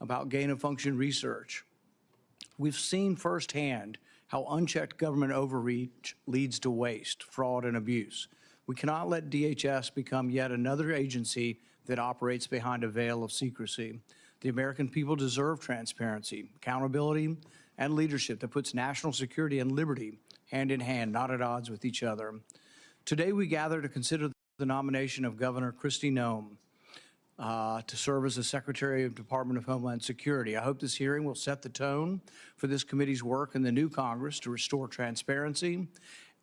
about gain-of-function research. We've seen firsthand how unchecked government overreach leads to waste, fraud, and abuse. We cannot let DHS become yet another agency that operates behind a veil of secrecy. The American people deserve transparency, accountability, and leadership that puts national security and liberty hand in hand, not at odds with each other. Today, we gather to consider the nomination of Governor Noem to serve as the Secretary of Department of Homeland Security. I hope this hearing will set the tone for this committee's work in the new Congress to restore transparency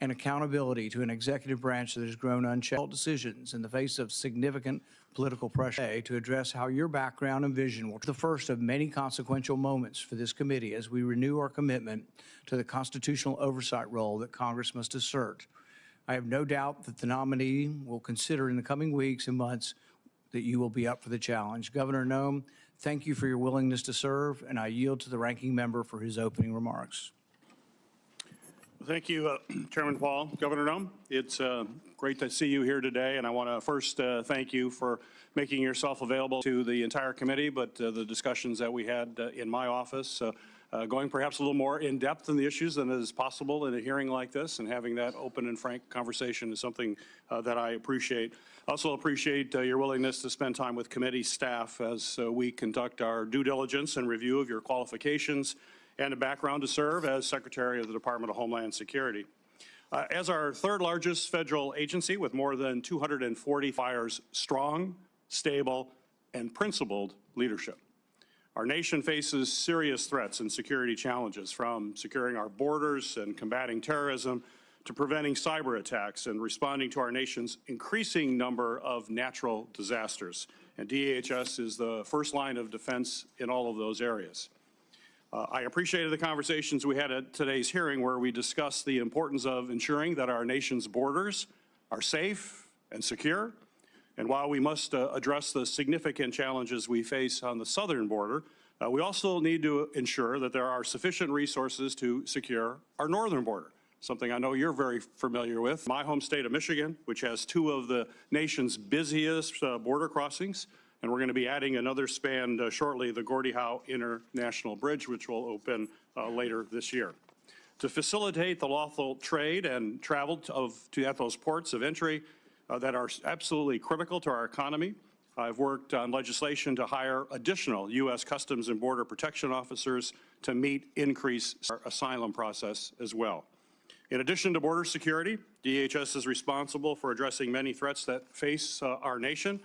and accountability to an executive branch that has grown unchecked decisions in the face of significant political pressure to address how your background and vision will be the first of many consequential moments for this committee as we renew our commitment to the constitutional oversight role that Congress must assert. I have no doubt that the nominee will consider in the coming weeks and months that you will be up for the challenge. Governor Noem, thank you for your willingness to serve, and I yield to the ranking member for his opening remarks. Thank you, Chairman Paul. Governor Noem, it's great to see you here today, and I want to first thank you for making yourself available to the entire committee, but the discussions that we had in my office, going perhaps a little more in depth in the issues than is possible in a hearing like this, and having that open and frank conversation is something that I appreciate. I also appreciate your willingness to spend time with committee staff as we conduct our due diligence and review of your qualifications and a background to serve as Secretary of the Department of Homeland Security. As our third largest federal agency with more than 240 fires, strong, stable, and principled leadership. Our nation faces serious threats and security challenges, from securing our borders and combating terrorism to preventing cyber attacks and responding to our nation's increasing number of natural disasters. And DHS is the first line of defense in all of those areas. I appreciated the conversations we had at today's hearing where we discussed the importance of ensuring that our nation's borders are safe and secure. And while we must address the significant challenges we face on the southern border, we also need to ensure that there are sufficient resources to secure our northern border, something I know you're very familiar with. My home state of Michigan, which has two of the nation's busiest border crossings, and we're going to be adding another span shortly, the Gordie Howe International Bridge, which will open later this year. To facilitate the lawful trade and travel at those ports of entry that are absolutely critical to our economy, I've worked on legislation to hire additional U.S. Customs and Border Protection officers to meet increased asylum process as well. In addition to border security, DHS is responsible for addressing many threats that face our nation.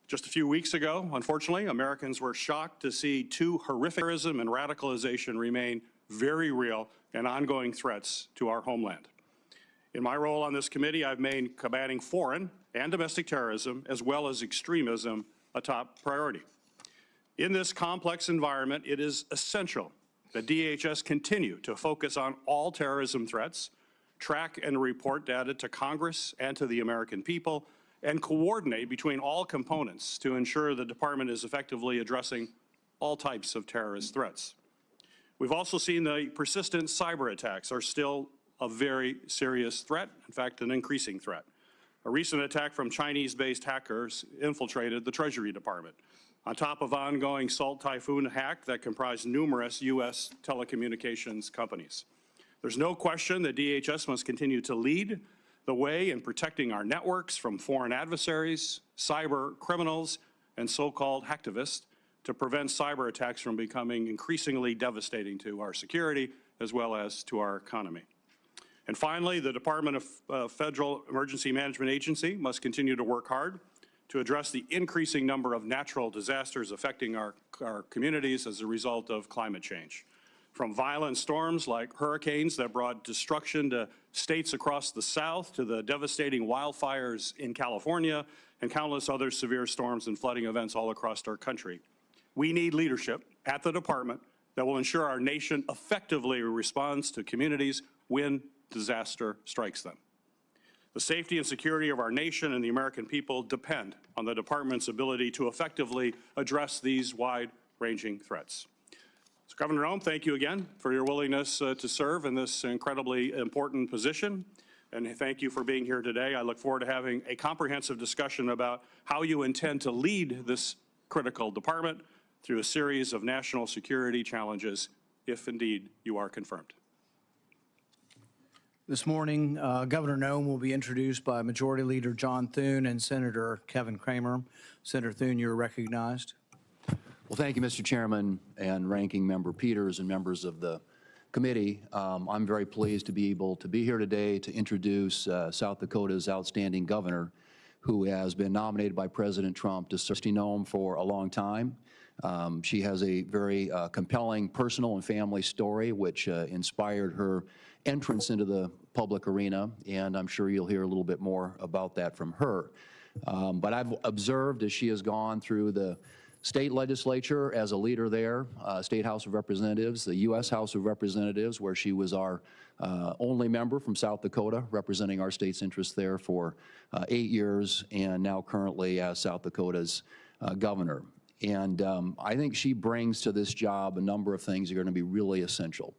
Just a few weeks ago, unfortunately, Americans were shocked to see two horrific terrorism and radicalization remain very real and ongoing threats to our homeland. In my role on this committee, I've made combating foreign and domestic terrorism, as well as extremism, a top priority. In this complex environment, it is essential that DHS continue to focus on all terrorism threats, track and report data to Congress and to the American people, and coordinate between all components to ensure the department is effectively addressing all types of terrorist threats. We've also seen the persistent cyber attacks are still a very serious threat, in fact, an increasing threat. A recent attack from Chinese-based hackers infiltrated the Treasury Department, on top of ongoing Salt Typhoon hack that comprised numerous U.S. telecommunications companies. There's no question that DHS must continue to lead the way in protecting our networks from foreign adversaries, cyber criminals, and so-called hacktivists to prevent cyber attacks from becoming increasingly devastating to our security as well as to our economy. And finally, the Department of Federal Emergency Management Agency must continue to work hard to address the increasing number of natural disasters affecting our communities as a result of climate change. From violent storms like hurricanes that brought destruction to states across the South, to the devastating wildfires in California, and countless other severe storms and flooding events all across our country. We need leadership at the department that will ensure our nation effectively responds to communities when disaster strikes them. The safety and security of our nation and the American people depend on the department's ability to effectively address these wide-ranging threats. So, Governor Noem, thank you again for your willingness to serve in this incredibly important position, and thank you for being here today. I look forward to having a comprehensive discussion about how you intend to lead this critical department through a series of national security challenges, if indeed you are confirmed. This morning, Governor Noem will be introduced by Majority Leader John Thune and Senator Kevin Cramer. Senator Thune, you're recognized. Well, thank you, Mr. Chairman and Ranking Member Peters and members of the committee. I'm very pleased to be able to be here today to introduce South Dakota's outstanding governor, who has been nominated by President Trump to serve Noem for a long time. She has a very compelling personal and family story, which inspired her entrance into the public arena, and I'm sure you'll hear a little bit more about that from her. But I've observed as she has gone through the state legislature as a leader there, State House of Representatives, the U.S. House of Representatives, where she was our only member from South Dakota, representing our state's interests there for 8 years, and now currently as South Dakota's governor. And I think she brings to this job a number of things that are going to be really essential.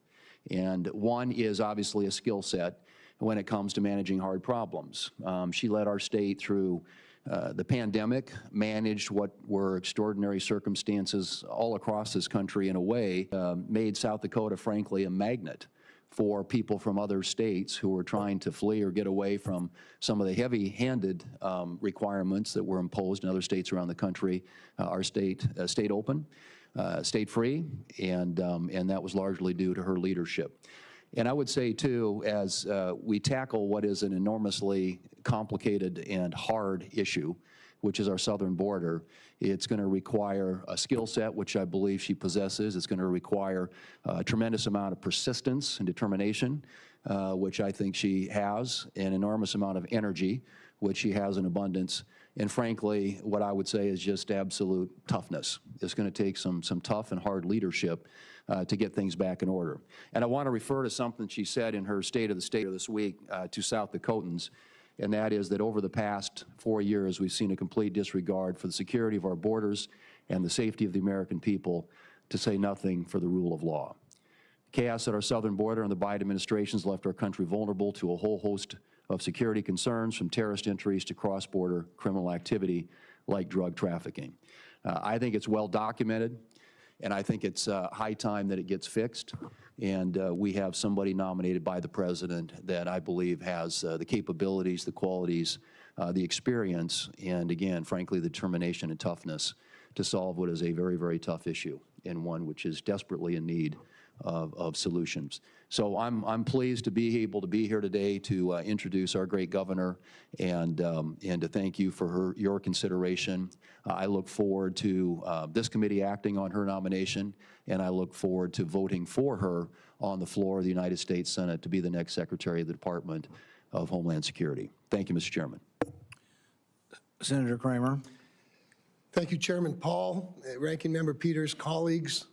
And one is obviously a skill set when it comes to managing hard problems. She led our state through the pandemic, managed what were extraordinary circumstances all across this country in a way, made South Dakota, frankly, a magnet for people from other states who were trying to flee or get away from some of the heavy-handed requirements that were imposed in other states around the country. Our state stayed open, stayed free, and that was largely due to her leadership. And I would say, too, as we tackle what is an enormously complicated and hard issue, which is our southern border, it's going to require a skill set, which I believe she possesses. It's going to require a tremendous amount of persistence and determination, which I think she has, an enormous amount of energy, which she has in abundance, and frankly, what I would say is just absolute toughness. It's going to take some tough and hard leadership to get things back in order. And I want to refer to something she said in her State of the State this week to South Dakotans, and that is that over the past 4 years, we've seen a complete disregard for the security of our borders and the safety of the American people, to say nothing for the rule of law. Chaos at our southern border and the Biden administration has left our country vulnerable to a whole host of security concerns, from terrorist entries to cross-border criminal activity like drug trafficking. I think it's well documented, and I think it's high time that it gets fixed. And we have somebody nominated by the president that I believe has the capabilities, the qualities, the experience, and again, frankly, the determination and toughness to solve what is a very, very tough issue, and one which is desperately in need of solutions. So I'm pleased to be able to be here today to introduce our great governor and to thank you for your consideration. I look forward to this committee acting on her nomination, and I look forward to voting for her on the floor of the United States Senate to be the next Secretary of the Department of Homeland Security. Thank you, Mr. Chairman. Senator Cramer. Thank you, Chairman Paul, Ranking Member Peters, colleagues.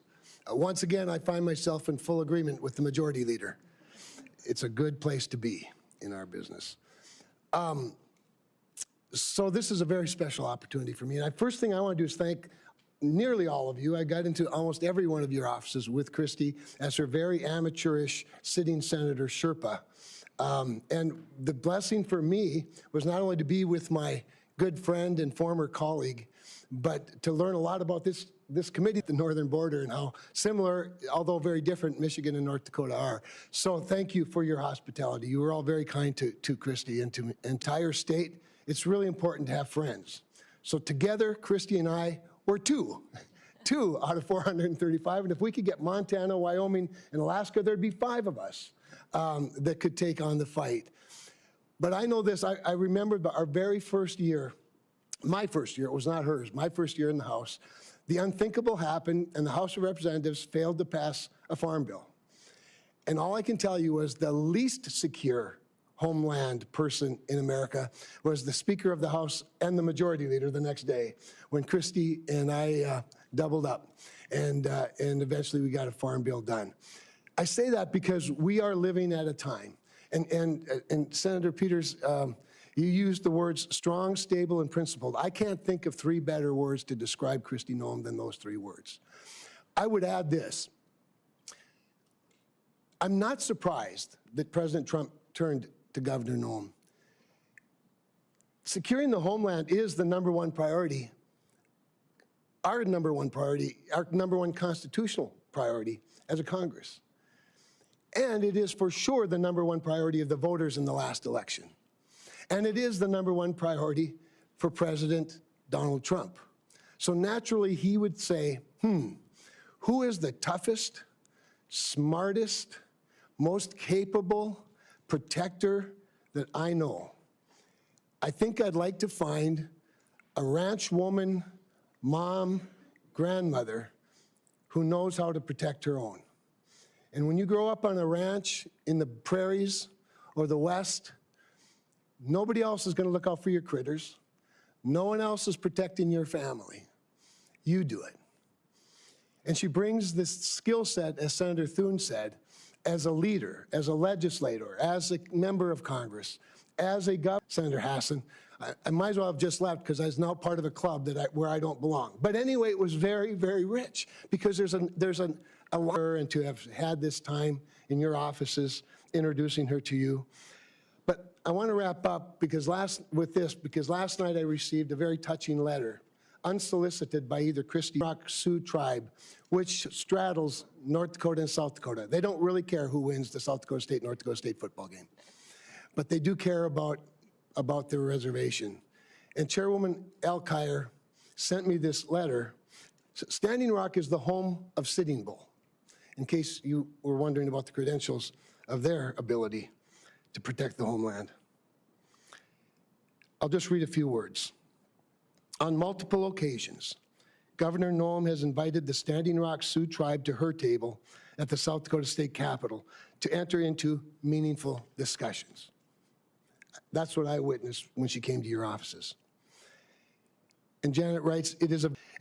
Once again, I find myself in full agreement with the Majority Leader. It's a good place to be in our business. So this is a very special opportunity for me. And first thing I want to do is thank nearly all of you. I got into almost every one of your offices with Kristi as her very amateurish sitting Senator Sherpa. And the blessing for me was not only to be with my good friend and former colleague, but to learn a lot about this committee at the northern border and how similar, although very different, Michigan and North Dakota are. So thank you for your hospitality. You were all very kind to Kristi and to the entire state. It's really important to have friends. So together, Kristi and I were two out of 435. And if we could get Montana, Wyoming, and Alaska, there'd be 5 of us that could take on the fight. But I know this, I remember our very first year, my first year, it was not hers, my first year in the House, the unthinkable happened, and the House of Representatives failed to pass a farm bill. And all I can tell you was the least secure homeland person in America was the Speaker of the House and the Majority Leader the next day, when Kristi and I doubled up, and eventually we got a farm bill done. I say that because we are living at a time, and Senator Peters, you used the words strong, stable, and principled. I can't think of 3 better words to describe Kristi Noem than those 3 words. I would add this. I'm not surprised that President Trump turned to Governor Noem. Securing the homeland is the #1 priority. our number one priority, our number one constitutional priority as a Congress. And it is for sure the number one priority of the voters in the last election. And it is the number one priority for President Donald Trump. So naturally, he would say, who is the toughest, smartest, most capable protector that I know? I think I'd like to find a ranch woman, mom, grandmother who knows how to protect her own. And when you grow up on a ranch in the prairies or the West, nobody else is going to look out for your critters. No one else is protecting your family. You do it. And she brings this skill set, as Senator Thune said, as a leader, as a legislator, as a member of Congress, as a governor. Senator Hassan, I might as well have just left because I was now part of a club where I don't belong. But anyway, it was very, very rich because there's a and to have had this time in your offices introducing her to you. But I want to wrap up because last night I received a very touching letter, unsolicited by either Krist Rock Sioux tribe, which straddles North Dakota and South Dakota. They don't really care who wins the South Dakota State, North Dakota State football game. But they do care about their reservation. And Chairwoman Alkire sent me this letter. Standing Rock is the home of Sitting Bull, in case you were wondering about the credentials of their ability to protect the homeland. I'll just read a few words. On multiple occasions, Governor Noem has invited the Standing Rock Sioux tribe to her table at the South Dakota State Capitol to enter into meaningful discussions. That's what I witnessed when she came to your offices. And Janet writes,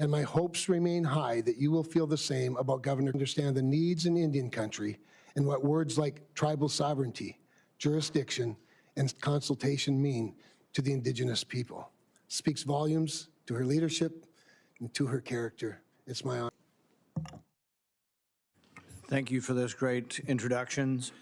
and my hopes remain high that you will feel the same about Governor, understand the needs in Indian country and what words like tribal sovereignty, jurisdiction, and consultation mean to the indigenous people. Speaks volumes to her leadership and to her character. It's my honor. Thank you for those great introductions.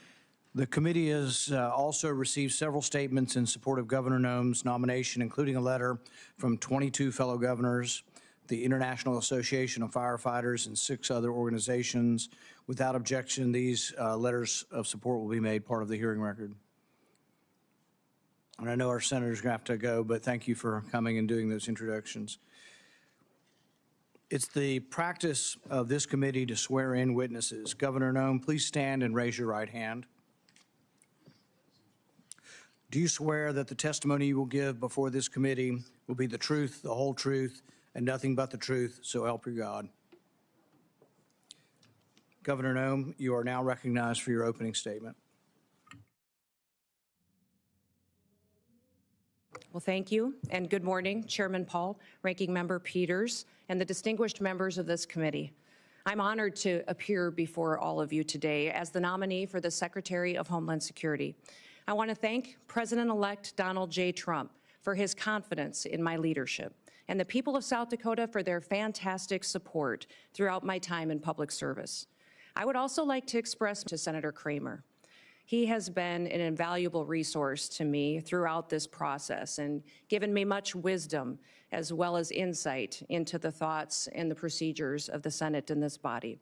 The committee has also received several statements in support of Governor Noem's nomination, including a letter from 22 fellow governors, the International Association of Firefighters, and 6 other organizations. Without objection, these letters of support will be made part of the hearing record. And I know our senators are going to have to go, but thank you for coming and doing those introductions. It's the practice of this committee to swear in witnesses. Governor Noem, please stand and raise your right hand. Do you swear that the testimony you will give before this committee will be the truth, the whole truth, and nothing but the truth, so help you God? Governor Noem, you are now recognized for your opening statement. Well, thank you, and good morning, Chairman Paul, Ranking Member Peters, and the distinguished members of this committee. I'm honored to appear before all of you today as the nominee for the Secretary of Homeland Security. I want to thank President-elect Donald J. Trump for his confidence in my leadership and the people of South Dakota for their fantastic support throughout my time in public service. I would also like to express to Senator Kramer. He has been an invaluable resource to me throughout this process and given me much wisdom as well as insight into the thoughts and the procedures of the Senate and this body.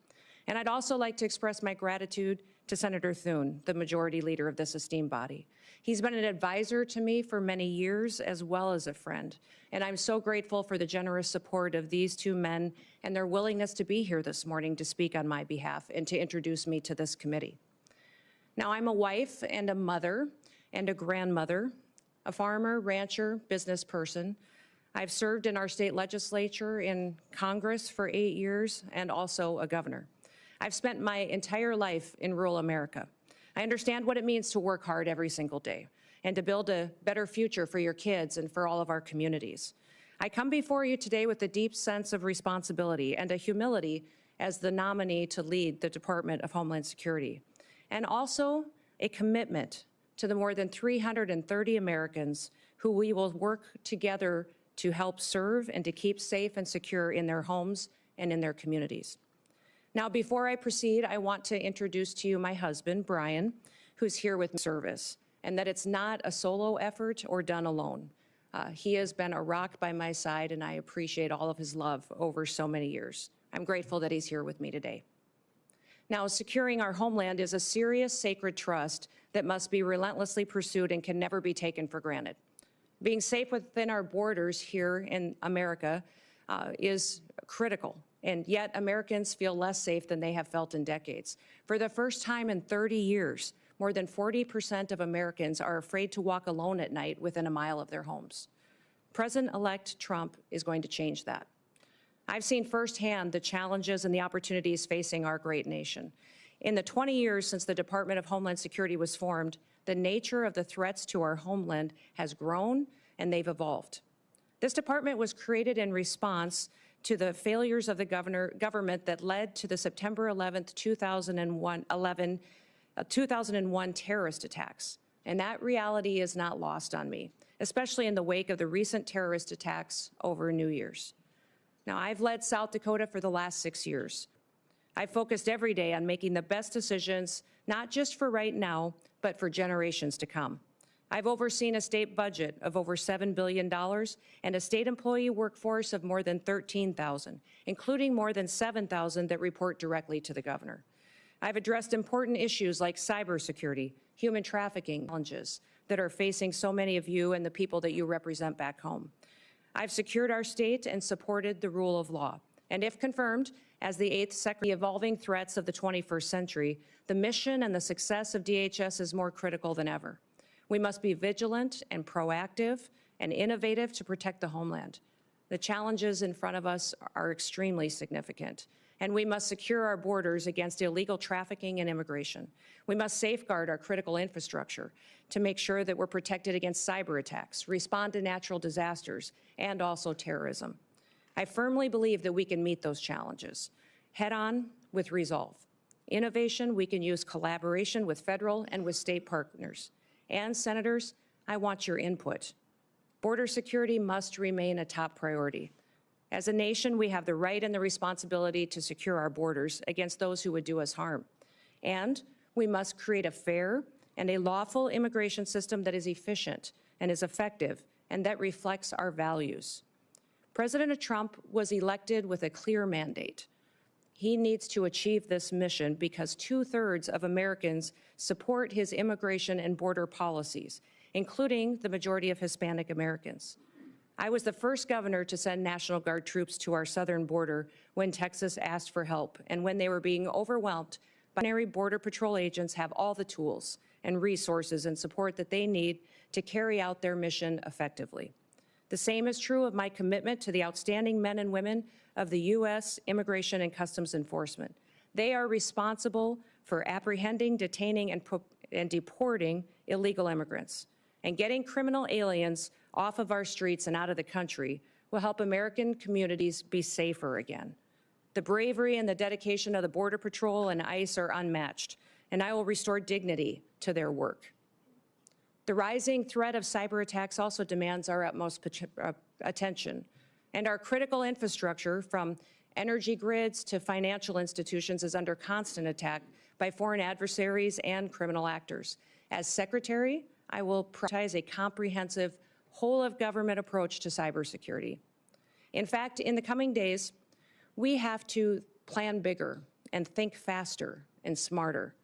And I'd also like to express my gratitude to Senator Thune, the majority leader of this esteemed body. He's been an advisor to me for many years as well as a friend, and I'm so grateful for the generous support of these 2 men and their willingness to be here this morning to speak on my behalf and to introduce me to this committee. Now, I'm a wife and a mother and a grandmother, a farmer, rancher, business person. I've served in our state legislature, in Congress for 8 years, and also a governor. I've spent my entire life in rural America. I understand what it means to work hard every single day and to build a better future for your kids and for all of our communities. I come before you today with a deep sense of responsibility and a humility as the nominee to lead the Department of Homeland Security, and also a commitment to the more than 330 Americans who we will work together to help serve and to keep safe and secure in their homes and in their communities. Now, before I proceed, I want to introduce to you my husband, Brian, who's here with me service, and that it's not a solo effort or done alone. He has been a rock by my side, and I appreciate all of his love over so many years. I'm grateful that he's here with me today. Now, securing our homeland is a serious, sacred trust that must be relentlessly pursued and can never be taken for granted. Being safe within our borders here in America is critical, and yet Americans feel less safe than they have felt in decades. For the first time in 30 years, more than 40% of Americans are afraid to walk alone at night within a mile of their homes. President-elect Trump is going to change that. I've seen firsthand the challenges and the opportunities facing our great nation. In the 20 years since the Department of Homeland Security was formed, the nature of the threats to our homeland has grown and they've evolved. This department was created in response to the failures of the government that led to the September 11th, 2001 terrorist attacks. And that reality is not lost on me, especially in the wake of the recent terrorist attacks over New Year's. Now, I've led South Dakota for the last 6 years. I've focused every day on making the best decisions, not just for right now, but for generations to come. I've overseen a state budget of over $7 billion and a state employee workforce of more than 13,000, including more than 7,000 that report directly to the governor. I've addressed important issues like cybersecurity, human trafficking challenges that are facing so many of you and the people that you represent back home. I've secured our state and supported the rule of law. And if confirmed as the 8th Secretary, evolving threats of the 21st century, the mission and the success of DHS is more critical than ever. We must be vigilant and proactive and innovative to protect the homeland. The challenges in front of us are extremely significant, and we must secure our borders against illegal trafficking and immigration. We must safeguard our critical infrastructure to make sure that we're protected against cyber attacks, respond to natural disasters, and also terrorism. I firmly believe that we can meet those challenges head-on with resolve. Innovation, we can use collaboration with federal and with state partners. And senators, I want your input. Border security must remain a top priority. As a nation, we have the right and the responsibility to secure our borders against those who would do us harm. And we must create a fair and a lawful immigration system that is efficient and is effective and that reflects our values. President Trump was elected with a clear mandate. He needs to achieve this mission because 2/3 of Americans support his immigration and border policies, including the majority of Hispanic Americans. I was the first governor to send National Guard troops to our southern border when Texas asked for help and when they were being overwhelmed. Border Patrol agents have all the tools and resources and support that they need to carry out their mission effectively. The same is true of my commitment to the outstanding men and women of the U.S. Immigration and Customs Enforcement. They are responsible for apprehending, detaining, and deporting illegal immigrants. And getting criminal aliens off of our streets and out of the country will help American communities be safer again. The bravery and the dedication of the Border Patrol and ICE are unmatched, and I will restore dignity to their work. The rising threat of cyber attacks also demands our utmost attention, and our critical infrastructure, from energy grids to financial institutions, is under constant attack by foreign adversaries and criminal actors. As Secretary, I will prioritize a comprehensive, whole-of-government approach to cybersecurity. In fact, in the coming days, we have to plan bigger and think faster and smarter.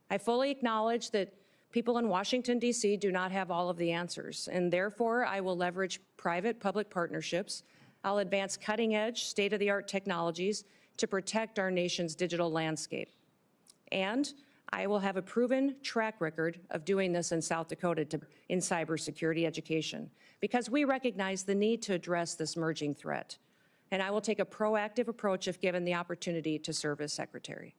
I fully acknowledge that people in Washington, D.C. do not have all of the answers, and therefore I will leverage private-public partnerships. I'll advance cutting-edge, state-of-the-art technologies to protect our nation's digital landscape. And I will have a proven track record of doing this in South Dakota in cybersecurity education, because we recognize the need to address this emerging threat. And I will take a proactive approach if given the opportunity to serve as Secretary.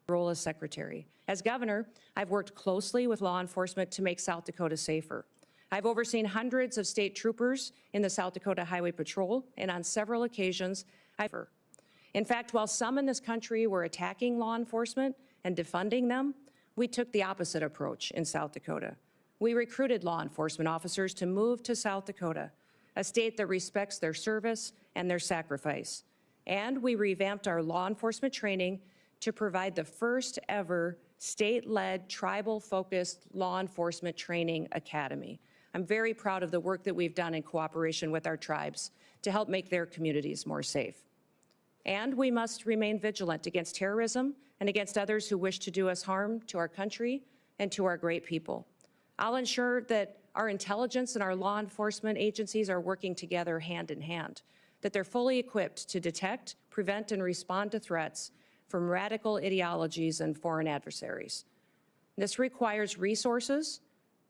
Role as Secretary. As Governor, I've worked closely with law enforcement to make South Dakota safer. I've overseen hundreds of state troopers in the South Dakota Highway Patrol, and on several occasions, in fact, while some in this country were attacking law enforcement and defunding them, we took the opposite approach in South Dakota. We recruited law enforcement officers to move to South Dakota, a state that respects their service and their sacrifice. And we revamped our law enforcement training to provide the first ever state-led, tribal-focused law enforcement training academy. I'm very proud of the work that we've done in cooperation with our tribes to help make their communities more safe. And we must remain vigilant against terrorism and against others who wish to do us harm to our country and to our great people. I'll ensure that our intelligence and our law enforcement agencies are working together hand in hand, that they're fully equipped to detect, prevent, and respond to threats from radical ideologies and foreign adversaries. This requires resources,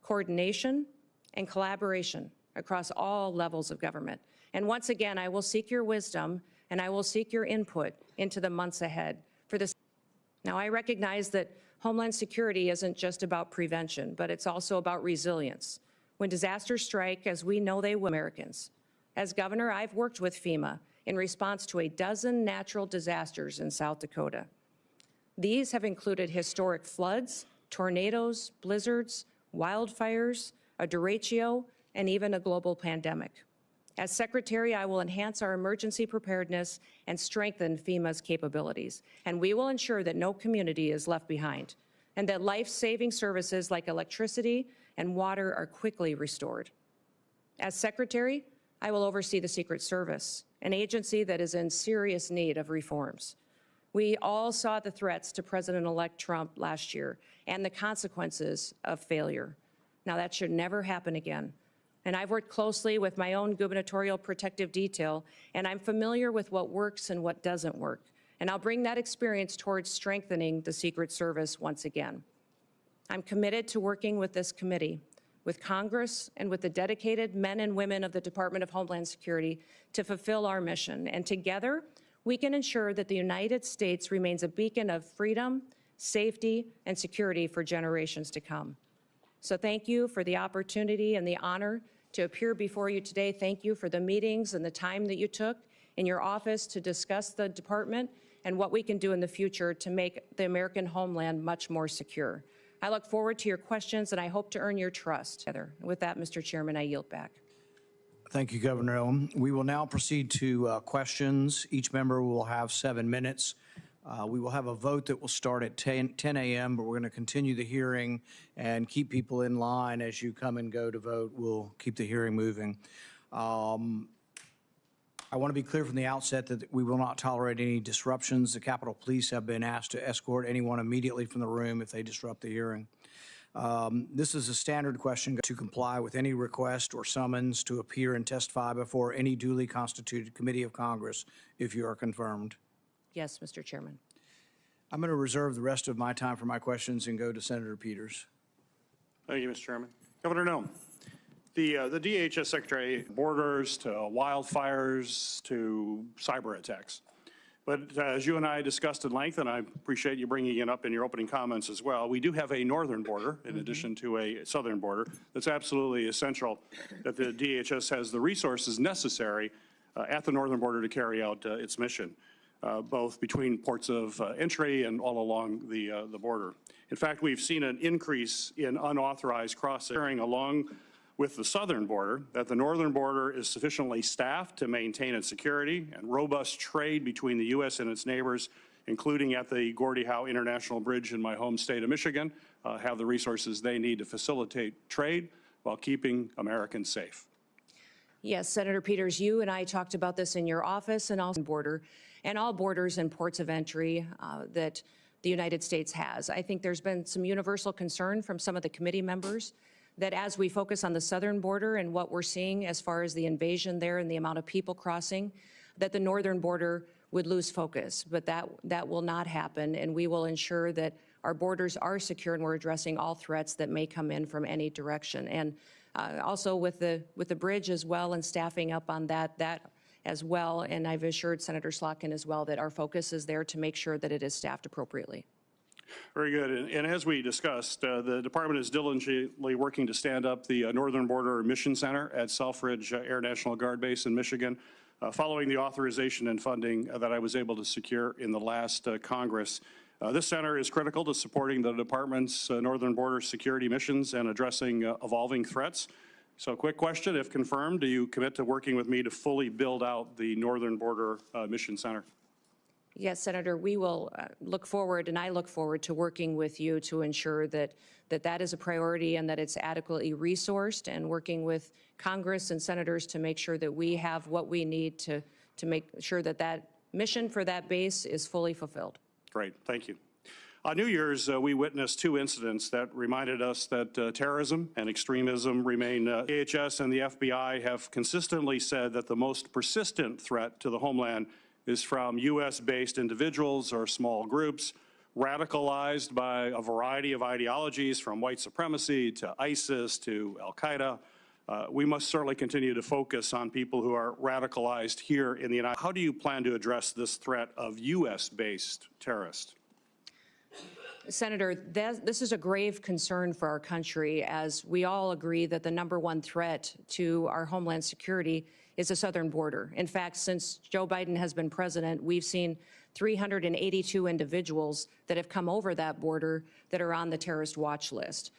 coordination, and collaboration across all levels of government. And once again, I will seek your wisdom and I will seek your input into the months ahead for this. Now, I recognize that Homeland Security isn't just about prevention, but it's also about resilience. When disasters strike, as we know they will, Americans. As governor, I've worked with FEMA in response to a dozen natural disasters in South Dakota. These have included historic floods, tornadoes, blizzards, wildfires, a derecho, and even a global pandemic. As Secretary, I will enhance our emergency preparedness and strengthen FEMA's capabilities, and we will ensure that no community is left behind, and that life-saving services like electricity and water are quickly restored. As Secretary, I will oversee the Secret Service, an agency that is in serious need of reforms. We all saw the threats to President-elect Trump last year and the consequences of failure. Now, that should never happen again. And I've worked closely with my own gubernatorial protective detail, and I'm familiar with what works and what doesn't work. And I'll bring that experience towards strengthening the Secret Service once again. I'm committed to working with this committee, with Congress, and with the dedicated men and women of the Department of Homeland Security to fulfill our mission. And together, we can ensure that the United States remains a beacon of freedom, safety, and security for generations to come. So thank you for the opportunity and the honor to appear before you today. Thank you for the meetings and the time that you took in your office to discuss the department and what we can do in the future to make the American homeland much more secure. I look forward to your questions, and I hope to earn your trust. With that, Mr. Chairman, I yield back. Thank you, Governor Noem. We will now proceed to questions. Each member will have 7 minutes. We will have a vote that will start at 10 a.m., but we're going to continue the hearing and keep people in line as you come and go to vote. We'll keep the hearing moving. I want to be clear from the outset that we will not tolerate any disruptions. The Capitol Police have been asked to escort anyone immediately from the room if they disrupt the hearing. This is a standard question to comply with any request or summons to appear and testify before any duly constituted committee of Congress if you are confirmed. Yes, Mr. Chairman. I'm going to reserve the rest of my time for my questions and go to Senator Peters. Thank you, Mr. Chairman. Governor Noem, the DHS Secretary borders to wildfires to cyber attacks. But as you and I discussed at length, and I appreciate you bringing it up in your opening comments as well, we do have a northern border in addition to a southern border. That's absolutely essential that the DHS has the resources necessary at the northern border to carry out its mission, both between ports of entry and all along the border. In fact, we've seen an increase in unauthorized crossing along with the southern border, that the northern border is sufficiently staffed to maintain its security and robust trade between the U.S. and its neighbors, including at the Gordie Howe International Bridge in my home state of Michigan, have the resources they need to facilitate trade while keeping Americans safe. Yes, Senator Peters, you and I talked about this in your office and also border and all borders and ports of entry that the United States has. I think there's been some universal concern from some of the committee members that as we focus on the southern border and what we're seeing as far as the invasion there and the amount of people crossing, that the northern border would lose focus. But that will not happen, and we will ensure that our borders are secure and we're addressing all threats that may come in from any direction. And also with the bridge as well and staffing up on that as well, and I've assured Senator Slotkin as well that our focus is there to make sure that it is staffed appropriately. Very good. And as we discussed, the department is diligently working to stand up the Northern Border Mission Center at Selfridge Air National Guard Base in Michigan, following the authorization and funding that I was able to secure in the last Congress. This center is critical to supporting the department's northern border security missions and addressing evolving threats. So quick question, if confirmed, do you commit to working with me to fully build out the Northern Border Mission Center? Yes, Senator, we will look forward, and I look forward to working with you to ensure that that is a priority and that it's adequately resourced, and working with Congress and senators to make sure that we have what we need to make sure that that mission for that base is fully fulfilled. Great, thank you. On New Year's, we witnessed two incidents that reminded us that terrorism and extremism remain. DHS and the FBI have consistently said that the most persistent threat to the homeland is from U.S.-based individuals or small groups radicalized by a variety of ideologies, from white supremacy to ISIS to al-Qaeda. We must certainly continue to focus on people who are radicalized here in the United States. How do you plan to address this threat of U.S.-based terrorists? Senator, this is a grave concern for our country, as we all agree that the #1 threat to our homeland security is the southern border. In fact, since Joe Biden has been president, we've seen 382 individuals that have come over that border that are on the terrorist watch list.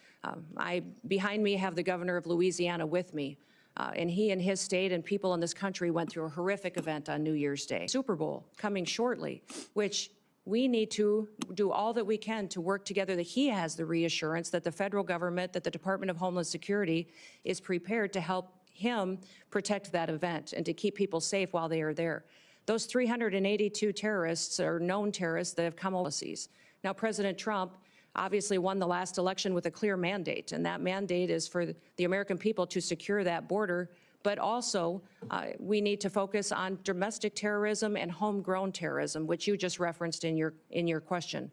Behind me have the governor of Louisiana with me, and he and his state and people in this country went through a horrific event on New Year's Day. Super Bowl coming shortly, which we need to do all that we can to work together, that he has the reassurance that the federal government, that the Department of Homeland Security is prepared to help him protect that event and to keep people safe while they are there. Those 382 terrorists are known terrorists that have come overseas. Now, President Trump obviously won the last election with a clear mandate, and that mandate is for the American people to secure that border. But also, we need to focus on domestic terrorism and homegrown terrorism, which you just referenced in your question.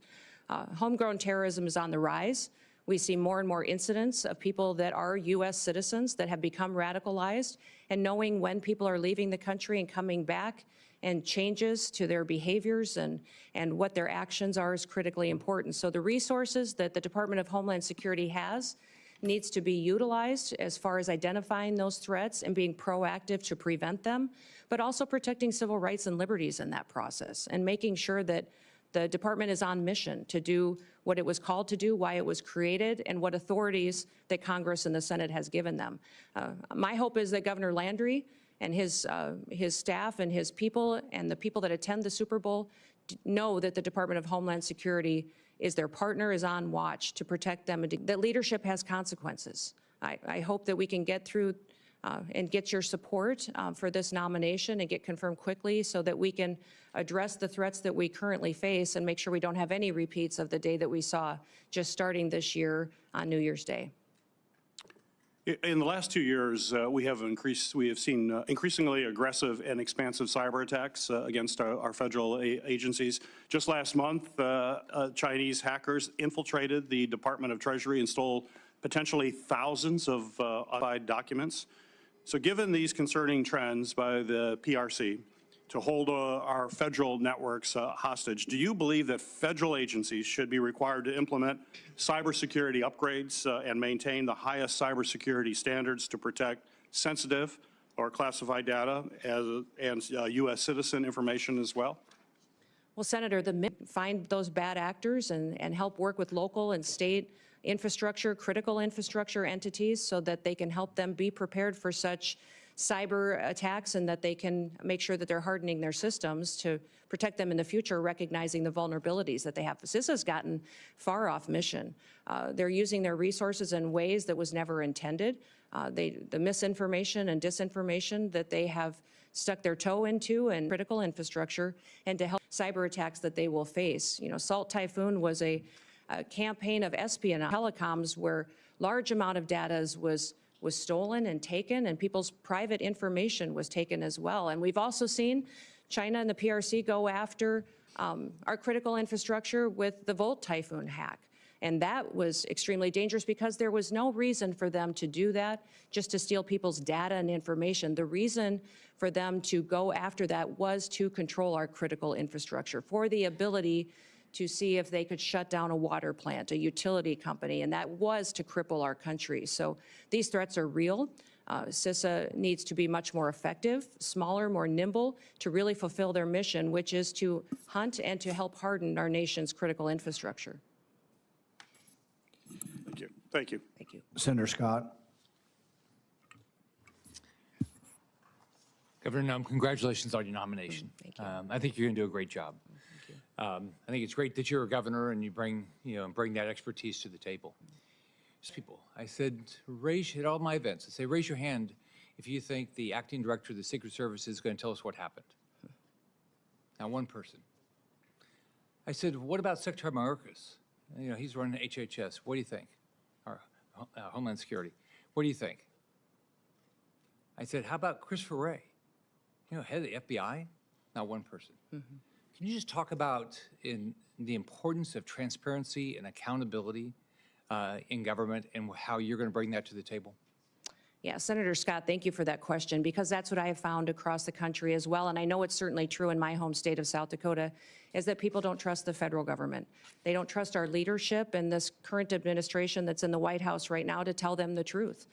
Homegrown terrorism is on the rise. We see more and more incidents of people that are U.S. citizens that have become radicalized, and knowing when people are leaving the country and coming back and changes to their behaviors and what their actions are is critically important. So the resources that the Department of Homeland Security has needs to be utilized as far as identifying those threats and being proactive to prevent them, but also protecting civil rights and liberties in that process, and making sure that the department is on mission to do what it was called to do, why it was created, and what authorities that Congress and the Senate has given them. My hope is that Governor Landry and his staff and his people and the people that attend the Super Bowl know that the Department of Homeland Security is their partner, is on watch to protect them, and that leadership has consequences. I hope that we can get through and get your support for this nomination and get confirmed quickly so that we can address the threats that we currently face and make sure we don't have any repeats of the day that we saw just starting this year on New Year's Day. In the last 2 years, we have seen increasingly aggressive and expansive cyber attacks against our federal agencies. Just last month, Chinese hackers infiltrated the Department of Treasury and stole potentially thousands of unclassified documents. So given these concerning trends by the PRC to hold our federal networks hostage, do you believe that federal agencies should be required to implement cybersecurity upgrades and maintain the highest cybersecurity standards to protect sensitive or classified data and U.S. citizen information as well? Well, Senator, find those bad actors and help work with local and state infrastructure, critical infrastructure entities, so that they can help them be prepared for such cyber attacks, and that they can make sure that they're hardening their systems to protect them in the future, recognizing the vulnerabilities that they have. CISA has gotten far off mission. They're using their resources in ways that was never intended. The misinformation and disinformation that they have stuck their toe into and critical infrastructure, and to help cyber attacks that they will face. You know, Salt Typhoon was a campaign of espionage telecoms where large amount of data was stolen and taken, and people's private information was taken as well. And we've also seen China and the PRC go after our critical infrastructure with the Volt Typhoon hack. And that was extremely dangerous because there was no reason for them to do that, just to steal people's data and information. The reason for them to go after that was to control our critical infrastructure, for the ability to see if they could shut down a water plant, a utility company, and that was to cripple our country. So these threats are real. CISA needs to be much more effective, smaller, more nimble, to really fulfill their mission, which is to hunt and to help harden our nation's critical infrastructure. Thank you. Thank you. Thank you. Senator Scott. Governor Noem, congratulations on your nomination. Thank you. I think you're going to do a great job. I think it's great that you're a governor and you bring that expertise to the table. People, I said, at all my events, I say, raise your hand if you think the acting director of the Secret Service is going to tell us what happened. Not one person. I said, what about Secretary Mayorkas? He's running HHS. What do you think? Or Homeland Security. What do you think? I said, how about Christopher Wray? Head of the FBI? Not one person. Mm-hmm. Can you just talk about the importance of transparency and accountability in government and how you're going to bring that to the table? Yeah, Senator Scott, thank you for that question, because that's what I have found across the country as well, and I know it's certainly true in my home state of South Dakota, is that people don't trust the federal government. They don't trust our leadership and this current administration that's in the White House right now to tell them the truth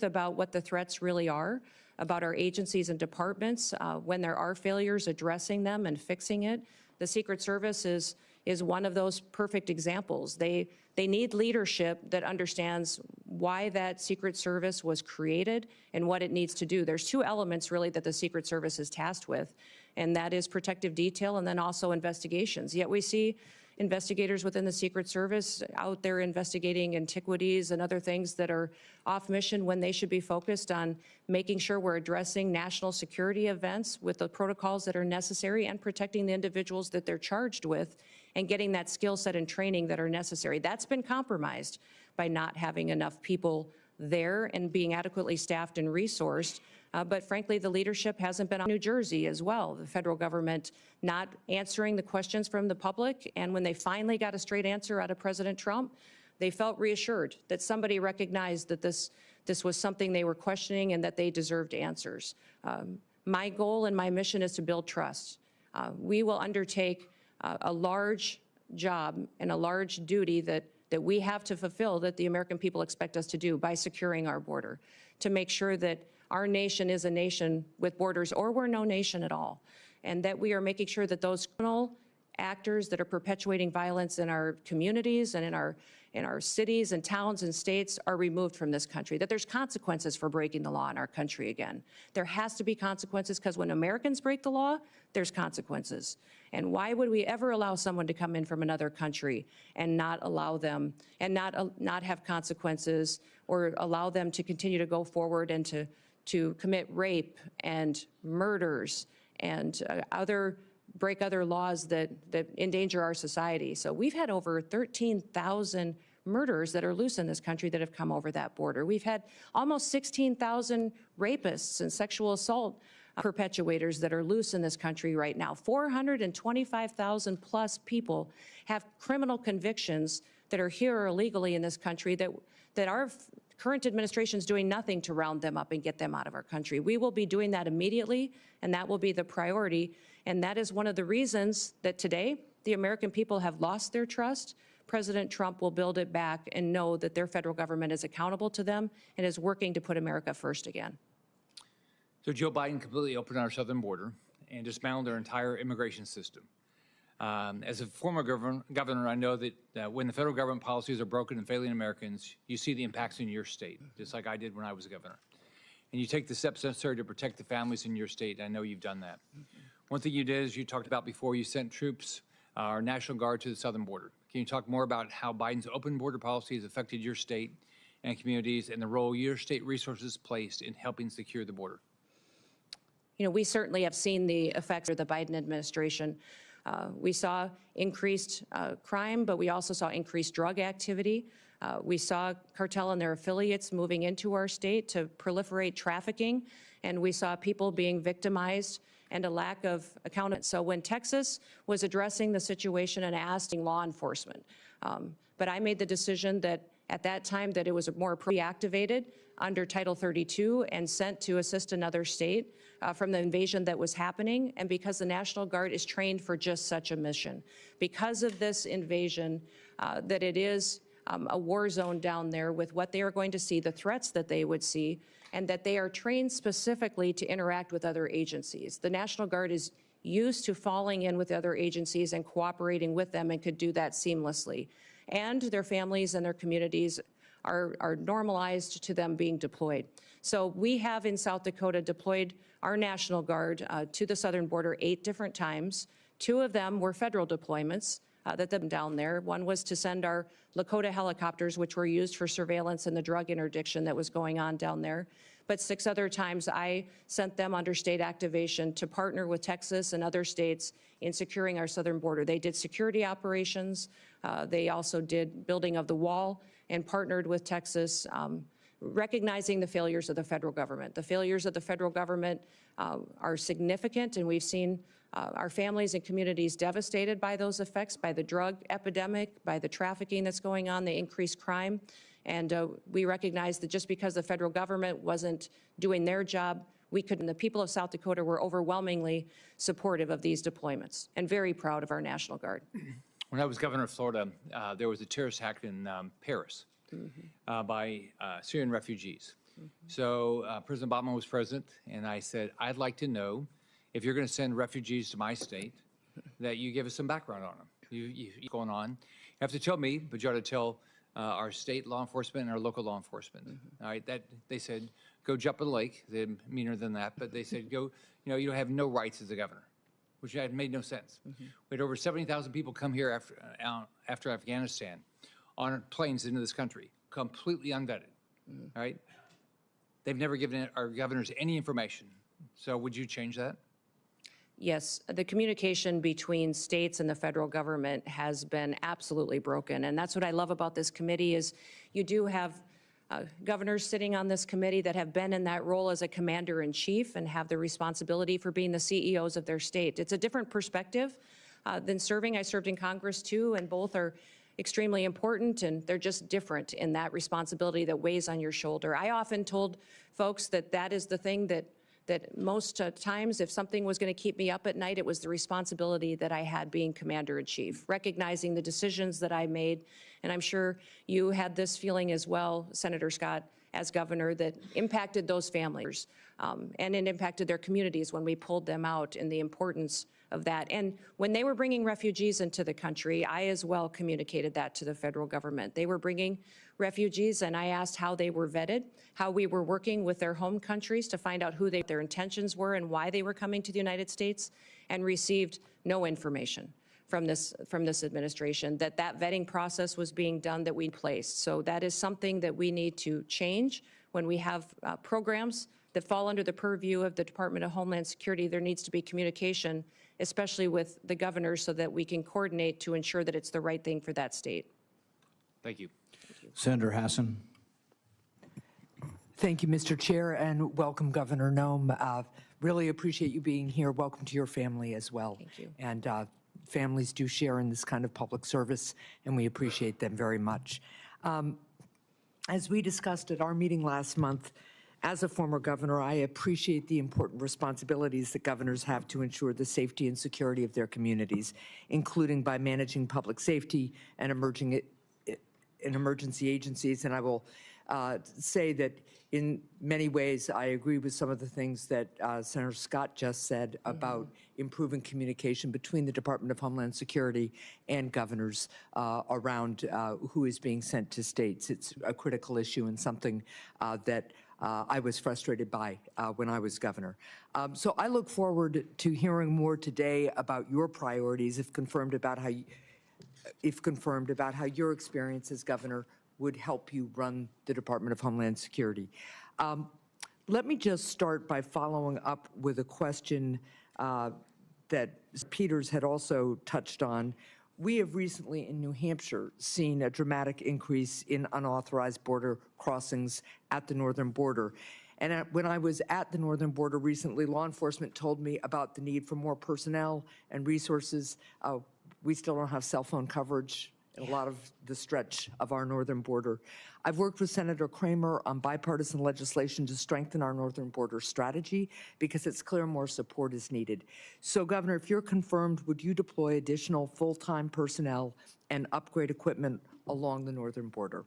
about what the threats really are, about our agencies and departments, when there are failures, addressing them and fixing it. The Secret Service is one of those perfect examples. They need leadership that understands why that Secret Service was created and what it needs to do. There's two elements really that the Secret Service is tasked with, and that is protective detail and then also investigations. Yet we see investigators within the Secret Service out there investigating antiquities and other things that are off mission when they should be focused on making sure we're addressing national security events with the protocols that are necessary and protecting the individuals that they're charged with and getting that skill set and training that are necessary. That's been compromised by not having enough people there and being adequately staffed and resourced. But frankly, the leadership hasn't been on New Jersey as well. The federal government not answering the questions from the public. And when they finally got a straight answer out of President Trump, they felt reassured that somebody recognized that this was something they were questioning and that they deserved answers. My goal and my mission is to build trust. We will undertake a large job and a large duty that we have to fulfill, that the American people expect us to do, by securing our border, to make sure that our nation is a nation with borders, or we're no nation at all, and that we are making sure that those criminal actors that are perpetuating violence in our communities and in our cities and towns and states are removed from this country, that there's consequences for breaking the law in our country again. There has to be consequences, because when Americans break the law, there's consequences. And why would we ever allow someone to come in from another country and not allow them, and not have consequences, or allow them to continue to go forward and to commit rape and murders and break other laws that endanger our society? So we've had over 13,000 murders that are loose in this country that have come over that border. We've had almost 16,000 rapists and sexual assault perpetuators that are loose in this country right now. 425,000 plus people have criminal convictions that are here illegally in this country that our current administration is doing nothing to round them up and get them out of our country. We will be doing that immediately, and that will be the priority. And that is one of the reasons that today the American people have lost their trust. President Trump will build it back and know that their federal government is accountable to them and is working to put America first again. So Joe Biden completely opened our southern border and dismantled our entire immigration system. As a former governor, I know that when the federal government policies are broken and failing Americans, you see the impacts in your state, just like I did when I was a governor. And you take the steps necessary to protect the families in your state. I know you've done that. One thing you did, as you talked about before, you sent troops, our National Guard, to the southern border. Can you talk more about how Biden's open border policy has affected your state and communities, and the role your state resources placed in helping secure the border? We certainly have seen the effects of the Biden administration. We saw increased crime, but we also saw increased drug activity. We saw cartel and their affiliates moving into our state to proliferate trafficking, and we saw people being victimized and a lack of accountability. So when Texas was addressing the situation and asking law enforcement, but I made the decision that at that time that it was more reactivated under Title 32 and sent to assist another state from the invasion that was happening, and because the National Guard is trained for just such a mission. Because of this invasion, that it is a war zone down there with what they are going to see, the threats that they would see, and that they are trained specifically to interact with other agencies. The National Guard is used to falling in with other agencies and cooperating with them, and could do that seamlessly. And their families and their communities are normalized to them being deployed. So we have in South Dakota deployed our National Guard to the southern border 8 different times 2 of them were federal deployments that them down there. One was to send our Lakota helicopters, which were used for surveillance and the drug interdiction that was going on down there. But 6 other times I sent them under state activation to partner with Texas and other states in securing our southern border. They did security operations. They also did building of the wall and partnered with Texas, recognizing the failures of the federal government. The failures of the federal government are significant, and we've seen our families and communities devastated by those effects, by the drug epidemic, by the trafficking that's going on, the increased crime. And we recognize that just because the federal government wasn't doing their job, we couldn't. The people of South Dakota were overwhelmingly supportive of these deployments and very proud of our National Guard. When I was governor of Florida, there was a terrorist attack in Paris by Syrian refugees. So President Obama was president, and I said, I'd like to know if you're going to send refugees to my state, that you give us some background on them. What's going on? You have to tell me, but you ought to tell our state law enforcement and our local law enforcement. All right, that they said, go jump in the lake. They're meaner than that, but they said, go, you don't have no rights as a governor, which had made no sense. We had over 70,000 people come here after Afghanistan on planes into this country, completely unvetted. All right, they've never given our governors any information. So would you change that? Yes, the communication between states and the federal government has been absolutely broken. And that's what I love about this committee is you do have governors sitting on this committee that have been in that role as a commander-in-chief and have the responsibility for being the CEOs of their state. It's a different perspective than serving. I served in Congress too, and both are extremely important, and they're just different in that responsibility that weighs on your shoulder. I often told folks that that is the thing that most times, if something was going to keep me up at night, it was the responsibility that I had being commander-in-chief, recognizing the decisions that I made. And I'm sure you had this feeling as well, Senator Scott, as governor, that impacted those families and it impacted their communities when we pulled them out, and the importance of that. And when they were bringing refugees into the country, I as well communicated that to the federal government. They were bringing refugees, and I asked how they were vetted, how we were working with their home countries to find out who their intentions were and why they were coming to the United States, and received no information from this administration that vetting process was being done that we placed. So that is something that we need to change. When we have programs that fall under the purview of the Department of Homeland Security, there needs to be communication, especially with the governors, so that we can coordinate to ensure that it's the right thing for that state. Thank you. Senator Hassan. Thank you, Mr. Chair, and welcome, Governor Noem. Really appreciate you being here. Welcome to your family as well. Thank you. And families do share in this kind of public service, and we appreciate them very much. As we discussed at our meeting last month, as a former governor, I appreciate the important responsibilities that governors have to ensure the safety and security of their communities, including by managing public safety and emergency agencies. And I will say that in many ways, I agree with some of the things that Senator Scott just said about improving communication between the Department of Homeland Security and governors around who is being sent to states. It's a critical issue and something that I was frustrated by when I was governor. So I look forward to hearing more today about your priorities, if confirmed, about how your experience as governor would help you run the Department of Homeland Security. Let me just start by following up with a question that Peters had also touched on. We have recently in New Hampshire seen a dramatic increase in unauthorized border crossings at the northern border. And when I was at the northern border recently, law enforcement told me about the need for more personnel and resources. We still don't have cell phone coverage in a lot of the stretch of our northern border. I've worked with Senator Kramer on bipartisan legislation to strengthen our northern border strategy because it's clear more support is needed. So, Governor, if you're confirmed, would you deploy additional full-time personnel and upgrade equipment along the northern border?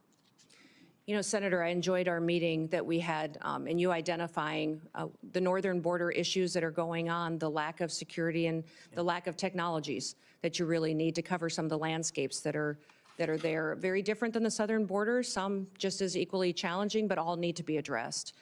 You know, Senator, I enjoyed our meeting that we had and you identifying the northern border issues that are going on, the lack of security and the lack of technologies that you really need to cover some of the landscapes that are that are there. Very different than the southern border, some just as equally challenging, but all need to be addressed.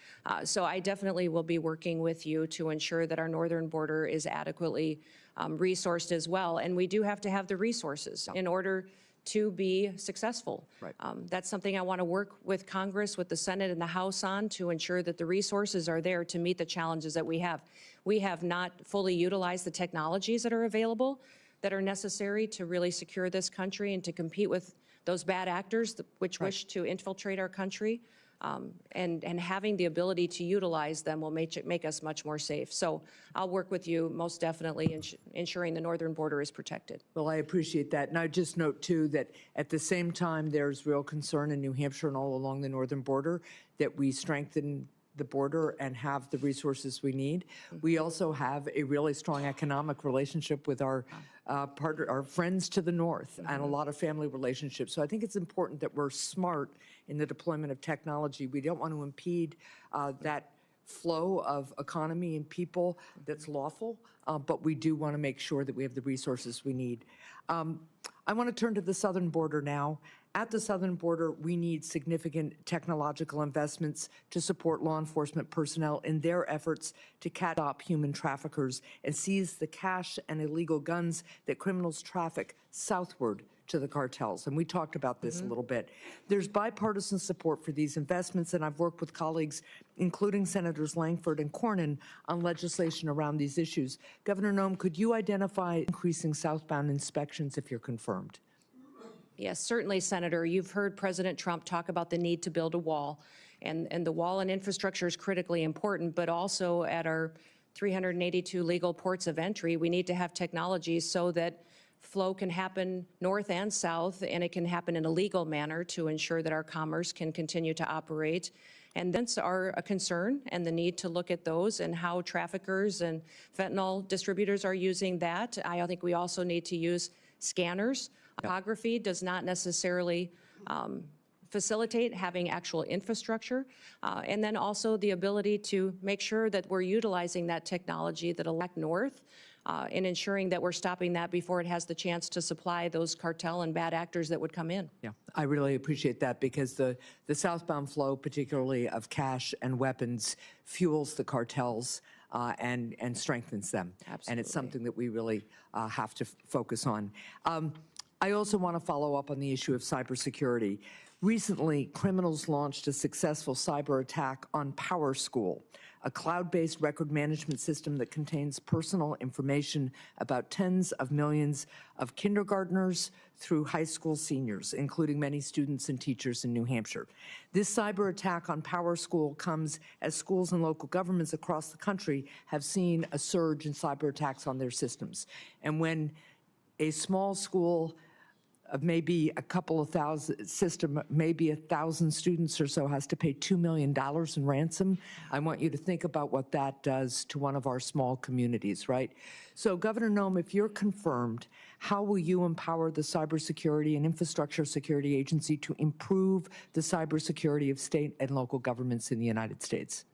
So I definitely will be working with you to ensure that our northern border is adequately resourced as well. And we do have to have the resources in order to be successful. Right. That's something I want to work with Congress, with the Senate and the House on to ensure that the resources are there to meet the challenges that we have. We have not fully utilized the technologies that are available that are necessary to really secure this country and to compete with those bad actors which wish to infiltrate our country. And having the ability to utilize them will make us much more safe. So I'll work with you most definitely in ensuring the northern border is protected. Well, I appreciate that. And I just note, too, that at the same time, there's real concern in New Hampshire and all along the northern border that we strengthen the border and have the resources we need. We also have a really strong economic relationship with our our friends to the north and a lot of family relationships. So I think it's important that we're smart in the deployment of technology. We don't want to impede that flow of economy and people that's lawful, but we do want to make sure that we have the resources we need. I want to turn to the southern border now. At the southern border, we need significant technological investments to support law enforcement personnel in their efforts to catch up human traffickers and seize the cash and illegal guns that criminals traffic southward to the cartels. And we talked about this a little bit. There's bipartisan support for these investments, and I've worked with colleagues, including Senators Langford and Cornyn, on legislation around these issues. Governor Noem, could you identify increasing southbound inspections if you're confirmed? Yes, certainly, Senator. You've heard President Trump talk about the need to build a wall, and the wall and infrastructure is critically important, but also at our 382 legal ports of entry, we need to have technology so that flow can happen north and south, and it can happen in a legal manner to ensure that our commerce can continue to operate. And that's a concern, and the need to look at those and how traffickers and fentanyl distributors are using that. I think we also need to use scanners. Topography does not necessarily facilitate having actual infrastructure, and then also the ability to make sure that we're utilizing that technology that'll act north and ensuring that we're stopping that before it has the chance to supply those cartel and bad actors that would come in. Yeah, I really appreciate that because the southbound flow, particularly of cash and weapons, fuels the cartels and strengthens them. Absolutely. And it's something that we really have to focus on. I also want to follow up on the issue of cybersecurity. Recently, criminals launched a successful cyber attack on PowerSchool, a cloud-based record management system that contains personal information about tens of millions of kindergartners through high school seniors, including many students and teachers in New Hampshire. This cyber attack on PowerSchool comes as schools and local governments across the country have seen a surge in cyber attacks on their systems. And when a small school of maybe a couple of thousand system, maybe 1,000 students or so has to pay $2 million in ransom. I want you to think about what that does to one of our small communities, right? So Governor Noem, if you're confirmed, how will you empower the Cybersecurity and Infrastructure Security Agency to improve the cybersecurity of state and local governments in the United States?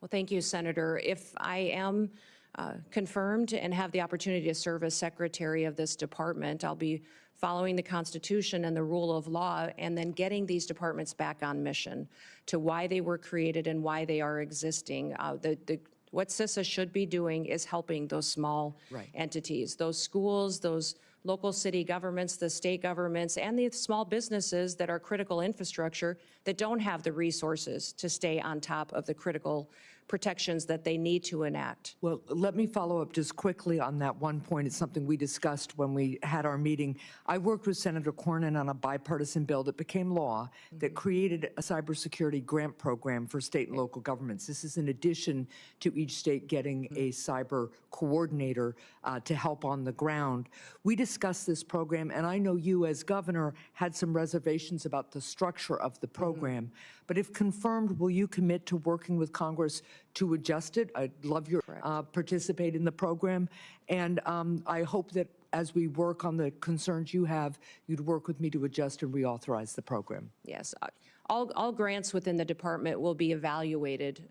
Well, thank you, Senator. If I am confirmed and have the opportunity to serve as secretary of this department, I'll be following the Constitution and the rule of law, and then getting these departments back on mission to why they were created and why they are existing. What CISA should be doing is helping those small entities, those schools, those local city governments, the state governments, and the small businesses that are critical infrastructure that don't have the resources to stay on top of the critical protections that they need to enact. Well, let me follow up just quickly on that one point. It's something we discussed when we had our meeting. I worked with Senator Cornyn on a bipartisan bill that became law that created a cybersecurity grant program for state and local governments. This is in addition to each state getting a cyber coordinator to help on the ground. We discussed this program, and I know you as governor had some reservations about the structure of the program. But if confirmed, will you commit to working with Congress to adjust it? I'd love your participate in the program. And I hope that as we work on the concerns you have, you'd work with me to adjust and reauthorize the program. Yes. All grants within the department will be evaluated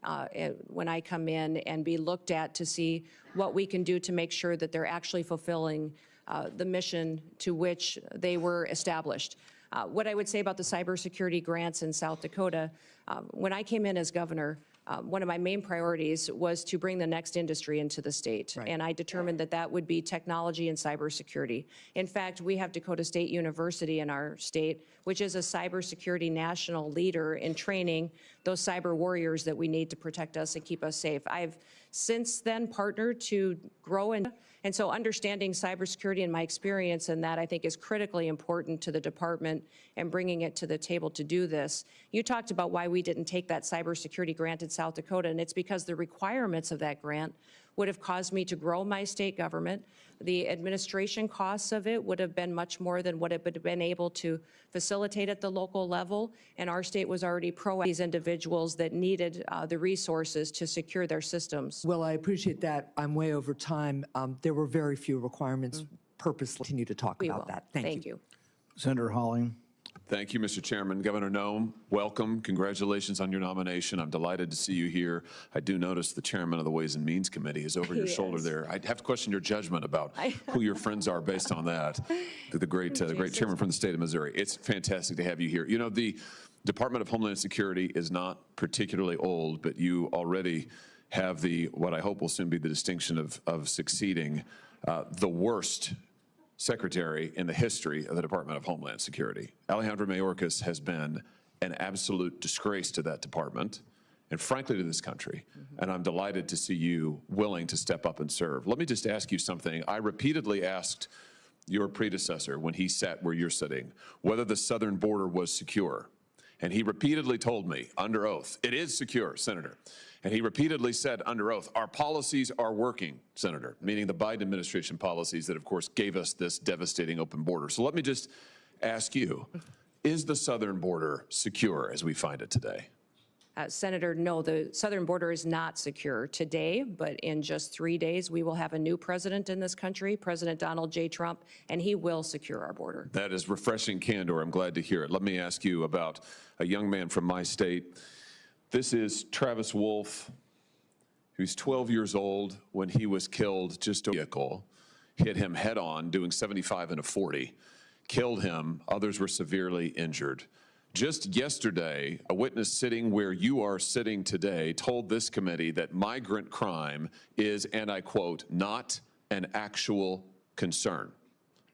when I come in and be looked at to see what we can do to make sure that they're actually fulfilling the mission to which they were established. What I would say about the cybersecurity grants in South Dakota, when I came in as governor, one of my main priorities was to bring the next industry into the state. Right. And I determined that that would be technology and cybersecurity. In fact, we have Dakota State University in our state, which is a cybersecurity national leader in training those cyber warriors that we need to protect us and keep us safe. I've since then partnered to grow and so understanding cybersecurity and my experience in that, I think, is critically important to the department and bringing it to the table to do this. You talked about why we didn't take that cybersecurity grant in South Dakota, and it's because the requirements of that grant would have caused me to grow my state government. The administration costs of it would have been much more than what it would have been able to facilitate at the local level, and our state was already pro these individuals that needed the resources to secure their systems. Well, I appreciate that. I'm way over time. There were very few requirements. Purposely continue to talk We about will. that. Thank you. Senator Holling. Thank you, Mr. Chairman. Governor Noem, welcome. Congratulations on your nomination. I'm delighted to see you here. I do notice the chairman of the Ways and Means Committee is over your shoulder is. there. I'd have to question your judgment about who your friends are based on that. The great chairman from the state of Missouri. It's fantastic to have you here. You know, the Department of Homeland Security is not particularly old, but you already have what I hope will soon be the distinction of succeeding the worst secretary in the history of the Department of Homeland Security. Alejandro Mayorkas has been an absolute disgrace to that department and frankly to this country. And I'm delighted to see you willing to step up and serve. Let me just ask you something. I repeatedly asked your predecessor when he sat where you're sitting whether the southern border was secure. And he repeatedly told me under oath, it is secure, Senator. And he repeatedly said under oath, our policies are working, Senator, meaning the Biden administration policies that, of course, gave us this devastating open border. So let me just ask you, is the southern border secure as we find it today? Senator, no, the southern border is not secure today, but in just 3 days, we will have a new president in this country, President Donald J. Trump, and he will secure our border. That is refreshing candor. I'm glad to hear it. Let me ask you about a young man from my state. This is Travis Wolf, who's 12 years old when he was killed. Just a vehicle hit him head on, doing 75 and a 40, killed him. Others were severely injured. Just yesterday, a witness sitting where you are sitting today told this committee that migrant crime is, and I quote, not an actual concern.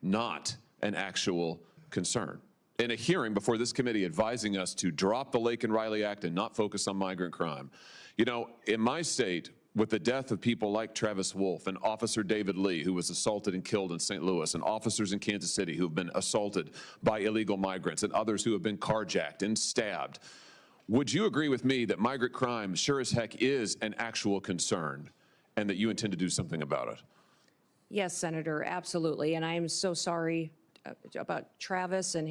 Not an actual concern. In a hearing before this committee advising us to drop the Lake and Riley Act and not focus on migrant crime. You know, in my state, with the death of people like Travis Wolf and Officer David Lee, who was assaulted and killed in St. Louis, and officers in Kansas City who have been assaulted by illegal migrants, and others who have been carjacked and stabbed, would you agree with me that migrant crime sure as heck is an actual concern and that you intend to do something about it? Yes, Senator, absolutely. And I am so sorry about Travis and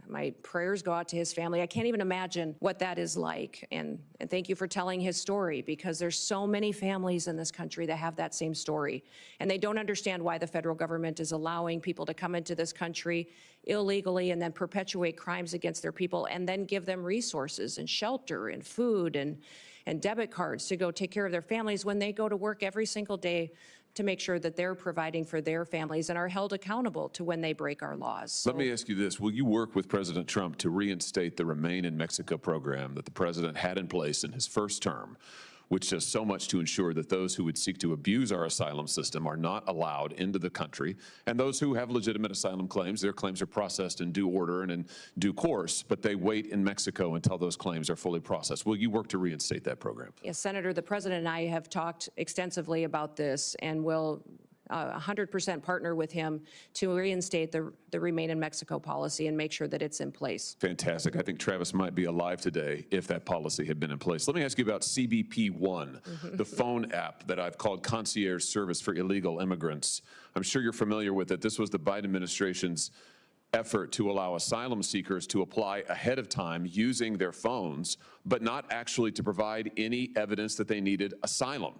my prayers go out to his family. I can't even imagine what that is like. And thank you for telling his story, because there's so many families in this country that have that same story. And they don't understand why the federal government is allowing people to come into this country illegally and then perpetuate crimes against their people and then give them resources and shelter and food and debit cards to go take care of their families when they go to work every single day to make sure that they're providing for their families and are held accountable to when they break our laws. Let me ask you this. Will you work with President Trump to reinstate the Remain in Mexico program that the president had in place in his first term, which does so much to ensure that those who would seek to abuse our asylum system are not allowed into the country, and those who have legitimate asylum claims, their claims are processed in due order and in due course, but they wait in Mexico until those claims are fully processed. Will you work to reinstate that program? Yes, Senator, the president and I have talked extensively about this and will 100% partner with him to reinstate the Remain in Mexico policy and make sure that it's in place. Fantastic. I think Travis might be alive today if that policy had been in place. Let me ask you about CBP One, the phone app that I've called Concierge Service for Illegal Immigrants. I'm sure you're familiar with it. This was the Biden administration's effort to allow asylum seekers to apply ahead of time using their phones, but not actually to provide any evidence that they needed asylum.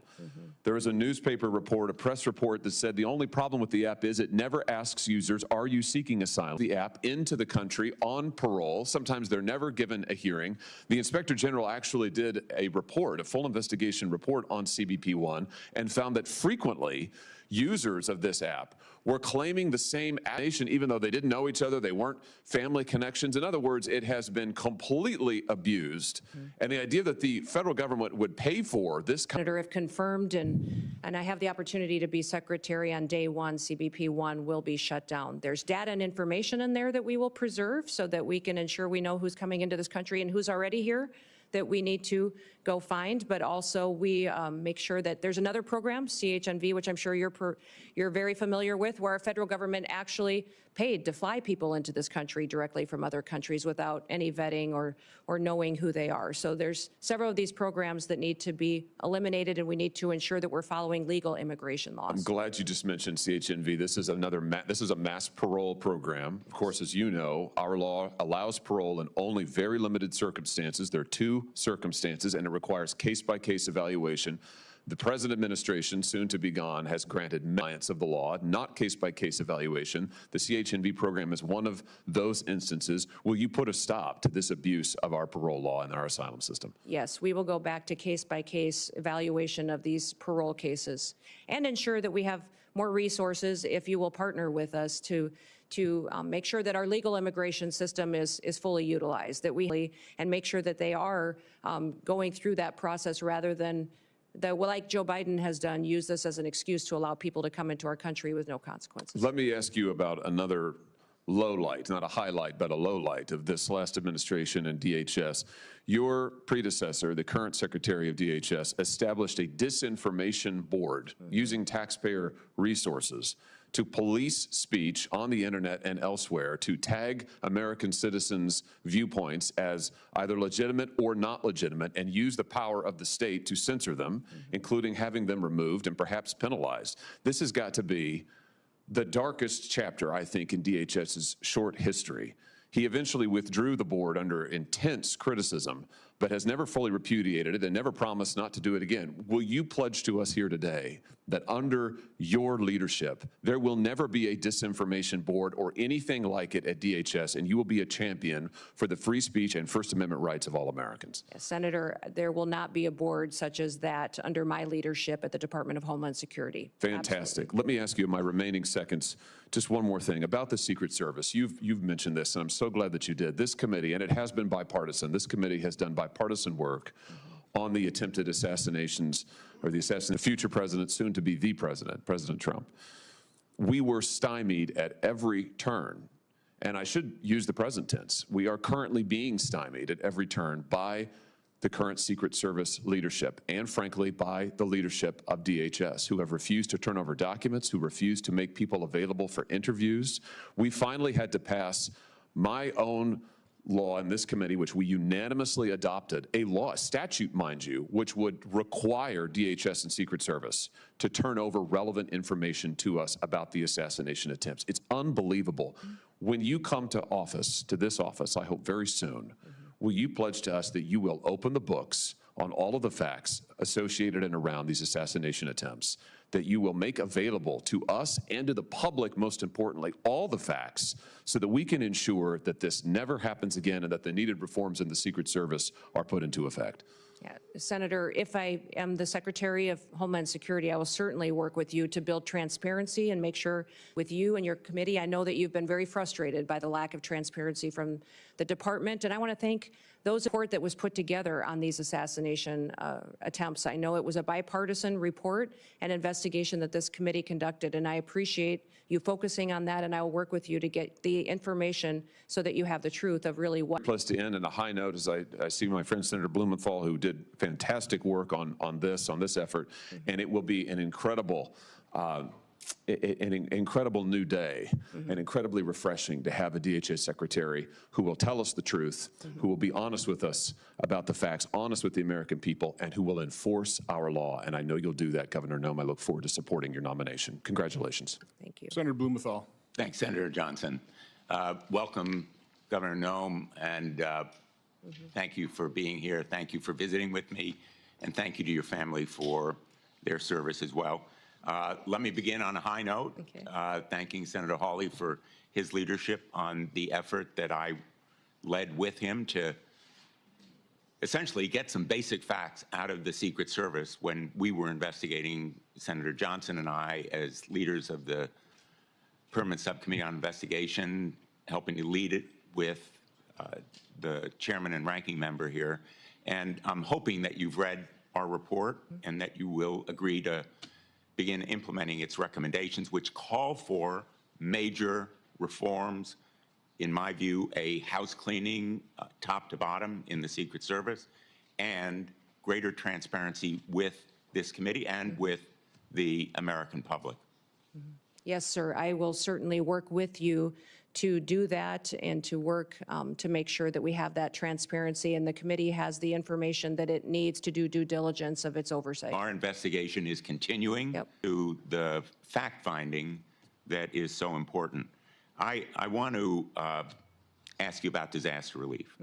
There was a newspaper report, a press report that said the only problem with the app is it never asks users, are you seeking asylum? The app into the country on parole. Sometimes they're never given a hearing. The Inspector General actually did a report, a full investigation report on CBP One, and found that frequently users of this app were claiming the same nation, even though they didn't know each other, they weren't family connections. In other words, it has been completely abused. And the idea that the federal government would pay for this Senator, if confirmed, and I have the opportunity to be secretary on day one, CBP 1 will be shut down. There's data and information in there that we will preserve so that we can ensure we know who's coming into this country and who's already here that we need to go find, but also we make sure that there's another program, CHNV, which I'm sure you're very familiar with, where our federal government actually paid to fly people into this country directly from other countries without any vetting or knowing who they are. So there's several of these programs that need to be eliminated, and we need to ensure that we're following legal immigration laws. I'm glad you just mentioned CHNV. This is this is a mass parole program. Of course, as you know, our law allows parole in only very limited circumstances. There are 2 circumstances, and it requires case-by-case evaluation. The present administration, soon to be gone, has granted compliance of the law, not case-by-case evaluation. The CHNV program is one of those instances. Will you put a stop to this abuse of our parole law and our asylum system? Yes, we will go back to case-by-case evaluation of these parole cases and ensure that we have more resources, if you will partner with us, to make sure that our legal immigration system is fully utilized, and make sure that they are going through that process rather than like Joe Biden has done, use this as an excuse to allow people to come into our country with no consequences. Let me ask you about another low light, not a highlight, but a low light of this last administration and DHS. Your predecessor, the current Secretary of DHS, established a disinformation board using taxpayer resources to police speech on the internet and elsewhere, to tag American citizens' viewpoints as either legitimate or not legitimate, and use the power of the state to censor them, including having them removed and perhaps penalized. This has got to be the darkest chapter, I think, in DHS's short history. He eventually withdrew the board under intense criticism, but has never fully repudiated it and never promised not to do it again. Will you pledge to us here today that under your leadership, there will never be a disinformation board or anything like it at DHS, and you will be a champion for the free speech and First Amendment rights of all Americans? Yes, Senator, there will not be a board such as that under my leadership at the Department of Homeland Security. Fantastic. Absolutely. Let me ask you in my remaining seconds, just one more thing about the Secret Service. You've mentioned this, and I'm so glad that you did. This committee, and it has been bipartisan, this committee has done bipartisan work on the attempted assassinations, or the assassination of future president, soon to be the president, President Trump. We were stymied at every turn, and I should use the present tense. We are currently being stymied at every turn by the current Secret Service leadership, and frankly, by the leadership of DHS, who have refused to turn over documents, who refused to make people available for interviews. We finally had to pass my own law in this committee, which we unanimously adopted, a law, a statute, mind you, which would require DHS and Secret Service to turn over relevant information to us about the assassination attempts. It's unbelievable. When you come to office, to this office, I hope very soon, will you pledge to us that you will open the books on all of the facts associated and around these assassination attempts, that you will make available to us and to the public, most importantly, all the facts so that we can ensure that this never happens again and that the needed reforms in the Secret Service are put into effect? Yeah, Senator, if I am the Secretary of Homeland Security, I will certainly work with you to build transparency and make sure with you and your committee. I know that you've been very frustrated by the lack of transparency from the department, and I want to thank those report that was put together on these assassination attempts. I know it was a bipartisan report and investigation that this committee conducted, and I appreciate you focusing on that, and I will work with you to get the information so that you have the truth of really what. Plus, to end on a high note, as I see my friend Senator Blumenthal, who did fantastic work on this effort, and it will be an incredible new day, and incredibly refreshing to have a DHS secretary who will tell us the truth, who will be honest with us about the facts, honest with the American people, and who will enforce our law. And I know you'll do that, Governor Noem. I look forward to supporting your nomination. Congratulations. Thank you. Senator Blumenthal. Thanks, Senator Johnson. Welcome, Governor Noem, and thank you for being here. Thank you for visiting with me, and thank you to your family for their service as well. Let me begin on a high note, thanking Senator Hawley for his leadership on the effort that I led with him to essentially get some basic facts out of the Secret Service when we were investigating, Senator Johnson and I, as leaders of the Permanent Subcommittee on Investigation, helping to lead it with the chairman and ranking member here. And I'm hoping that you've read our report and that you will agree to begin implementing its recommendations, which call for major reforms, in my view, a house cleaning top to bottom in the Secret Service, and greater transparency with this committee and with the American public. Yes, sir. I will certainly work with you to do that and to work to make sure that we have that transparency and the committee has the information that it needs to do due diligence of its oversight. Our investigation is continuing to the fact-finding that is so important. I want to ask you about disaster relief.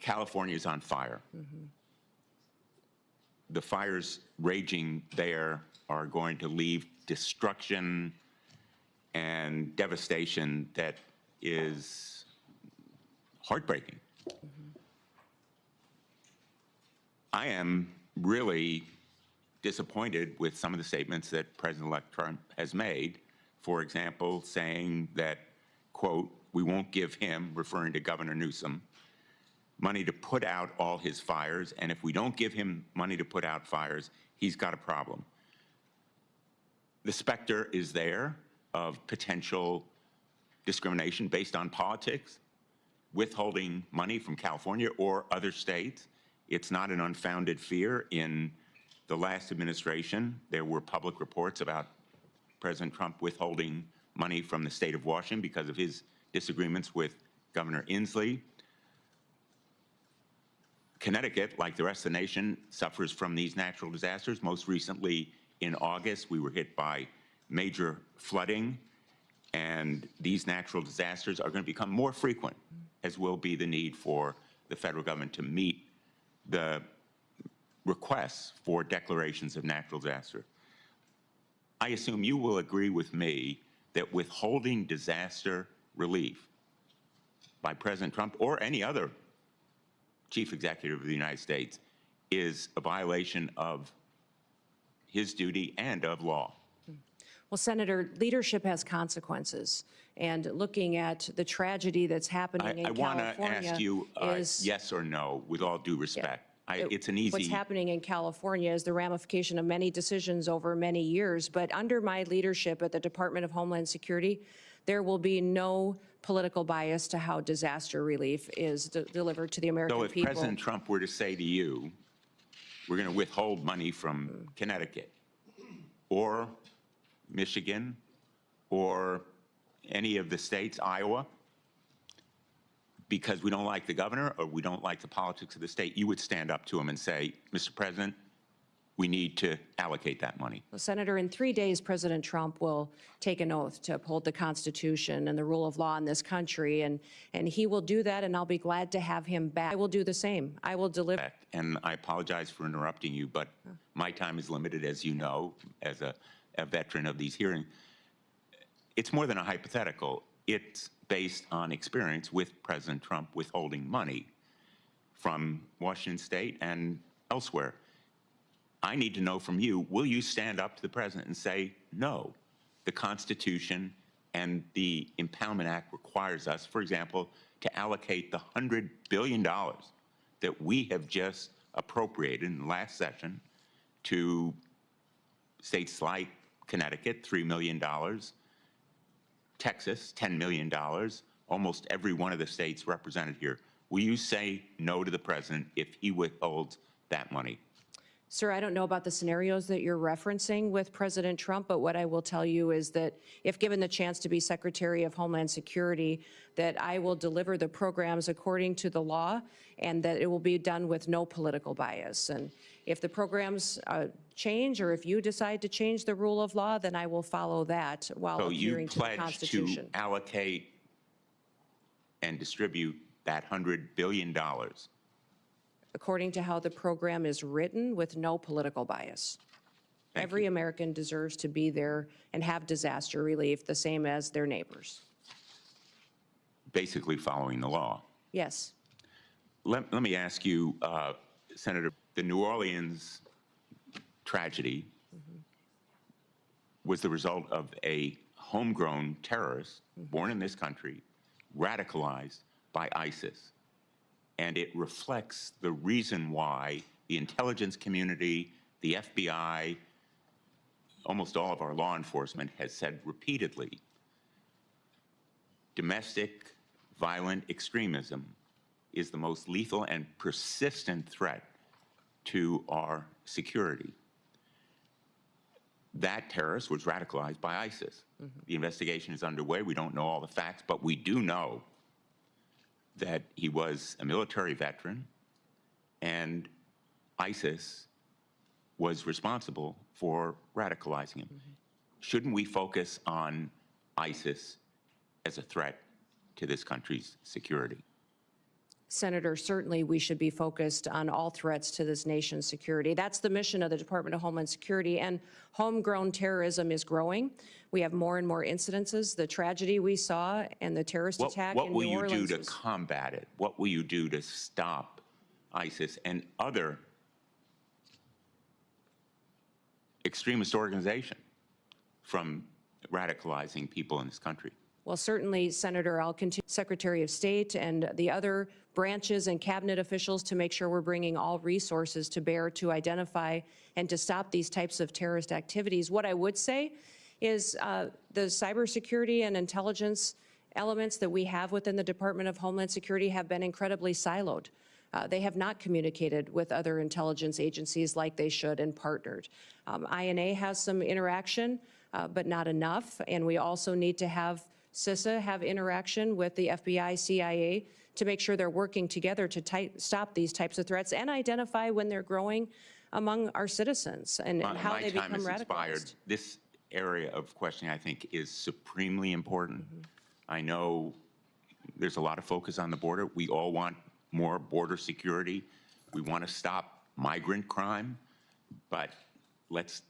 California is on fire. The fires raging there are going to leave destruction and devastation that is heartbreaking. I am really disappointed with some of the statements that President-elect Trump has made. For example, saying that, quote, we won't give him, referring to Governor Newsom, money to put out all his fires, and if we don't give him money to put out fires, he's got a problem. The specter is there of potential discrimination based on politics, withholding money from California or other states. It's not an unfounded fear. In the last administration, there were public reports about President Trump withholding money from the state of Washington because of his disagreements with Governor Inslee. Connecticut, like the rest of the nation, suffers from these natural disasters. Most recently, in August, we were hit by major flooding, and these natural disasters are going to become more frequent, as will be the need for the federal government to meet the requests for declarations of natural disaster. I assume you will agree with me that withholding disaster relief by President Trump or any other chief executive of the United States is a violation of his duty and of law. Well, Senator, leadership has consequences. And looking at the tragedy that's happening in I want to California ask you yes or no, with all due respect. It's an easy... What's happening in California is the ramification of many decisions over many years. But under my leadership at the Department of Homeland Security, there will be no political bias to how disaster relief is delivered to the American people. So if President Trump were to say to you, we're going to withhold money from Connecticut or Michigan or any of the states, Iowa, because we don't like the governor or we don't like the politics of the state, you would stand up to him and say, Mr. President, we need to allocate that money. Well, Senator, in 3 days, President Trump will take an oath to uphold the Constitution and the rule of law in this country, and he will do that, and I'll be glad to have him back. I will do the same. I will deliver. And I apologize for interrupting you, but my time is limited, as you know, as a veteran of these hearings. It's more than a hypothetical. It's based on experience with President Trump withholding money from Washington State and elsewhere. I need to know from you, will you stand up to the president and say, no, the Constitution and the Impoundment Act requires us, for example, to allocate the $100 billion that we have just appropriated in the last session to states like Connecticut, $3 million, Texas, $10 million, almost every one of the states represented here. Will you say no to the president if he withholds that money? Sir, I don't know about the scenarios that you're referencing with President Trump, but what I will tell you is that if given the chance to be Secretary of Homeland Security, that I will deliver the programs according to the law and that it will be done with no political bias. And if the programs change or if you decide to change the rule of law, then I will follow that while adhering to the Constitution. So you pledge to allocate and distribute that $100 billion according to how the program is written, with no political bias. Every American deserves to be there and have disaster relief the same as their neighbors. Basically following the law. Yes. let me ask you, Senator, the New Orleans tragedy was the result of a homegrown terrorist born in this country, radicalized by ISIS. And it reflects the reason why the intelligence community, the FBI, almost all of our law enforcement has said repeatedly, domestic violent extremism is the most lethal and persistent threat to our security. That terrorist was radicalized by ISIS. The investigation is underway. We don't know all the facts, but we do know that he was a military veteran, and ISIS was responsible for radicalizing him. Shouldn't we focus on ISIS as a threat to this country's security? Senator, certainly we should be focused on all threats to this nation's security. That's the mission of the Department of Homeland Security, and homegrown terrorism is growing. We have more and more incidences. The tragedy we saw and the terrorist attack in New Orleans. What will you do to combat it? What will you do to stop ISIS and other extremist organizations from radicalizing people in this country? Well, certainly, Senator, I'll continue Secretary of State and the other branches and cabinet officials to make sure we're bringing all resources to bear to identify and to stop these types of terrorist activities. What I would say is the cybersecurity and intelligence elements that we have within the Department of Homeland Security have been incredibly siloed. They have not communicated with other intelligence agencies like they should and partnered. INA has some interaction, but not enough, and we also need to have CISA have interaction with the FBI, CIA, to make sure they're working together to stop these types of threats and identify when they're growing among our citizens and how they become radicalized. My time has expired. This area of questioning, I think, is supremely important. I know there's a lot of focus on the border. We all want more border security. We want to stop migrant crime, but let's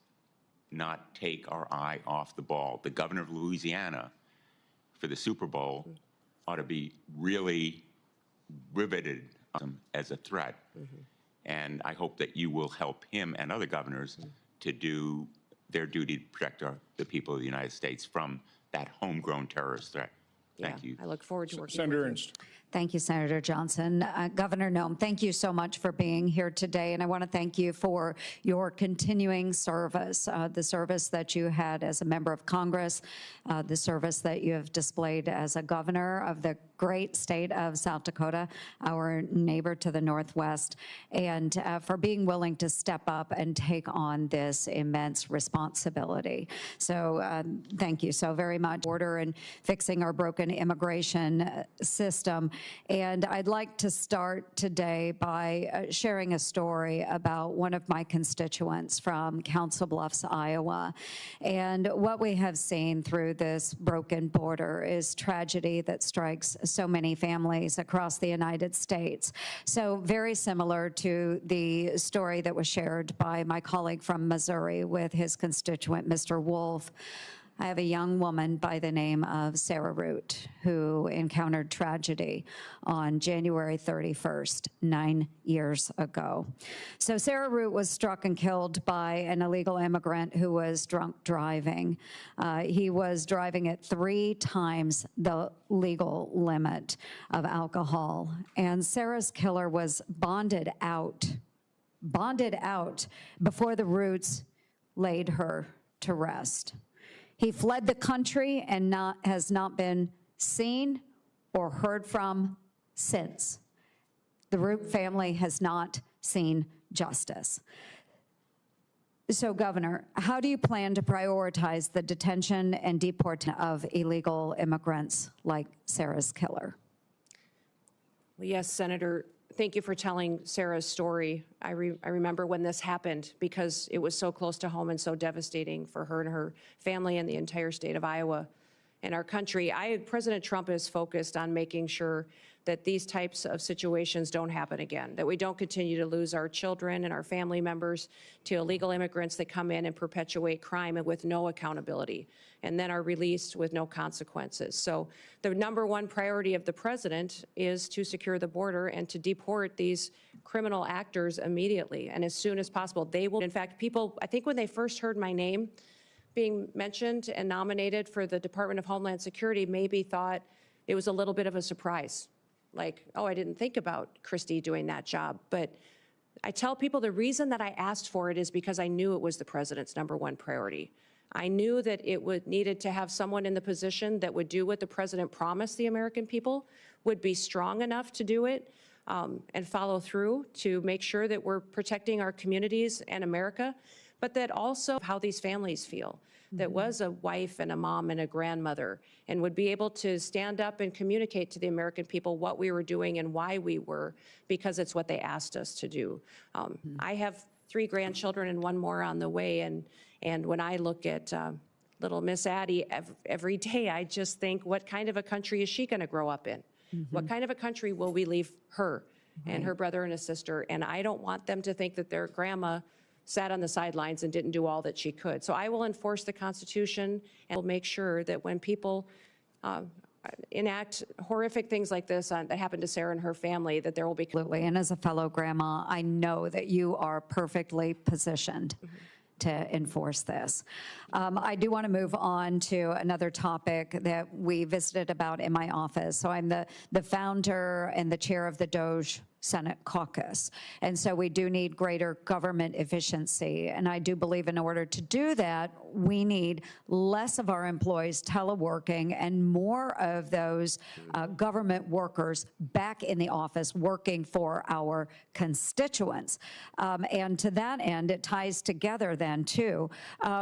not take our eye off the ball. The governor of Louisiana, for the Super Bowl, ought to be really riveted as a threat. And I hope that you will help him and other governors to do their duty to protect the people of the United States from that homegrown terrorist threat. Thank you. I look forward to working Senator with you. Ernst. Thank you, Senator Johnson. Governor Noem, thank you so much for being here today, and I want to thank you for your continuing service, the service that you had as a member of Congress, the service that you have displayed as a governor of the great state of South Dakota, our neighbor to the northwest, and for being willing to step up and take on this immense responsibility. So thank you so very much. Border and fixing our broken immigration system. And I'd like to start today by sharing a story about one of my constituents from Council Bluffs, Iowa. And what we have seen through this broken border is tragedy that strikes so many families across the United States. So very similar to the story that was shared by my colleague from Missouri with his constituent, Mr. Wolf. I have a young woman by the name of Sarah Root who encountered tragedy on January 31st, 9 years ago. So Sarah Root was struck and killed by an illegal immigrant who was drunk driving. He was driving at 3 times the legal limit of alcohol. And Sarah's killer was bonded out before the Roots laid her to rest. He fled the country and has not been seen or heard from since. The Root family has not seen justice. So, Governor, how do you plan to prioritize the detention and deportation of illegal immigrants like Sarah's killer? Well, yes, Senator. Thank you for telling Sarah's story. I remember when this happened because it was so close to home and so devastating for her and her family and the entire state of Iowa and our country. President Trump is focused on making sure that these types of situations don't happen again, that we don't continue to lose our children and our family members to illegal immigrants that come in and perpetuate crime and with no accountability, and then are released with no consequences. So the number one priority of the president is to secure the border and to deport these criminal actors immediately and as soon as possible. They will, in fact, people, I think when they first heard my name being mentioned and nominated for the Department of Homeland Security, maybe thought it was a little bit of a surprise. Like, oh, I didn't think about Kristi doing that job. But I tell people the reason that I asked for it is because I knew it was the president's number one priority. I knew that it needed to have someone in the position that would do what the president promised the American people, would be strong enough to do it, and follow through to make sure that we're protecting our communities and America, but that also how these families feel. That was a wife and a mom and a grandmother, and would be able to stand up and communicate to the American people what we were doing and why we were, because it's what they asked us to do. I have 3 grandchildren and 1 more on the way, and when I look at little Miss Addie every day, I just think, what kind of a country is she going to grow up in? What kind of a country will we leave her and her brother and a sister? And I don't want them to think that their grandma sat on the sidelines and didn't do all that she could. So I will enforce the Constitution and will make sure that when people enact horrific things like this that happened to Sarah and her family, that there will be. Absolutely. And as a fellow grandma, I know that you are perfectly positioned to enforce this. I do want to move on to another topic that we visited about in my office. So I'm the founder and the chair of the DOJ Senate caucus. And so we do need greater government efficiency. And I do believe in order to do that, we need less of our employees teleworking and more of those government workers back in the office working for our constituents. And to that end, it ties together then too.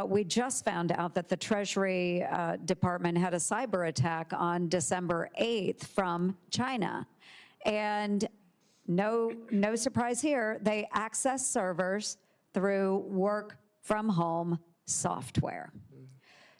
We just found out that the Treasury Department had a cyber attack on December 8th from China. And no surprise here, they access servers through work from home software.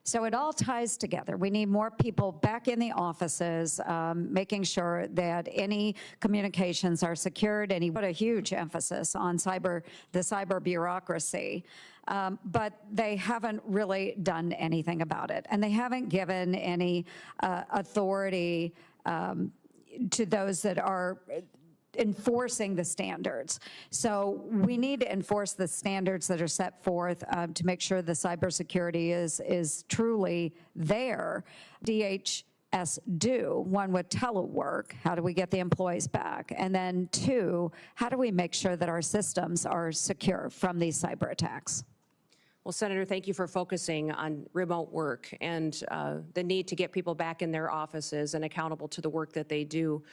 So it all ties together. We need more people back in the offices, making sure that any communications are secured, and he put a huge emphasis on the cyber bureaucracy. But they haven't really done anything about it. And they haven't given any authority to those that are enforcing the standards. So we need to enforce the standards that are set forth to make sure the cybersecurity is truly there. DHS do, one with telework, how do we get the employees back? And then 2, how do we make sure that our systems are secure from these cyber attacks? Well, Senator, thank you for focusing on remote work and the need to get people back in their offices and accountable to the work that they do.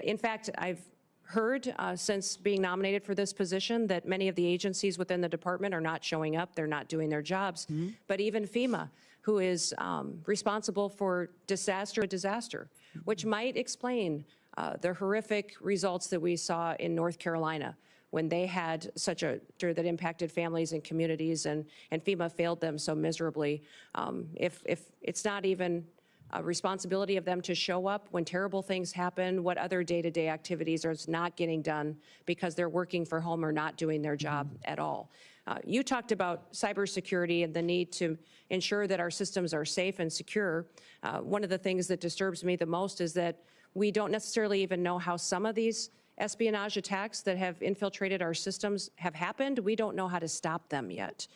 In fact, I've heard since being nominated for this position that many of the agencies within the department are not showing up, they're not doing their jobs. But even FEMA, who is responsible for disaster, which might explain the horrific results that we saw in North Carolina when they had such a that impacted families and communities, and FEMA failed them so miserably. If it's not even a responsibility of them to show up when terrible things happen, what other day-to-day activities are not getting done because they're working for home or not doing their job at all. You talked about cybersecurity and the need to ensure that our systems are safe and secure. One of the things that disturbs me the most is that we don't necessarily even know how some of these espionage attacks that have infiltrated our systems have happened. We don't know how to stop them yet.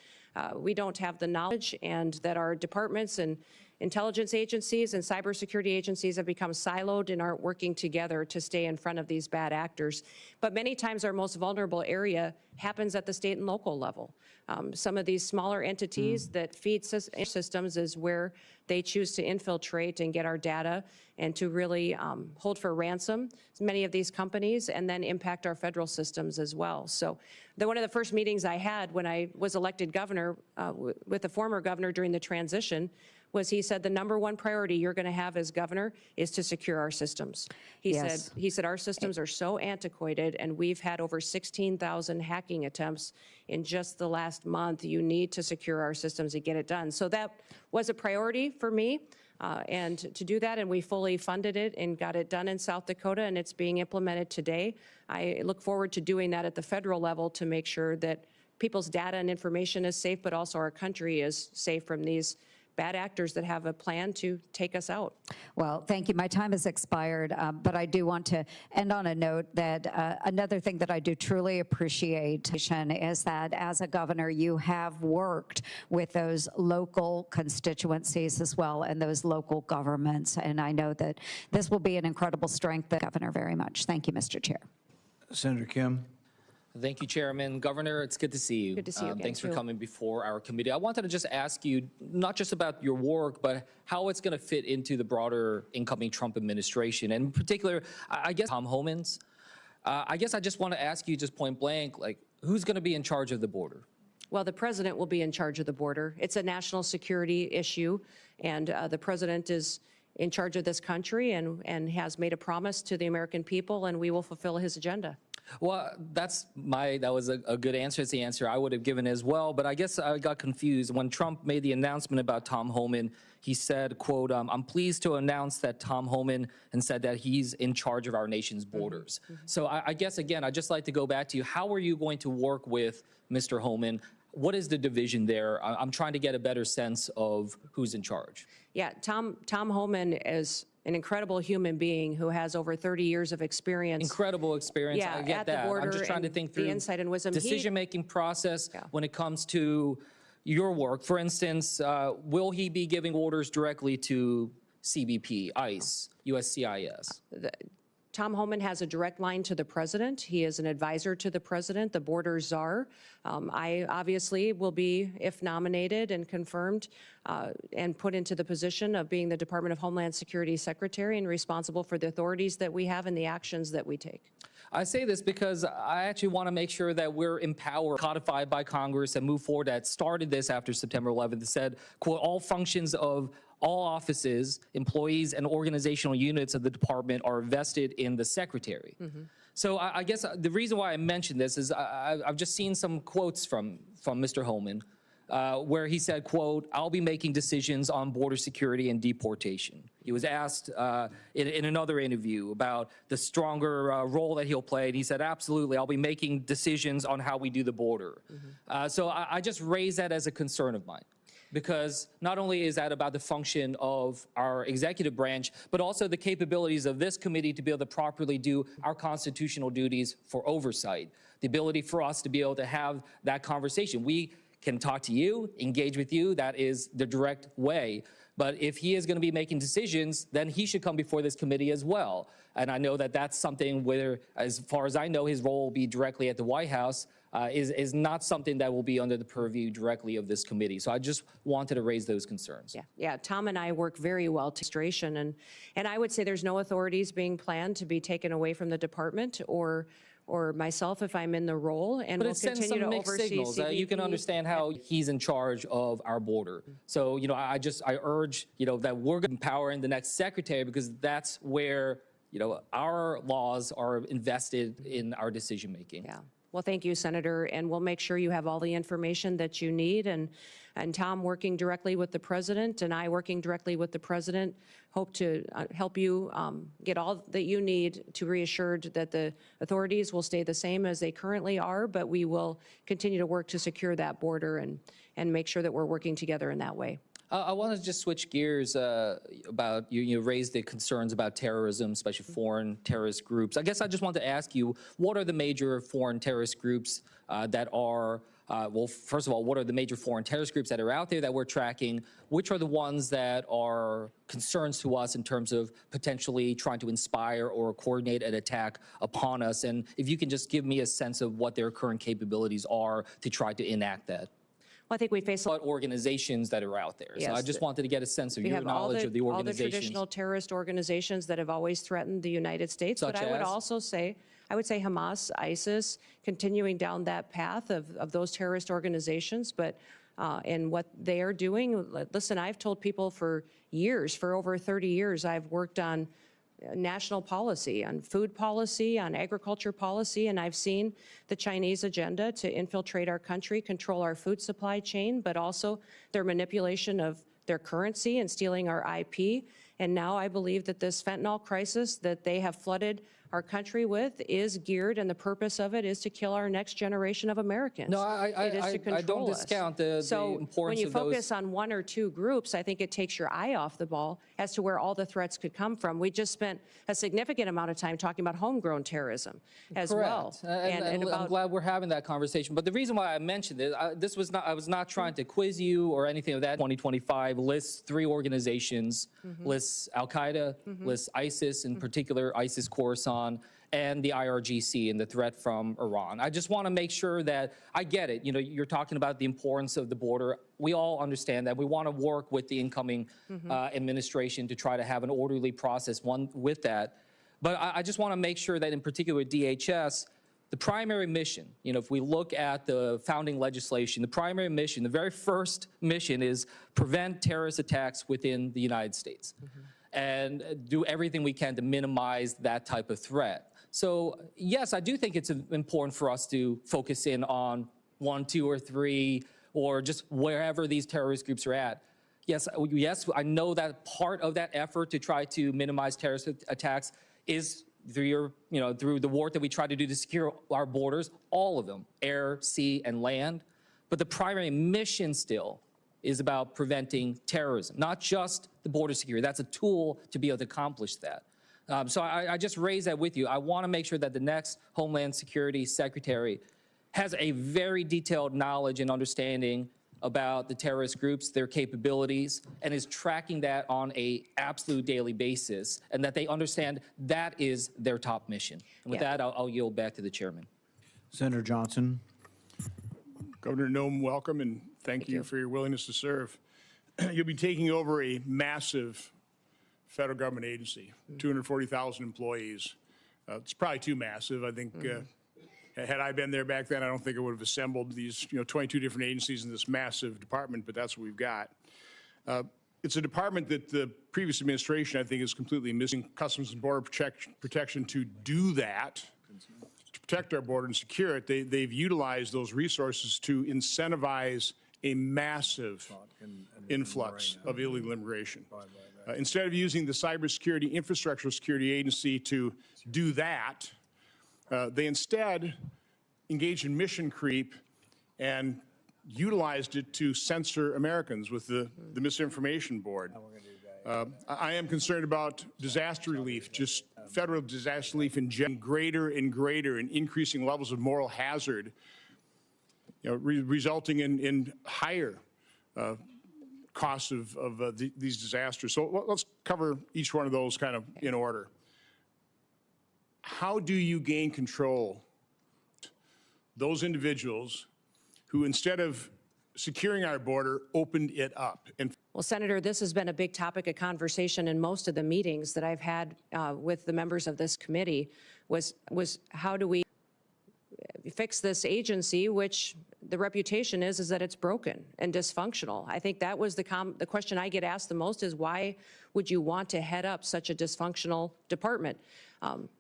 We don't have the knowledge, and that our departments and intelligence agencies and cybersecurity agencies have become siloed and aren't working together to stay in front of these bad actors. But many times our most vulnerable area happens at the state and local level. Some of these smaller entities that feed systems is where they choose to infiltrate and get our data and to really hold for ransom many of these companies and then impact our federal systems as well. So one of the first meetings I had when I was elected governor with the former governor during the transition was he said the number one priority you're going to have as governor is to secure our systems. He said our systems are so antiquated, and we've had over 16,000 hacking attempts in just the last month. You need to secure our systems and get it done. So that was a priority for me. And to do that, and we fully funded it and got it done in South Dakota, and it's being implemented today. I look forward to doing that at the federal level to make sure that people's data and information is safe, but also our country is safe from these bad actors that have a plan to take us out. Well, thank you. My time has expired, but I do want to end on a note that another thing that I do truly appreciate is that as a governor, you have worked with those local constituencies as well and those local governments. And I know that this will be an incredible strength, the governor, very much. Thank you, Mr. Chair. Senator Kim. Thank you, Chairman. Governor, it's good to see you. Good to see you again, Thanks for too. coming before our committee. I wanted to just ask you, not just about your work, but how it's going to fit into the broader incoming Trump administration. And in particular, I guess, Tom Homan's. I guess I just want to ask you just point blank, like, who's going to be in charge of the border? Well, the president will be in charge of the border. It's a national security issue, and the president is in charge of this country and has made a promise to the American people, and we will fulfill his agenda. Well, that was a good answer. It's the answer I would have given as well. But I guess I got confused. When Trump made the announcement about Tom Homan, he said, quote, I'm pleased to announce that Tom Homan, and said that he's in charge of our nation's borders. So I guess, again, I'd just like to go back to you. How are you going to work with Mr. Homan? What is the division there? I'm trying to get a better sense of who's in charge. Yeah, Tom Homan is an incredible human being who has over 30 years of experience. Incredible experience. Yeah, I get at the that. border I'm just trying to and think the through insight and wisdom. decision-making process Yeah. when it comes to your work. For instance, will he be giving orders directly to CBP, ICE, USCIS? Tom Homan has a direct line to the president. He is an advisor to the president, the border czar. I obviously will be, if nominated and confirmed, and put into the position of being the Department of Homeland Security Secretary and responsible for the authorities that we have and the actions that we take. I say this because I actually want to make sure that we're empowered, codified by Congress, and move forward. That started this after September 11th. It said, quote, all functions of all offices, employees, and organizational units of the department are vested in the secretary. So I guess the reason why I mentioned this is I've just seen some quotes from Mr. Homan where he said, quote, I'll be making decisions on border security and deportation. He was asked in another interview about the stronger role that he'll play, and he said, absolutely, I'll be making decisions on how we do the border. So I just raise that as a concern of mine, because not only is that about the function of our executive branch, but also the capabilities of this committee to be able to properly do our constitutional duties for oversight, the ability for us to be able to have that conversation. We can talk to you, engage with you. That is the direct way. But if he is going to be making decisions, then he should come before this committee as well. And I know that that's something where, as far as I know, his role will be directly at the White House, is not something that will be under the purview directly of this committee. So I just wanted to raise those concerns. Yeah. Tom and I work very well together, and I would say there's no authorities being planned to be taken away from the department or myself if I'm in the role, and But we'll it sends continue some to mixed oversee signals. CBP. You can understand how he's in charge of our border. So, I urge, that we're going to empower the next secretary, because that's where, our laws are invested in our decision making. Yeah. Well, thank you, Senator, and we'll make sure you have all the information that you need. And Tom working directly with the president and I working directly with the president hope to help you get all that you need to reassured that the authorities will stay the same as they currently are, but we will continue to work to secure that border and make sure that we're working together in that way. I want to just switch gears about, you raised the concerns about terrorism, especially foreign terrorist groups. I guess I just want to ask you, what are the major foreign terrorist groups that are, well, first of all, what are the major foreign terrorist groups that are out there that we're tracking? Which are the ones that are concerns to us in terms of potentially trying to inspire or coordinate an attack upon us? And if you can just give me a sense of what their current capabilities are to try to enact that. Well, I think we face organizations that are out there. Yes, so I just wanted to get a sense of your knowledge of the all the organizations. traditional terrorist organizations that have always threatened the United States. Such but I would as? also say, Hamas, ISIS, continuing down that path of those terrorist organizations. But and what they are doing, listen, I've told people for years, for over 30 years, I've worked on national policy, on food policy, on agriculture policy, and I've seen the Chinese agenda to infiltrate our country, control our food supply chain, but also their manipulation of their currency and stealing our IP. And now I believe that this fentanyl crisis that they have flooded our country with is geared, and the purpose of it is to kill our next generation of Americans. No, It is to I don't control us. discount the So importance when you of those. focus on one or two groups, I think it takes your eye off the ball as to where all the threats could come from. We just spent a significant amount of time talking about homegrown terrorism as well. Correct. And I'm glad we're having that conversation. But the reason why I mentioned it, I was not trying to quiz you or anything of that. 2025 lists 3 organizations, lists Al-Qaeda, lists ISIS, in particular ISIS Khorasan, and the IRGC and the threat from Iran. I just want to make sure that I get it. You know, you're talking about the importance of the border. We all understand that. We want to work with the incoming administration to try to have an orderly process, one with that. But I just want to make sure that in particular with DHS, the primary mission, you know, if we look at the founding legislation, the primary mission, the very first mission is prevent terrorist attacks within the United States and do everything we can to minimize that type of threat. So yes, I do think it's important for us to focus in on 1, 2, or 3, or just wherever these terrorist groups are at. Yes, I know that part of that effort to try to minimize terrorist attacks is through through the work that we try to do to secure our borders, all of them, air, sea, and land. But the primary mission still is about preventing terrorism, not just the border security. That's a tool to be able to accomplish that. So I just raise that with you. I want to make sure that the next Homeland Security Secretary has a very detailed knowledge and understanding about the terrorist groups, their capabilities, and is tracking that on an absolute daily basis, and that they understand that is their top mission. And with that, I'll yield back to the chairman. Senator Johnson. Governor Noem, welcome, and thank you for your willingness to serve. You'll be taking over a massive federal government agency, 240,000 employees. It's probably too massive. I think had I been there back then, I don't think I would have assembled these 22 different agencies in this massive department, but that's what we've got. It's a department that the previous administration, I think, is completely missing Customs and Border Protection to do that, to protect our border and secure it. They've utilized those resources to incentivize a massive influx of illegal immigration. Instead of using the Cybersecurity Infrastructure Security Agency to do that, they instead engaged in mission creep and utilized it to censor Americans with the Misinformation Board. I am concerned about disaster relief, just federal disaster relief in general, greater and greater and increasing levels of moral hazard, resulting in higher costs of these disasters. So let's cover each one of those kind of in order. How do you gain control those individuals who, instead of securing our border, opened it up? Well, Senator, this has been a big topic of conversation in most of the meetings that I've had with the members of this committee was how do we fix this agency, which the reputation is that it's broken and dysfunctional. I think that was the question I get asked the most is why would you want to head up such a dysfunctional department?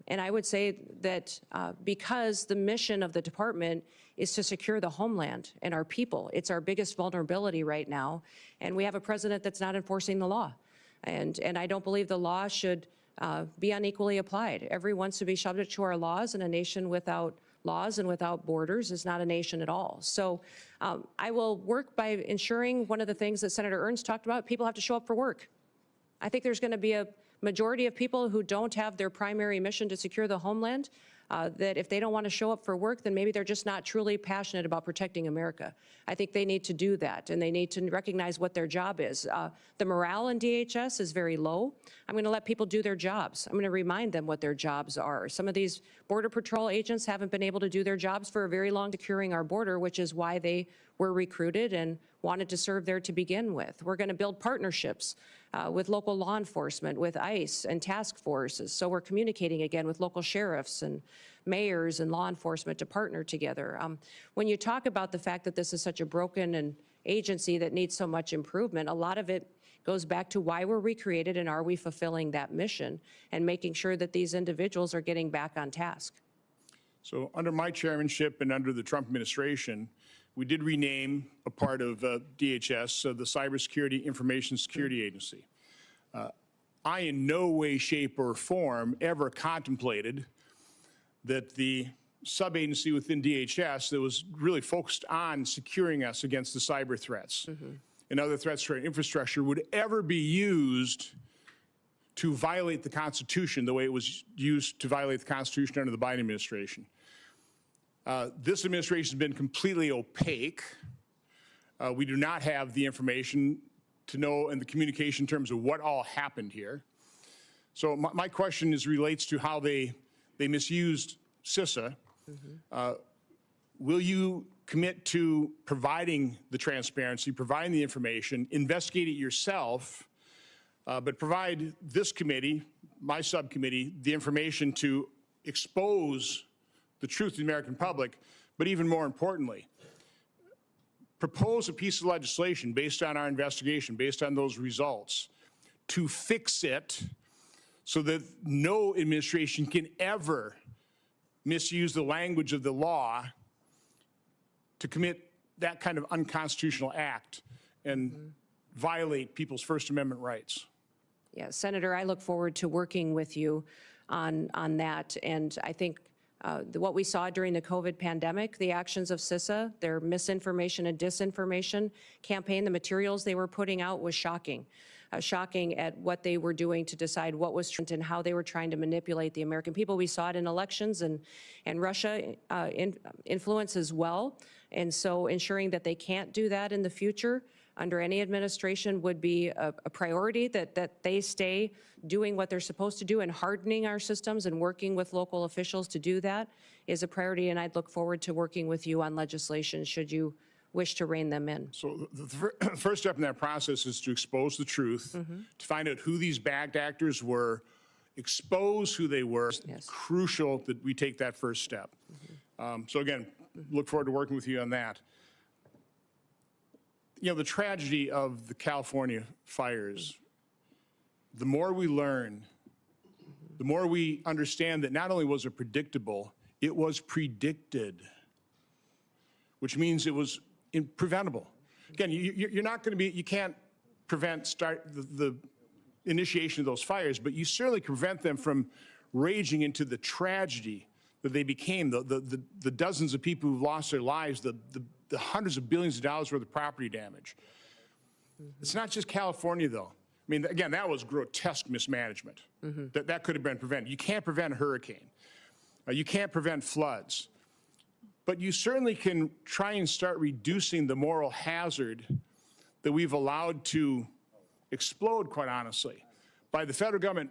And I would say that because the mission of the department is to secure the homeland and our people. It's our biggest vulnerability right now. And we have a president that's not enforcing the law. And I don't believe the law should be unequally applied. Everyone should be subject to our laws, and a nation without laws and without borders is not a nation at all. So I will work by ensuring one of the things that Senator Ernst talked about, people have to show up for work. I think there's going to be a majority of people who don't have their primary mission to secure the homeland, that if they don't want to show up for work, then maybe they're just not truly passionate about protecting America. I think they need to do that, and they need to recognize what their job is. The morale in DHS is very low. I'm going to let people do their jobs. I'm going to remind them what their jobs are. Some of these Border Patrol agents haven't been able to do their jobs for a very long securing our border, which is why they were recruited and wanted to serve there to begin with. We're going to build partnerships with local law enforcement, with ICE and task forces. So we're communicating again with local sheriffs and mayors and law enforcement to partner together. When you talk about the fact that this is such a broken agency that needs so much improvement, a lot of it goes back to why we're recreated and are we fulfilling that mission and making sure that these individuals are getting back on task. So under my chairmanship and under the Trump administration, we did rename a part of DHS, the Cybersecurity Information Security Agency. I in no way, shape, or form ever contemplated that the sub-agency within DHS that was really focused on securing us against the cyber threats and other threats to our infrastructure would ever be used to violate the Constitution the way it was used to violate the Constitution under the Biden administration. This administration has been completely opaque. We do not have the information to know and the communication in terms of what all happened here. So my question relates to how they misused CISA. Will you commit to providing the transparency, providing the information, investigate it yourself, but provide this committee, my subcommittee, the information to expose the truth to the American public, but even more importantly, propose a piece of legislation based on our investigation, based on those results, to fix it so that no administration can ever misuse the language of the law to commit that kind of unconstitutional act and violate people's First Amendment rights. Yeah, Senator, I look forward to working with you on that. And I think what we saw during the COVID pandemic, the actions of CISA, their misinformation and disinformation campaign, the materials they were putting out was shocking. Shocking at what they were doing to decide what was true and how they were trying to manipulate the American people. We saw it in elections and Russia influence as well. And so ensuring that they can't do that in the future under any administration would be a priority, that they stay doing what they're supposed to do and hardening our systems and working with local officials to do that is a priority. And I'd look forward to working with you on legislation should you wish to rein them in. So the first step in that process is to expose the truth, to find out who these bad actors were, expose who they were. Yes. It's crucial that we take that first step. So again, look forward to working with you on that. You know, the tragedy of the California fires, the more we learn, the more we understand that not only was it predictable, it was predicted, which means it was preventable. Again, you're not going to be, you can't prevent the initiation of those fires, but you certainly can prevent them from raging into the tragedy that they became, the dozens of people who've lost their lives, the hundreds of billions of dollars worth of property damage. It's not just California, though. I mean, again, that was grotesque mismanagement. That could have been prevented. You can't prevent a hurricane. You can't prevent floods. But you certainly can try and start reducing the moral hazard that we've allowed to explode, quite honestly, by the federal government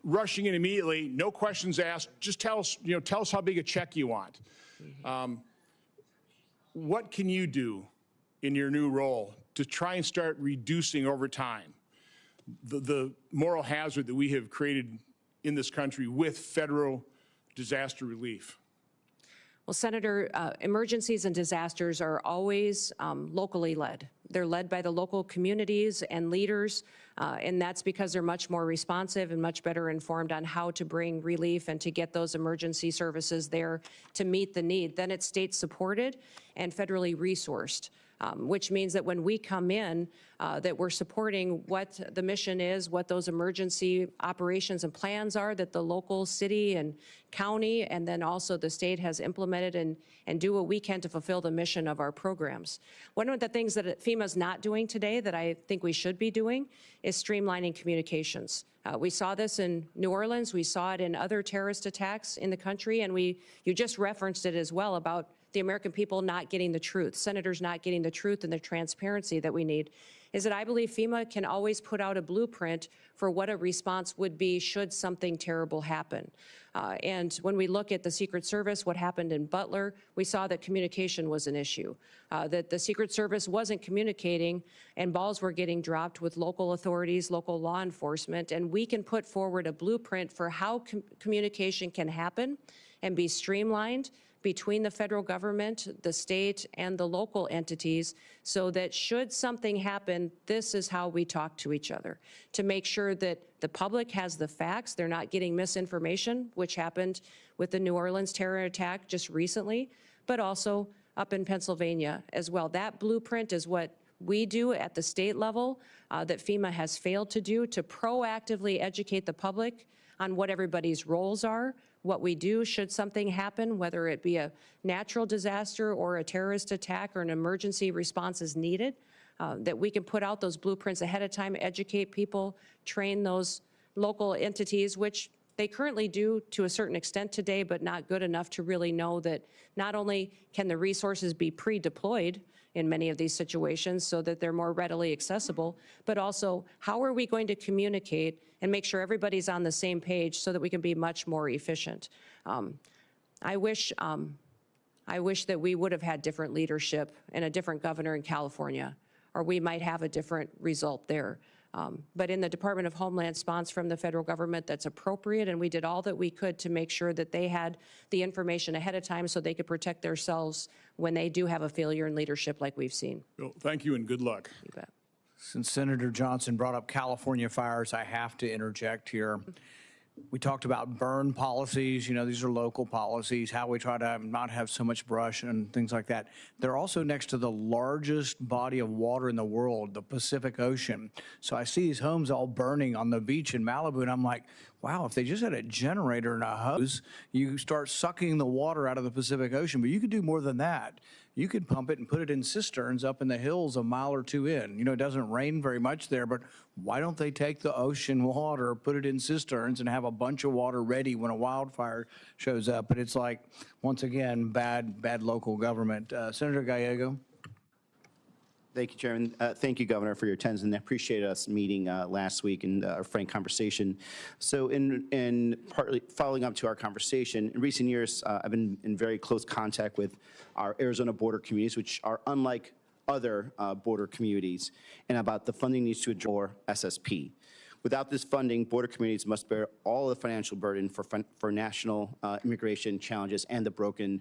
rushing in immediately, no questions asked, just tell us how big a check you want. What can you do in your new role to try and start reducing over time the moral hazard that we have created in this country with federal disaster relief? Well, Senator, emergencies and disasters are always locally led. They're led by the local communities and leaders, and that's because they're much more responsive and much better informed on how to bring relief and to get those emergency services there to meet the need. Then it's state supported and federally resourced. Which means that when we come in, that we're supporting what the mission is, what those emergency operations and plans are that the local city and county and then also the state has implemented and do what we can to fulfill the mission of our programs. One of the things that FEMA's not doing today that I think we should be doing is streamlining communications. We saw this in New Orleans, we saw it in other terrorist attacks in the country, and you just referenced it as well about the American people not getting the truth, senators not getting the truth and the transparency that we need, is that I believe FEMA can always put out a blueprint for what a response would be should something terrible happen. And when we look at the Secret Service, what happened in Butler, we saw that communication was an issue, that the Secret Service wasn't communicating and balls were getting dropped with local authorities, local law enforcement, and we can put forward a blueprint for how communication can happen and be streamlined between the federal government, the state, and the local entities so that should something happen, this is how we talk to each other to make sure that the public has the facts, they're not getting misinformation, which happened with the New Orleans terror attack just recently, but also up in Pennsylvania as well. That blueprint is what we do at the state level that FEMA has failed to do, to proactively educate the public on what everybody's roles are, what we do should something happen, whether it be a natural disaster or a terrorist attack or an emergency response is needed, that we can put out those blueprints ahead of time, educate people, train those local entities, which they currently do to a certain extent today, but not good enough to really know that not only can the resources be pre-deployed in many of these situations so that they're more readily accessible, but also how are we going to communicate and make sure everybody's on the same page so that we can be much more efficient. I wish that we would have had different leadership and a different governor in California, or we might have a different result there. But in the Department of Homeland response from the federal government, that's appropriate, and we did all that we could to make sure that they had the information ahead of time so they could protect themselves when they do have a failure in leadership like we've seen. Well, thank you and good luck. You bet. Since Senator Johnson brought up California fires, I have to interject here. We talked about burn policies. You know, these are local policies, how we try to not have so much brush and things like that. They're also next to the largest body of water in the world, the Pacific Ocean. So I see these homes all burning on the beach in Malibu, and I'm like, wow, if they just had a generator and a hose, you start sucking the water out of the Pacific Ocean. But you could do more than that. You could pump it and put it in cisterns up in the hills a mile or two in. You know, it doesn't rain very much there, but why don't they take the ocean water, put it in cisterns, and have a bunch of water ready when a wildfire shows up? But it's like, once again, bad local government. Senator Gallego. Thank you, Chairman. Thank you, Governor, for your attendance, and I appreciate us meeting last week and our frank conversation. So in partly following up to our conversation, in recent years, I've been in very close contact with our Arizona border communities, which are unlike other border communities, and about the funding needs to address SSP. Without this funding, border communities must bear all the financial burden for national immigration challenges and the broken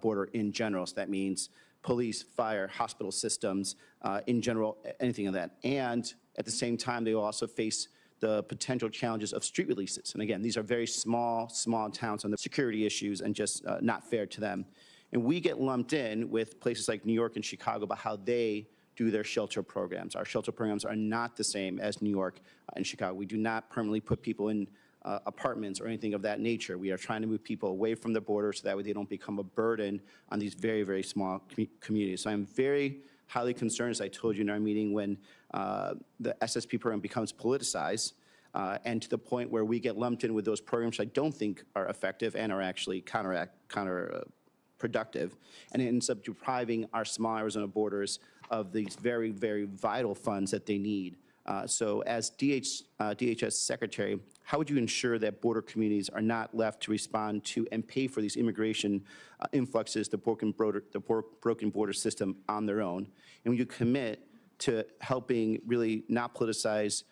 border in general. So that means police, fire, hospital systems, in general, anything of that. And at the same time, they will also face the potential challenges of street releases. And again, these are very small towns on the security issues and just not fair to them. And we get lumped in with places like New York and Chicago about how they do their shelter programs. Our shelter programs are not the same as New York and Chicago. We do not permanently put people in apartments or anything of that nature. We are trying to move people away from the border so that way they don't become a burden on these very, very small communities. So I'm very highly concerned, as I told you in our meeting, when the SSP program becomes politicized and to the point where we get lumped in with those programs I don't think are effective and are actually counterproductive, and it ends up depriving our small Arizona borders of these very, very vital funds that they need. So as DHS Secretary, how would you ensure that border communities are not left to respond to and pay for these immigration influxes, the broken border system on their own? And would you commit to helping really not politicize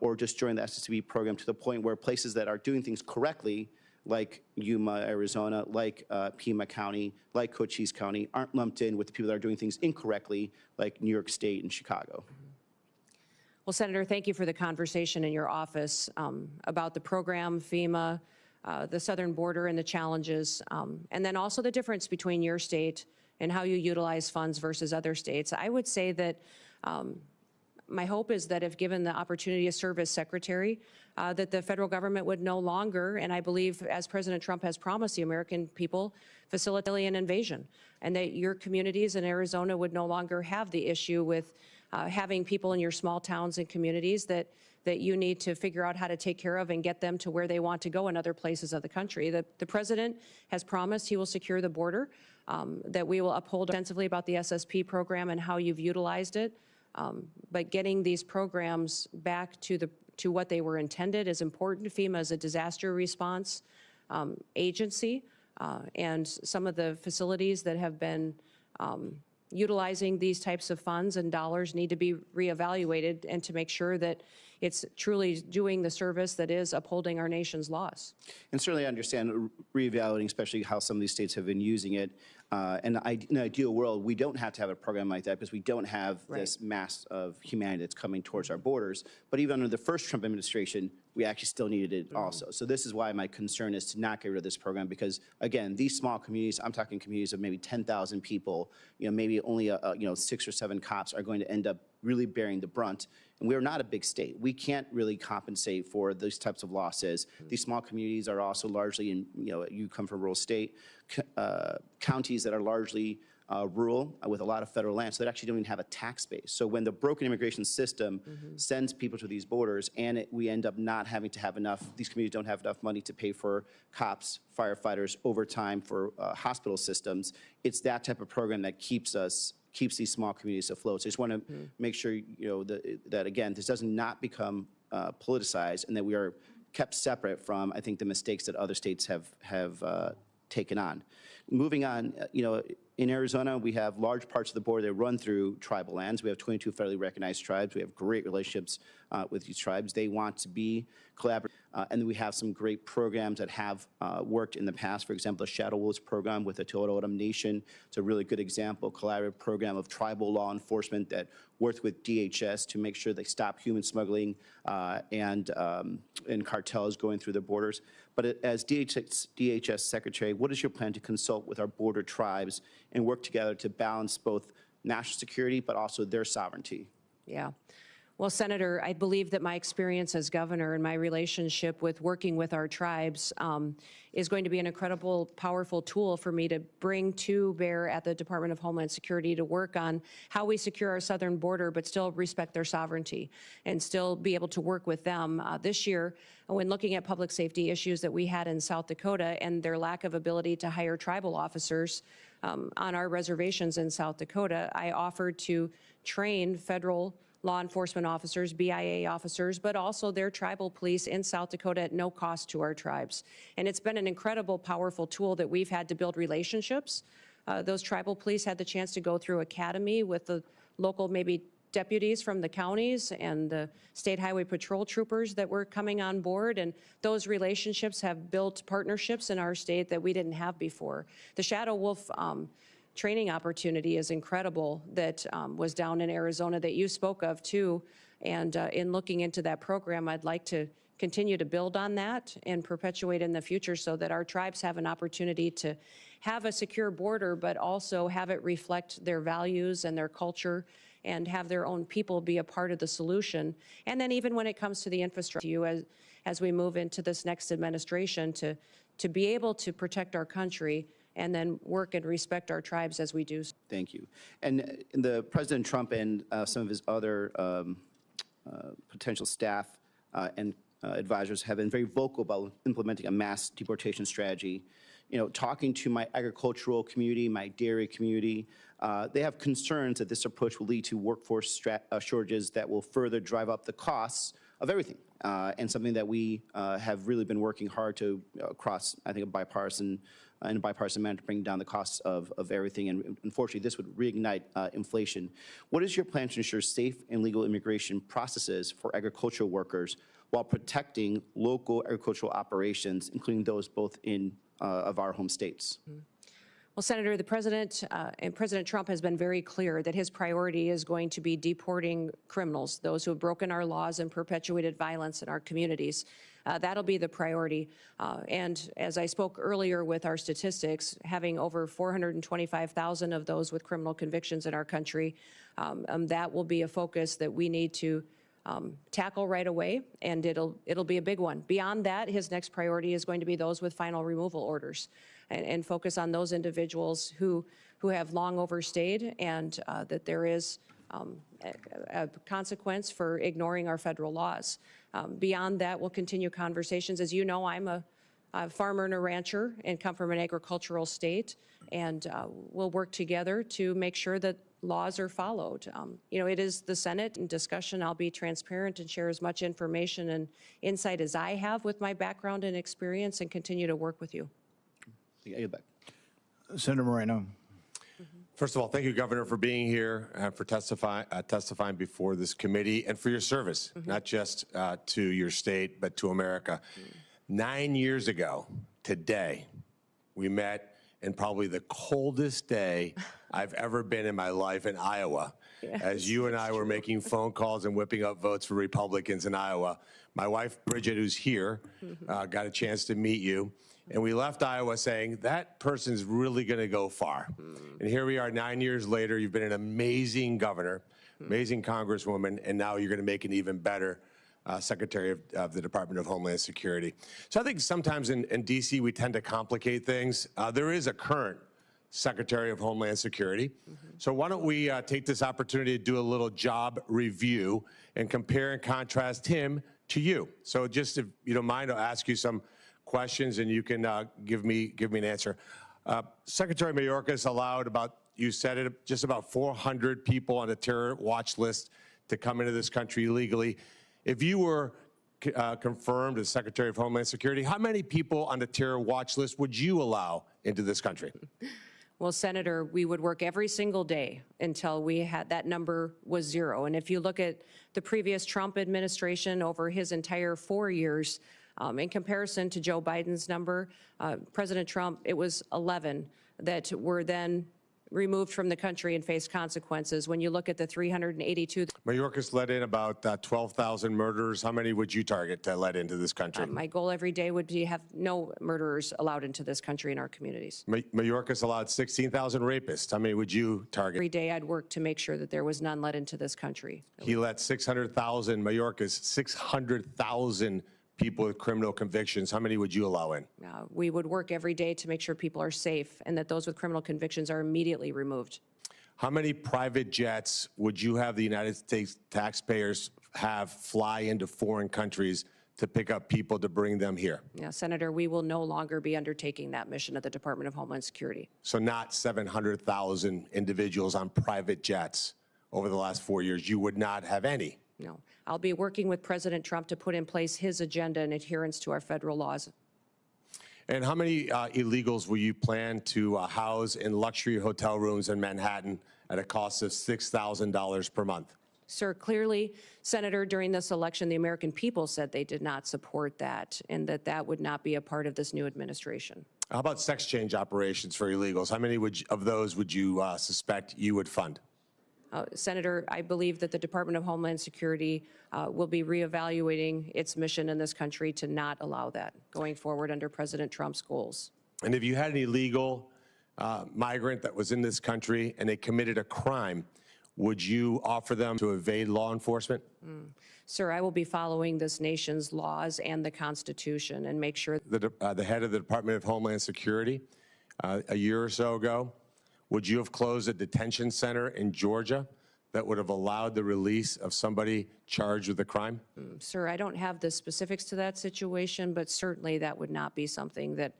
or just join the SSB program to the point where places that are doing things correctly, like Yuma, Arizona, like Pima County, like Cochise County, aren't lumped in with the people that are doing things incorrectly, like New York State and Chicago? Well, Senator, thank you for the conversation in your office about the program, FEMA, the southern border and the challenges, and then also the difference between your state and how you utilize funds versus other states. I would say that my hope is that if given the opportunity to serve as secretary, that the federal government would no longer, and I believe as President Trump has promised the American people, facilitate an invasion, and that your communities in Arizona would no longer have the issue with having people in your small towns and communities that you need to figure out how to take care of and get them to where they want to go in other places of the country. The president has promised he will secure the border, that we will uphold extensively about the SSP program and how you've utilized it. But getting these programs back to what they were intended is important. FEMA is a disaster response agency, and some of the facilities that have been utilizing these types of funds and dollars need to be reevaluated, and to make sure that it's truly doing the service that is upholding our nation's laws. And certainly I understand reevaluating, especially how some of these states have been using it. In an ideal world, we don't have to have a program like that because we don't have this mass of humanity that's coming towards our borders. But even under the first Trump administration, we actually still needed it also. So this is why my concern is to not get rid of this program because, again, these small communities, I'm talking communities of maybe 10,000 people, maybe only 6 or 7 cops are going to end up really bearing the brunt. And we're not a big state. We can't really compensate for those types of losses. These small communities are also largely in, you come from a rural state, counties that are largely rural with a lot of federal land, so they actually don't even have a tax base. So when the broken immigration system sends people to these borders and we end up not having to have enough, these communities don't have enough money to pay for cops, firefighters, overtime for hospital systems, it's that type of program that keeps these small communities afloat. So I just want to make sure, that again, this does not become politicized and that we are kept separate from, I think, the mistakes that other states have taken on. Moving on, in Arizona, we have large parts of the border that run through tribal lands. We have 22 federally recognized tribes. We have great relationships with these tribes. They want to be collaborative. And then we have some great programs that have worked in the past. For example, the Shadow Wolves program with the Tohono O'odham Nation. It's a really good example, collaborative program of tribal law enforcement that worked with DHS to make sure they stop human smuggling and cartels going through the borders. But as DHS Secretary, what is your plan to consult with our border tribes and work together to balance both national security but also their sovereignty? Yeah. Well, Senator, I believe that my experience as governor and my relationship with working with our tribes is going to be an incredible, powerful tool for me to bring to bear at the Department of Homeland Security to work on how we secure our southern border, but still respect their sovereignty and still be able to work with them. This year, when looking at public safety issues that we had in South Dakota and their lack of ability to hire tribal officers on our reservations in South Dakota, I offered to train federal law enforcement officers, BIA officers, but also their tribal police in South Dakota at no cost to our tribes. And it's been an incredible, powerful tool that we've had to build relationships. Those tribal police had the chance to go through academy with the local maybe deputies from the counties and the state highway patrol troopers that were coming on board. And those relationships have built partnerships in our state that we didn't have before. The Shadow Wolf training opportunity is incredible that was down in Arizona that you spoke of too. And in looking into that program, I'd like to continue to build on that and perpetuate in the future so that our tribes have an opportunity to have a secure border, but also have it reflect their values and their culture and have their own people be a part of the solution. And then even when it comes to the infrastructure, as we move into this next administration, to be able to protect our country and then work and respect our tribes as we do. Thank you. And the President Trump and some of his other potential staff and advisors have been very vocal about implementing a mass deportation strategy. Talking to my agricultural community, my dairy community, they have concerns that this approach will lead to workforce shortages that will further drive up the costs of everything, and something that we have really been working hard to across, I think, a bipartisan manner to bring down the costs of everything. And unfortunately, this would reignite inflation. What is your plan to ensure safe and legal immigration processes for agricultural workers while protecting local agricultural operations, including those both in of our home states? Well, Senator, the President and President Trump has been very clear that his priority is going to be deporting criminals, those who have broken our laws and perpetuated violence in our communities. That'll be the priority. And as I spoke earlier with our statistics, having over 425,000 of those with criminal convictions in our country, that will be a focus that we need to tackle right away, and it'll be a big one. Beyond that, his next priority is going to be those with final removal orders, and focus on those individuals who have long overstayed, and that there is a consequence for ignoring our federal laws. Beyond that, we'll continue conversations. As you know, I'm a farmer and a rancher and come from an agricultural state, and we'll work together to make sure that laws are followed. It is the Senate in discussion. I'll be transparent and share as much information and insight as I have with my background and experience, and continue to work with you. I yield back. Senator Moreno. First of all, thank you, Governor, for being here and for testifying before this committee and for your service, not just to your state, but to America. 9 years ago today, we met in probably the coldest day I've ever been in my life in Iowa, as you and I were making phone calls and whipping up votes for Republicans in Iowa. My wife, Bridget, who's here, got a chance to meet you. And we left Iowa saying, that person's really going to go far. And here we are 9 years later. You've been an amazing governor, amazing congresswoman, and now you're going to make an even better Secretary of the Department of Homeland Security. So I think sometimes in D.C. we tend to complicate things. There is a current Secretary of Homeland Security. So why don't we take this opportunity to do a little job review and compare and contrast him to you. So just if you don't mind, I'll ask you some questions and you can give me an answer. Secretary Mayorkas allowed you said it, just about 400 people on a terror watch list to come into this country illegally. If you were confirmed as Secretary of Homeland Security, how many people on the terror watch list would you allow into this country? Well, Senator, we would work every single day until we had that number was zero. And if you look at the previous Trump administration over his entire 4 years, in comparison to Joe Biden's number, President Trump, it was 11 that were then removed from the country and faced consequences. When you look at the 382. Mayorkas let in about 12,000 murderers. How many would you target to let into this country? My goal every day would be have no murderers allowed into this country in our communities. Mayorkas allowed 16,000 rapists. How many would you target? Every day I'd work to make sure that there was none let into this country. He let 600,000, Mayorkas, 600,000 people with criminal convictions. How many would you allow in? We would work every day to make sure people are safe and that those with criminal convictions are immediately removed. How many private jets would you have the United States taxpayers have fly into foreign countries to pick up people to bring them here? Yeah, Senator, we will no longer be undertaking that mission at the Department of Homeland Security. So not 700,000 individuals on private jets over the last 4 years. You would not have any. No. I'll be working with President Trump to put in place his agenda in adherence to our federal laws. And how many illegals will you plan to house in luxury hotel rooms in Manhattan at a cost of $6,000 per month? Sir, clearly, Senator, during this election, the American people said they did not support that and that that would not be a part of this new administration. How about sex change operations for illegals? How many of those would you suspect you would fund? Senator, I believe that the Department of Homeland Security will be reevaluating its mission in this country to not allow that going forward under President Trump's goals. And if you had an illegal migrant that was in this country and they committed a crime, would you offer them to evade law enforcement? Sir, I will be following this nation's laws and the Constitution and make sure. The head of the Department of Homeland Security, a year or so ago, would you have closed a detention center in Georgia that would have allowed the release of somebody charged with a crime? Sir, I don't have the specifics to that situation, but certainly that would not be something that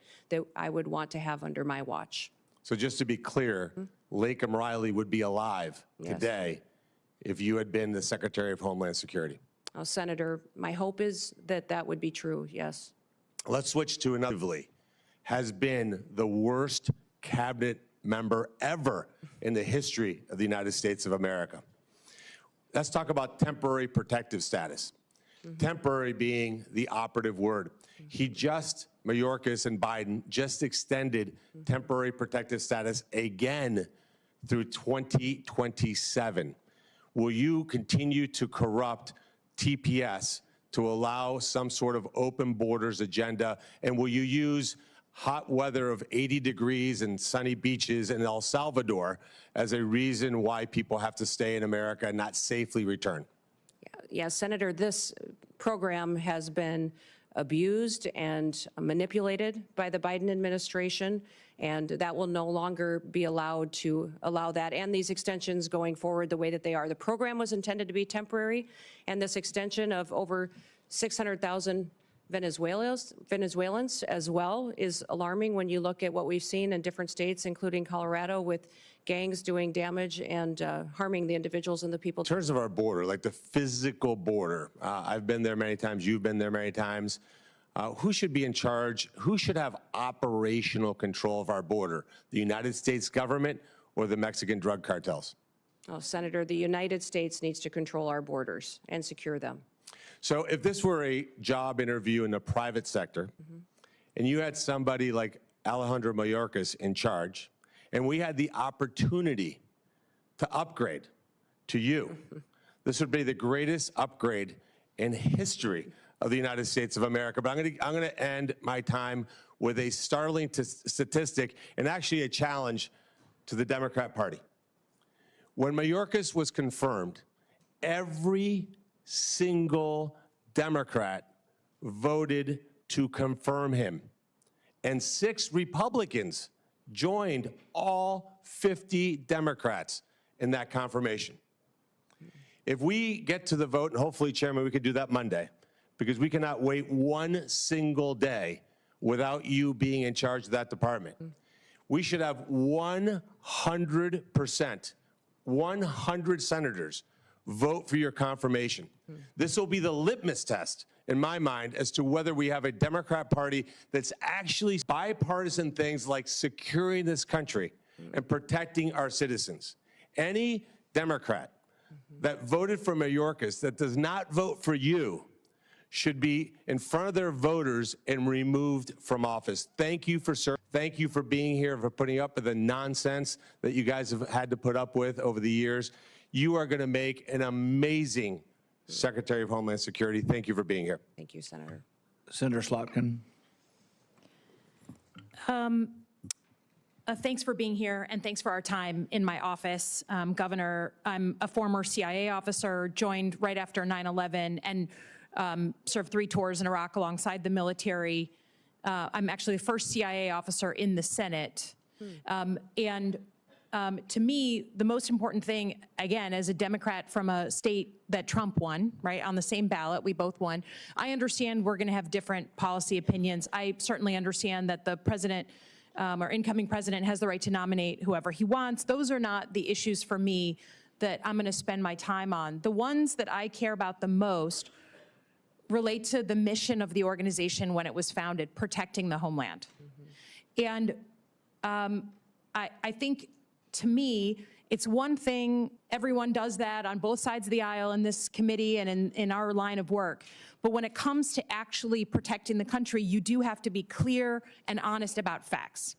I would want to have under my watch. So just to be clear, Lakem Riley would be alive today if you had been the Secretary of Homeland Security. Senator, my hope is that that would be true, yes. Let's switch to another. Has been the worst cabinet member ever in the history of the United States of America. Let's talk about temporary protective status. Temporary being the operative word. Mayorkas and Biden just extended temporary protective status again through 2027. Will you continue to corrupt TPS to allow some sort of open borders agenda? And will you use hot weather of 80 degrees and sunny beaches in El Salvador as a reason why people have to stay in America and not safely return? Yeah, Senator, this program has been abused and manipulated by the Biden administration, and that will no longer be allowed to allow that and these extensions going forward the way that they are. The program was intended to be temporary, and this extension of over 600,000 Venezuelans as well is alarming when you look at what we've seen in different states, including Colorado, with gangs doing damage and harming the individuals and the people. In terms of our border, like the physical border, I've been there many times, you've been there many times. Who should be in charge? Who should have operational control of our border? The United States government or the Mexican drug cartels? Oh, Senator, the United States needs to control our borders and secure them. So if this were a job interview in the private sector, and you had somebody like Alejandro Mayorkas in charge, and we had the opportunity to upgrade to you, this would be the greatest upgrade in history of the United States of America. But I'm going to end my time with a startling statistic and actually a challenge to the Democrat Party. When Mayorkas was confirmed, every single Democrat voted to confirm him. And 6 Republicans joined all 50 Democrats in that confirmation. If we get to the vote, and hopefully, Chairman, we could do that Monday, because we cannot wait one single day without you being in charge of that department. We should have 100%, 100 senators vote for your confirmation. This will be the litmus test, in my mind, as to whether we have a Democrat Party that's actually bipartisan things like securing this country and protecting our citizens. Any Democrat that voted for Mayorkas that does not vote for you should be in front of their voters and removed from office. Thank you for serving. Thank you for being here, for putting up with the nonsense that you guys have had to put up with over the years. You are going to make an amazing Secretary of Homeland Security. Thank you for being here. Thank you, Senator. Senator Slotkin. Thanks for being here, and thanks for our time in my office. Governor, I'm a former CIA officer, joined right after 9/11, and served 3 tours in Iraq alongside the military. I'm actually the first CIA officer in the Senate. To me, the most important thing, again, as a Democrat from a state that Trump won, right, on the same ballot, we both won. I understand we're going to have different policy opinions. I certainly understand that the president or incoming president has the right to nominate whoever he wants. Those are not the issues for me that I'm going to spend my time on. The ones that I care about the most relate to the mission of the organization when it was founded, protecting the homeland. And I think, to me, it's one thing, everyone does that on both sides of the aisle in this committee and in our line of work. But when it comes to actually protecting the country, you do have to be clear and honest about facts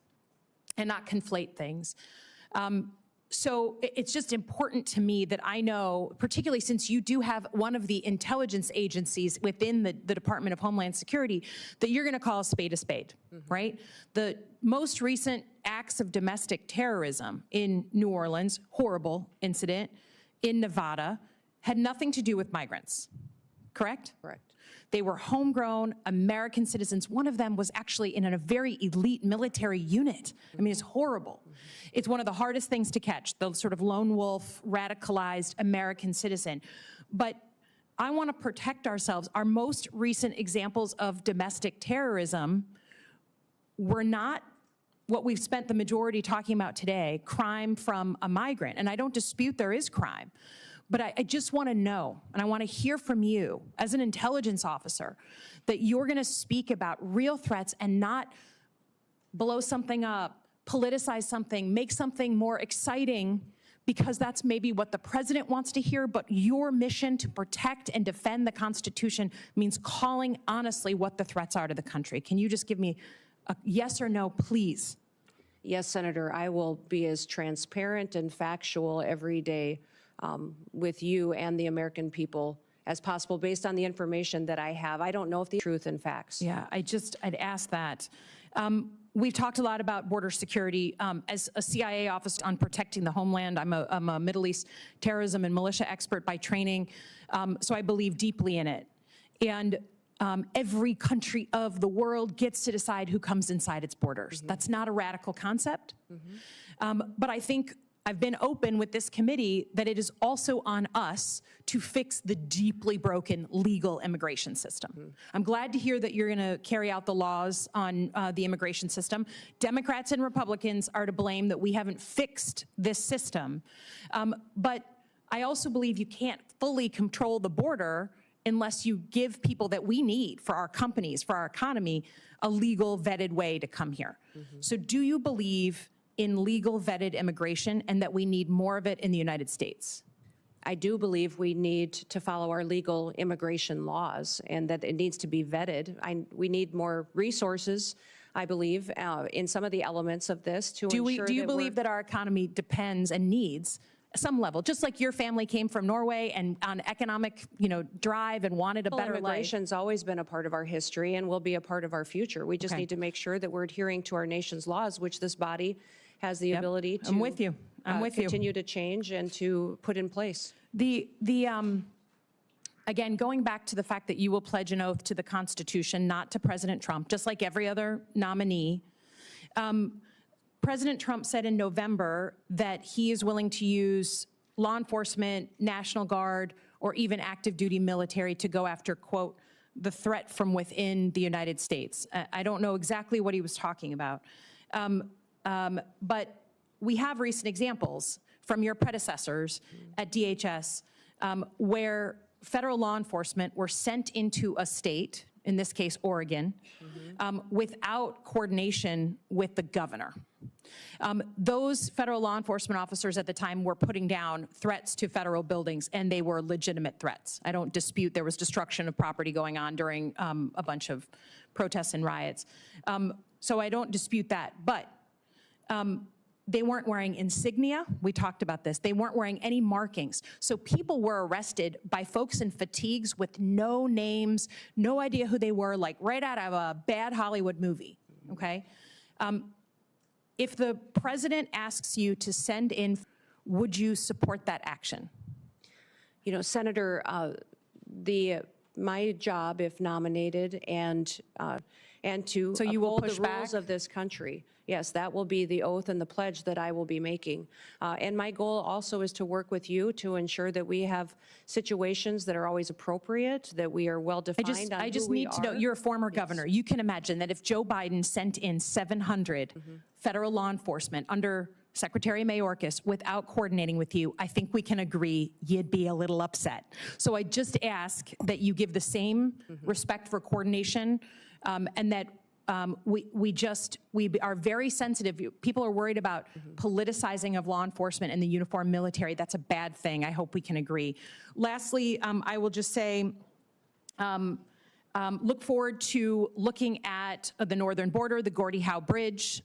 and not conflate things. So it's just important to me that I know, particularly since you do have one of the intelligence agencies within the Department of Homeland Security, that you're going to call a spade, right? The most recent acts of domestic terrorism in New Orleans, horrible incident, in Nevada, had nothing to do with migrants, correct? Correct. They were homegrown American citizens. One of them was actually in a very elite military unit. I mean, it's horrible. It's one of the hardest things to catch, the sort of lone wolf, radicalized American citizen. But I want to protect ourselves. Our most recent examples of domestic terrorism were not what we've spent the majority talking about today, crime from a migrant. And I don't dispute there is crime. But I just want to know, and I want to hear from you as an intelligence officer, that you're going to speak about real threats and not blow something up, politicize something, make something more exciting, because that's maybe what the president wants to hear, but your mission to protect and defend the Constitution means calling honestly what the threats are to the country. Can you just give me a yes or no, please? Yes, Senator, I will be as transparent and factual every day with you and the American people as possible based on the information that I have. I don't know if the truth and facts. Yeah, I'd ask that. We've talked a lot about border security. As a CIA officer on protecting the homeland, I'm a Middle East terrorism and militia expert by training, so I believe deeply in it. And every country of the world gets to decide who comes inside its borders. That's not a radical concept. But I think I've been open with this committee that it is also on us to fix the deeply broken legal immigration system. I'm glad to hear that you're going to carry out the laws on the immigration system. Democrats and Republicans are to blame that we haven't fixed this system. But I also believe you can't fully control the border unless you give people that we need for our companies, for our economy, a legal vetted way to come here. So do you believe in legal vetted immigration and that we need more of it in the United States? I do believe we need to follow our legal immigration laws and that it needs to be vetted. We need more resources, I believe, in some of the elements of this to ensure Do you believe that our economy depends and needs some level, just like your family came from Norway and on economic, drive and wanted a better life? Immigration's always been a part of our history and will be a part of our future. We just need to make sure that we're adhering to our nation's laws, which this body has the ability to I'm with you. continue to change and to put in place. Again, going back to the fact that you will pledge an oath to the Constitution, not to President Trump, just like every other nominee. President Trump said in November that he is willing to use law enforcement, National Guard, or even active duty military to go after, quote, the threat from within the United States. I don't know exactly what he was talking about. But we have recent examples from your predecessors at DHS where federal law enforcement were sent into a state, in this case Oregon, without coordination with the governor. Those federal law enforcement officers at the time were putting down threats to federal buildings, and they were legitimate threats. I don't dispute there was destruction of property going on during a bunch of protests and riots. So I don't dispute that, but they weren't wearing insignia. We talked about this. They weren't wearing any markings. So people were arrested by folks in fatigues with no names, no idea who they were, like right out of a bad Hollywood movie, okay? If the president asks you to send in, would you support that action? You know, Senator, my job, if nominated, and to so you will uphold push the rules back? of this country. Yes, that will be the oath and the pledge that I will be making. And my goal also is to work with you to ensure that we have situations that are always appropriate, that we are well defined on I just who we need to know, are. you're a former governor. You can imagine that if Joe Biden sent in 700 federal law enforcement under Secretary Mayorkas without coordinating with you, I think we can agree you'd be a little upset. So I just ask that you give the same respect for coordination and that we are very sensitive. People are worried about politicizing of law enforcement and the uniformed military. That's a bad thing. I hope we can agree. Lastly, I will just say, look forward to looking at the northern border, the Gordie Howe Bridge,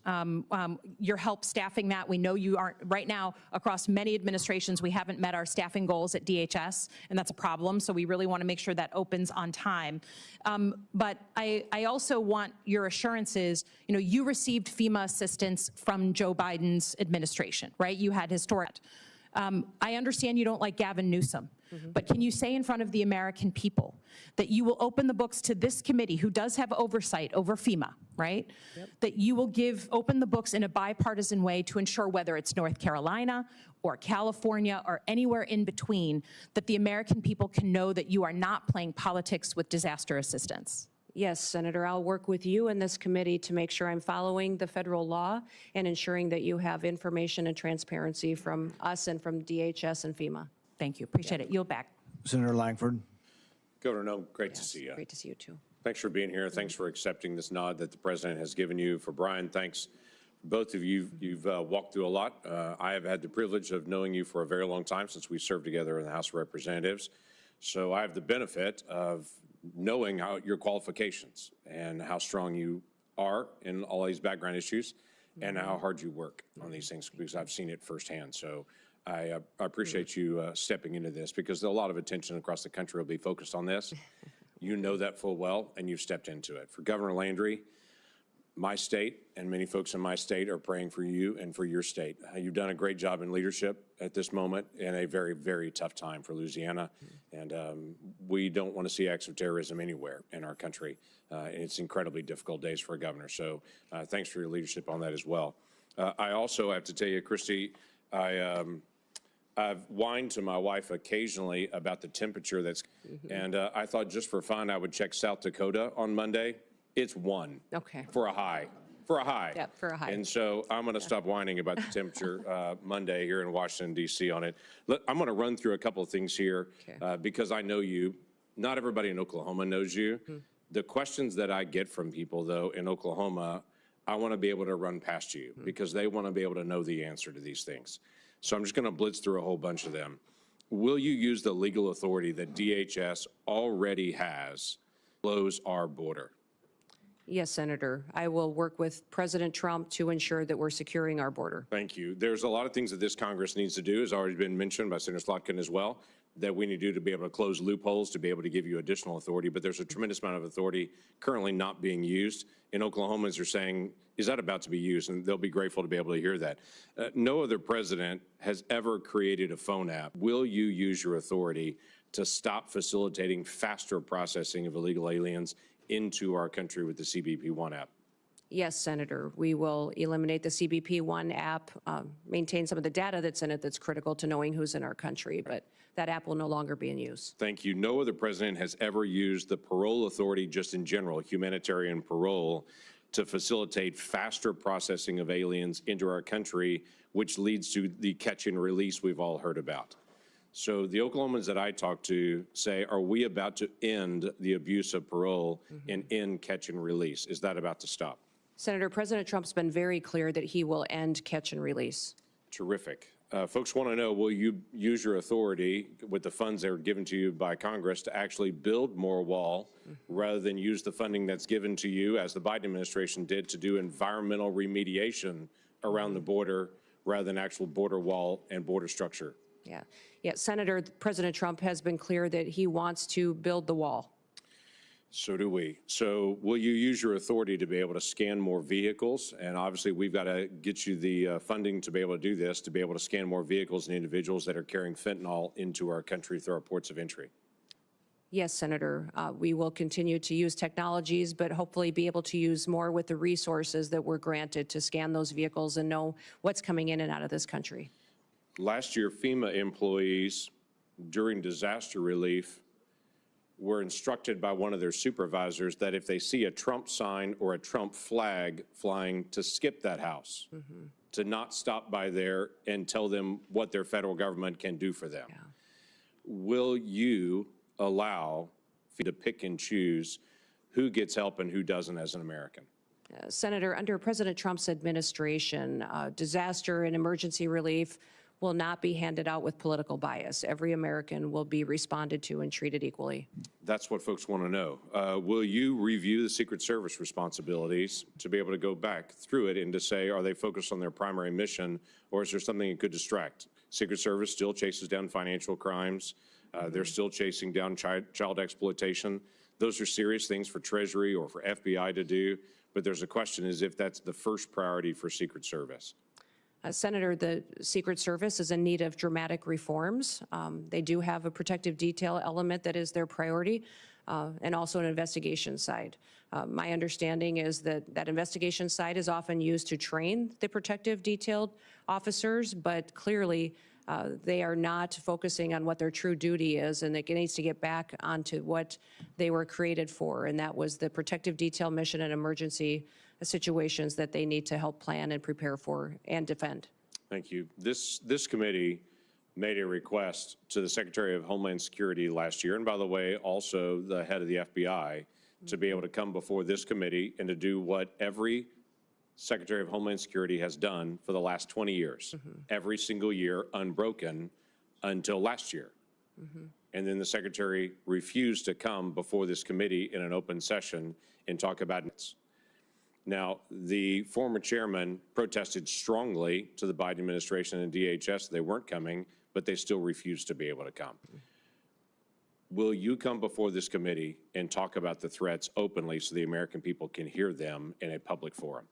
your help staffing that. We know you aren't, right now, across many administrations, we haven't met our staffing goals at DHS, and that's a problem, so we really want to make sure that opens on time. But I also want your assurances, you received FEMA assistance from Joe Biden's administration, right? You had historic. I understand you don't like Gavin Newsom. But can you say in front of the American people that you will open the books to this committee, who does have oversight over FEMA, right? That you will open the books in a bipartisan way to ensure, whether it's North Carolina or California or anywhere in between, that the American people can know that you are not playing politics with disaster assistance? Yes, Senator, I'll work with you and this committee to make sure I'm following the federal law and ensuring that you have information and transparency from us and from DHS and FEMA. Thank you. Appreciate it. Yield back. Senator Langford. Governor Noem, great to see you. Great to see you, too. Thanks for being here. Thanks for accepting this nod that the president has given you. For Brian, thanks. Both of you, you've walked through a lot. I have had the privilege of knowing you for a very long time, since we served together in the House of Representatives. So I have the benefit of knowing your qualifications and how strong you are in all these background issues and how hard you work on these things, because I've seen it firsthand. So I appreciate you stepping into this, because a lot of attention across the country will be focused on this. You know that full well, and you've stepped into it. For Governor Landry, my state and many folks in my state are praying for you and for your state. You've done a great job in leadership at this moment in a very, very tough time for Louisiana. And we don't want to see acts of terrorism anywhere in our country. It's incredibly difficult days for a governor. So thanks for your leadership on that as well. I also have to tell you, Christy, I've whined to my wife occasionally about the temperature and I thought just for fun I would check South Dakota on Monday. It's 1 for a high. Yeah, for a high. And so I'm going to stop whining about the temperature Monday here in Washington, D.C. on it. I'm going to run through a couple of things here because I know you. Not everybody in Oklahoma knows you. The questions that I get from people, though, in Oklahoma, I want to be able to run past you because they want to be able to know the answer to these things. So I'm just going to blitz through a whole bunch of them. Will you use the legal authority that DHS already has to close our border? Yes, Senator. I will work with President Trump to ensure that we're securing our border. Thank you. There's a lot of things that this Congress needs to do, has already been mentioned by Senator Slotkin as well, that we need to do to be able to close loopholes, to be able to give you additional authority. But there's a tremendous amount of authority currently not being used. And Oklahomans are saying, is that about to be used? And they'll be grateful to be able to hear that. No other president has ever created a phone app. Will you use your authority to stop facilitating faster processing of illegal aliens into our country with the CBP One app? Yes, Senator. We will eliminate the CBP One app, maintain some of the data that's in it that's critical to knowing who's in our country, but that app will no longer be in use. Thank you. No other president has ever used the parole authority just in general, humanitarian parole, to facilitate faster processing of aliens into our country, which leads to the catch and release we've all heard about. So the Oklahomans that I talk to say, are we about to end the abuse of parole and end catch and release? Is that about to stop? Senator, President Trump's been very clear that he will end catch and release. Terrific. Folks want to know, will you use your authority with the funds that are given to you by Congress to actually build more wall rather than use the funding that's given to you, as the Biden administration did, to do environmental remediation around the border rather than actual border wall and border structure? Yeah, Senator, President Trump has been clear that he wants to build the wall. So do we. So will you use your authority to be able to scan more vehicles? And obviously, we've got to get you the funding to be able to do this, to be able to scan more vehicles and individuals that are carrying fentanyl into our country through our ports of entry. Yes, Senator, we will continue to use technologies, but hopefully be able to use more with the resources that we're granted to scan those vehicles and know what's coming in and out of this country. Last year, FEMA employees during disaster relief were instructed by one of their supervisors that if they see a Trump sign or a Trump flag flying, to skip that house, to not stop by there and tell them what their federal government can do for them. Will you allow to pick and choose who gets help and who doesn't as an American? Senator, under President Trump's administration, disaster and emergency relief will not be handed out with political bias. Every American will be responded to and treated equally. That's what folks want to know. Will you review the Secret Service responsibilities to be able to go back through it and to say, are they focused on their primary mission, or is there something that could distract? Secret Service still chases down financial crimes. They're still chasing down child exploitation. Those are serious things for Treasury or for FBI to do, but there's a question is if that's the first priority for Secret Service. Senator, the Secret Service is in need of dramatic reforms. They do have a protective detail element that is their priority, and also an investigation side. My understanding is that that investigation side is often used to train the protective detailed officers, but clearly they are not focusing on what their true duty is, and it needs to get back onto what they were created for, and that was the protective detail mission and emergency situations that they need to help plan and prepare for and defend. Thank you. This committee made a request to the Secretary of Homeland Security last year, and by the way, also the head of the FBI, to be able to come before this committee and to do what every Secretary of Homeland Security has done for the last 20 years, every single year, unbroken, until last year. And then the Secretary refused to come before this committee in an open session and talk about it. Now, the former chairman protested strongly to the Biden administration and DHS. They weren't coming, but they still refused to be able to come. Will you come before this committee and talk about the threats openly so the American people can hear them in a public forum?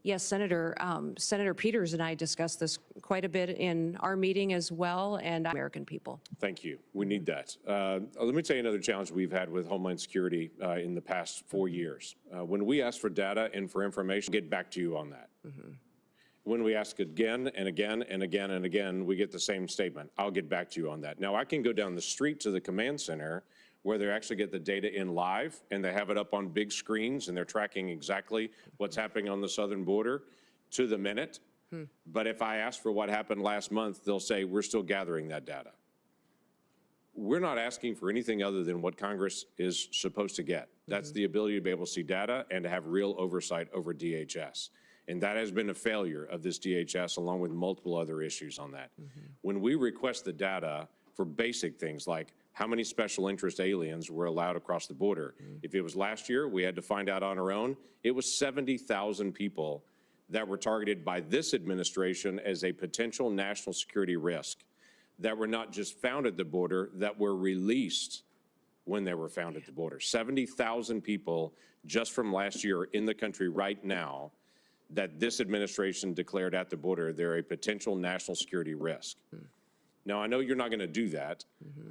Yes, Senator. Senator Peters and I discussed this quite a bit in our meeting as well, and American people. Thank you. We need that. Let me tell you another challenge we've had with Homeland Security in the past 4 years. When we ask for data and for information, get back to you on that. When we ask again and again and again and again, we get the same statement. I'll get back to you on that. Now, I can go down the street to the command center where they actually get the data in live and they have it up on big screens and they're tracking exactly what's happening on the southern border to the minute. But if I ask for what happened last month, they'll say, we're still gathering that data. We're not asking for anything other than what Congress is supposed to get. That's the ability to be able to see data and to have real oversight over DHS. And that has been a failure of this DHS, along with multiple other issues on that. When we request the data for basic things like how many special interest aliens were allowed across the border, if it was last year, we had to find out on our own, it was 70,000 people that were targeted by this administration as a potential national security risk that were not just found at the border, that were released when they were found at the border. 70,000 people just from last year in the country right now that this administration declared at the border they're a potential national security risk. Now, I know you're not going to do that,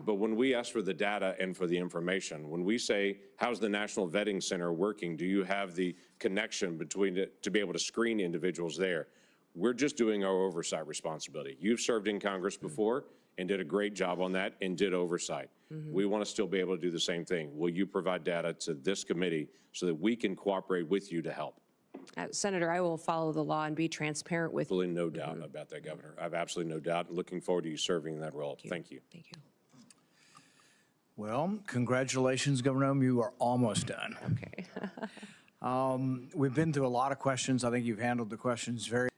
but when we ask for the data and for the information, when we say, how's the National Vetting Center working? Do you have the connection between it to be able to screen individuals there? We're just doing our oversight responsibility. You've served in Congress before and did a great job on that and did oversight. We want to still be able to do the same thing. Will you provide data to this committee so that we can cooperate with you to help? Senator, I will follow the law and be transparent with you. Absolutely no doubt about that, Governor. I have absolutely no doubt. Looking forward to you serving in that role. Thank you. Thank you. Well, congratulations, Governor Noem. You are almost done. Okay. We've been through a lot of questions. I think you've handled the questions very.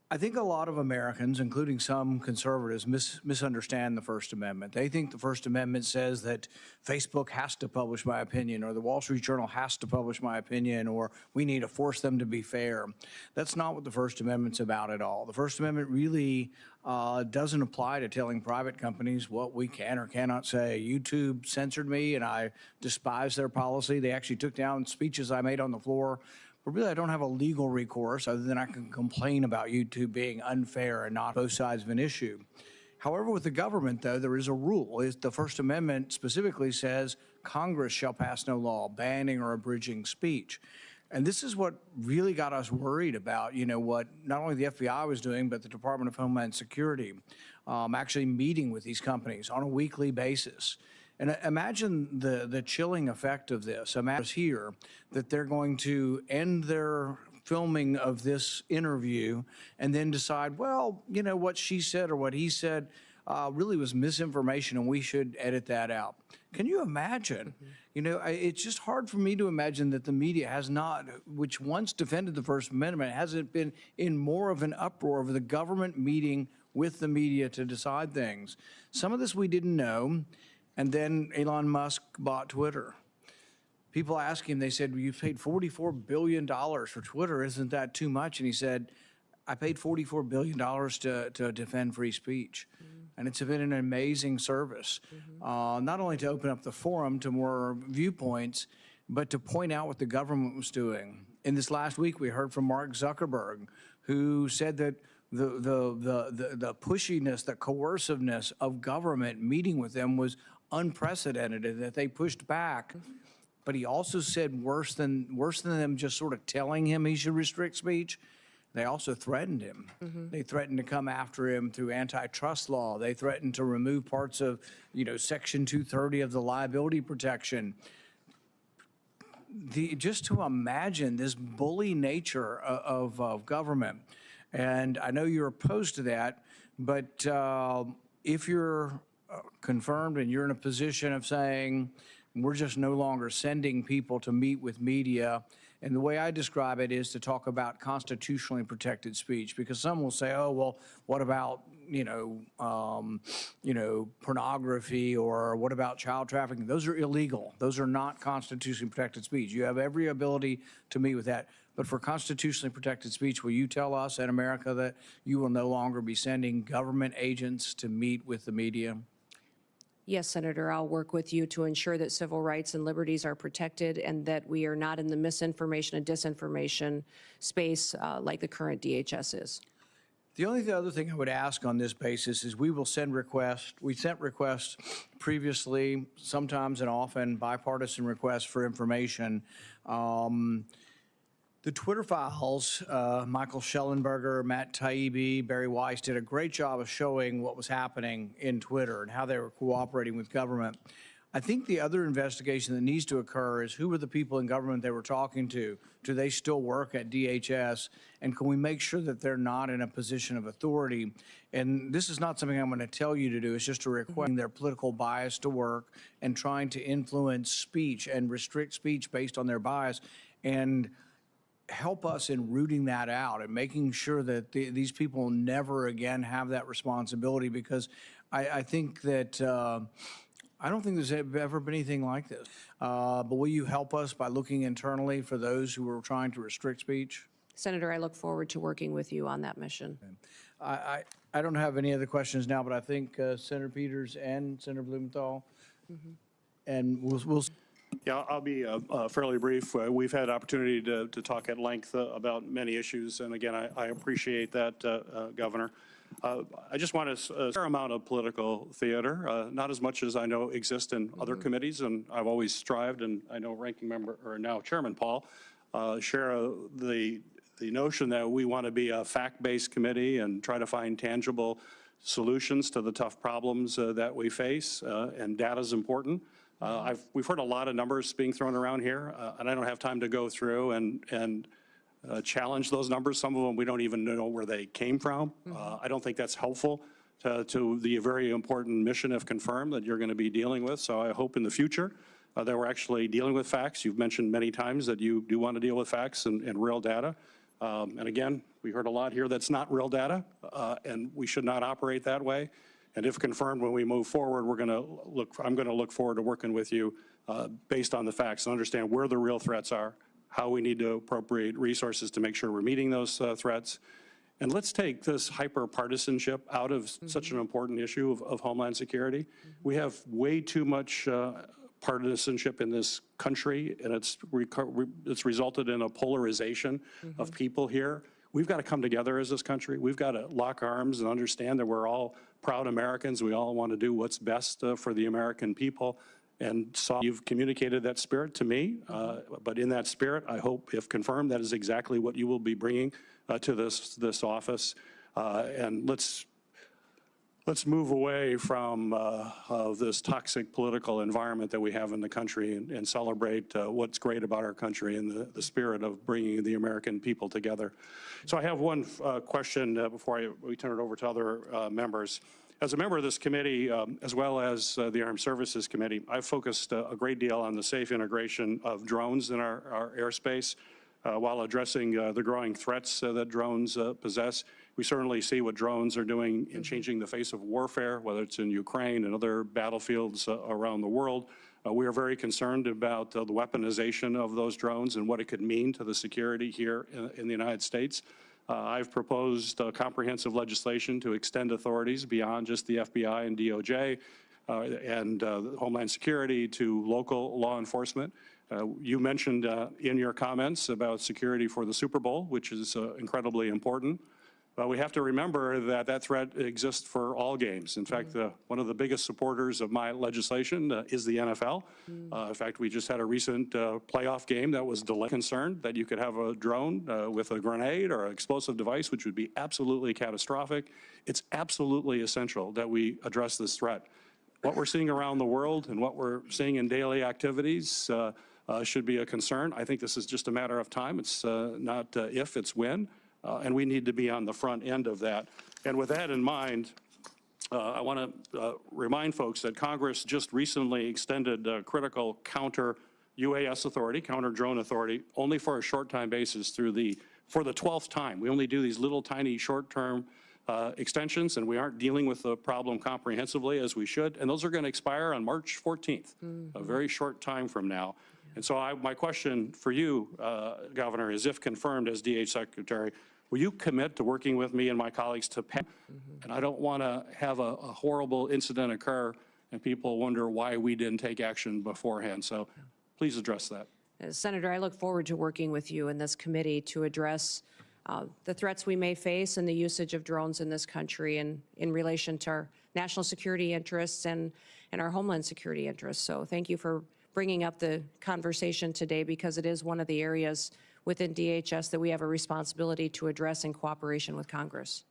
I think a lot of Americans, including some conservatives, misunderstand the First Amendment. They think the First Amendment says that Facebook has to publish my opinion, or the Wall Street Journal has to publish my opinion, or we need to force them to be fair. That's not what the First Amendment's about at all. The First Amendment really doesn't apply to telling private companies what we can or cannot say. YouTube censored me, and I despise their policy. They actually took down speeches I made on the floor. But really, I don't have a legal recourse other than I can complain about YouTube being unfair and not both sides of an issue. However, with the government, though, there is a rule. The First Amendment specifically says Congress shall pass no law banning or abridging speech. And this is what really got us worried about, what not only the FBI was doing, but the Department of Homeland Security, actually meeting with these companies on a weekly basis. And imagine the chilling effect of this. Imagine here that they're going to end their filming of this interview and then decide, well, what she said or what he said really was misinformation and we should edit that out. Can you imagine? It's just hard for me to imagine that the media has not, which once defended the First Amendment, hasn't been in more of an uproar over the government meeting with the media to decide things. Some of this we didn't know. And then Elon Musk bought Twitter. People asked him, they said, well, you paid $44 billion for Twitter. Isn't that too much? And he said, I paid $44 billion to defend free speech. And it's been an amazing service, not only to open up the forum to more viewpoints, but to point out what the government was doing. In this last week, we heard from Mark Zuckerberg, who said that the pushiness, the coerciveness of government meeting with them was unprecedented, and that they pushed back. But he also said worse than them just sort of telling him he should restrict speech, they also threatened him. They threatened to come after him through antitrust law. They threatened to remove parts of, Section 230 of the liability protection. Just to imagine this bully nature of government. And I know you're opposed to that, but if you're confirmed and you're in a position of saying, we're just no longer sending people to meet with media, and the way I describe it is to talk about constitutionally protected speech, because some will say, oh, well, what about, pornography, or what about child trafficking? Those are illegal. Those are not constitutionally protected speech. You have every ability to meet with that. But for constitutionally protected speech, will you tell us in America that you will no longer be sending government agents to meet with the media? Yes, Senator, I'll work with you to ensure that civil rights and liberties are protected and that we are not in the misinformation and disinformation space like the current DHS is. The other thing I would ask on this basis is we will send requests. We sent requests previously, sometimes and often bipartisan requests for information. The Twitter files, Michael Schellenberger, Matt Taibbi, Barry Weiss did a great job of showing what was happening in Twitter and how they were cooperating with government. I think the other investigation that needs to occur is who were the people in government they were talking to? Do they still work at DHS? And can we make sure that they're not in a position of authority? And this is not something I'm going to tell you to do. It's just to request their political bias to work and trying to influence speech and restrict speech based on their bias. And help us in rooting that out and making sure that these people never again have that responsibility, because I think that I don't think there's ever been anything like this. But will you help us by looking internally for those who are trying to restrict speech? Senator, I look forward to working with you on that mission. I don't have any other questions now, but I think Senator Peters and Senator Blumenthal, and we'll Yeah, I'll be fairly brief. We've had opportunity to talk at length about many issues, and again, I appreciate that, Governor. I just want a fair amount of political theater, not as much as I know exists in other committees, and I've always strived, and I know Ranking Member, or now Chairman Paul, share the notion that we want to be a fact-based committee and try to find tangible solutions to the tough problems that we face, and data is important. We've heard a lot of numbers being thrown around here, and I don't have time to go through and challenge those numbers. Some of them we don't even know where they came from. I don't think that's helpful to the very important mission, if confirmed, that you're going to be dealing with. So I hope in the future that we're actually dealing with facts. You've mentioned many times that you do want to deal with facts and real data. And again, we heard a lot here that's not real data, and we should not operate that way. And if confirmed, when we move forward, I'm going to look forward to working with you based on the facts and understand where the real threats are, how we need to appropriate resources to make sure we're meeting those threats. And let's take this hyper-partisanship out of such an important issue of Homeland Security. We have way too much partisanship in this country, and it's resulted in a polarization of people here. We've got to come together as this country. We've got to lock arms and understand that we're all proud Americans. We all want to do what's best for the American people. And so you've communicated that spirit to me, but in that spirit, I hope, if confirmed, that is exactly what you will be bringing to this office. And let's move away from this toxic political environment that we have in the country and celebrate what's great about our country and the spirit of bringing the American people together. So I have one question before we turn it over to other members. As a member of this committee, as well as the Armed Services Committee, I've focused a great deal on the safe integration of drones in our airspace while addressing the growing threats that drones possess. We certainly see what drones are doing in changing the face of warfare, whether it's in Ukraine and other battlefields around the world. We are very concerned about the weaponization of those drones and what it could mean to the security here in the United States. I've proposed comprehensive legislation to extend authorities beyond just the FBI and DOJ and Homeland Security to local law enforcement. You mentioned in your comments about security for the Super Bowl, which is incredibly important. But we have to remember that that threat exists for all games. In fact, one of the biggest supporters of my legislation is the NFL. In fact, we just had a recent playoff game that was delayed. Concerned that you could have a drone with a grenade or an explosive device, which would be absolutely catastrophic. It's absolutely essential that we address this threat. What we're seeing around the world and what we're seeing in daily activities should be a concern. I think this is just a matter of time. It's not if, it's when. And we need to be on the front end of that. And with that in mind, I want to remind folks that Congress just recently extended critical counter-UAS authority, counter-drone authority, only for a short-time basis for the 12th time. We only do these little tiny short-term extensions, and we aren't dealing with the problem comprehensively as we should. And those are going to expire on March 14th, a very short time from now. And so my question for you, Governor, is if confirmed as DH Secretary, will you commit to working with me and my colleagues to pass? And I don't want to have a horrible incident occur and people wonder why we didn't take action beforehand. So please address that. Senator, I look forward to working with you in this committee to address the threats we may face and the usage of drones in this country and in relation to our national security interests and our Homeland Security interests. So thank you for bringing up the conversation today, because it is one of the areas within DHS that we have a responsibility to address in cooperation with Congress.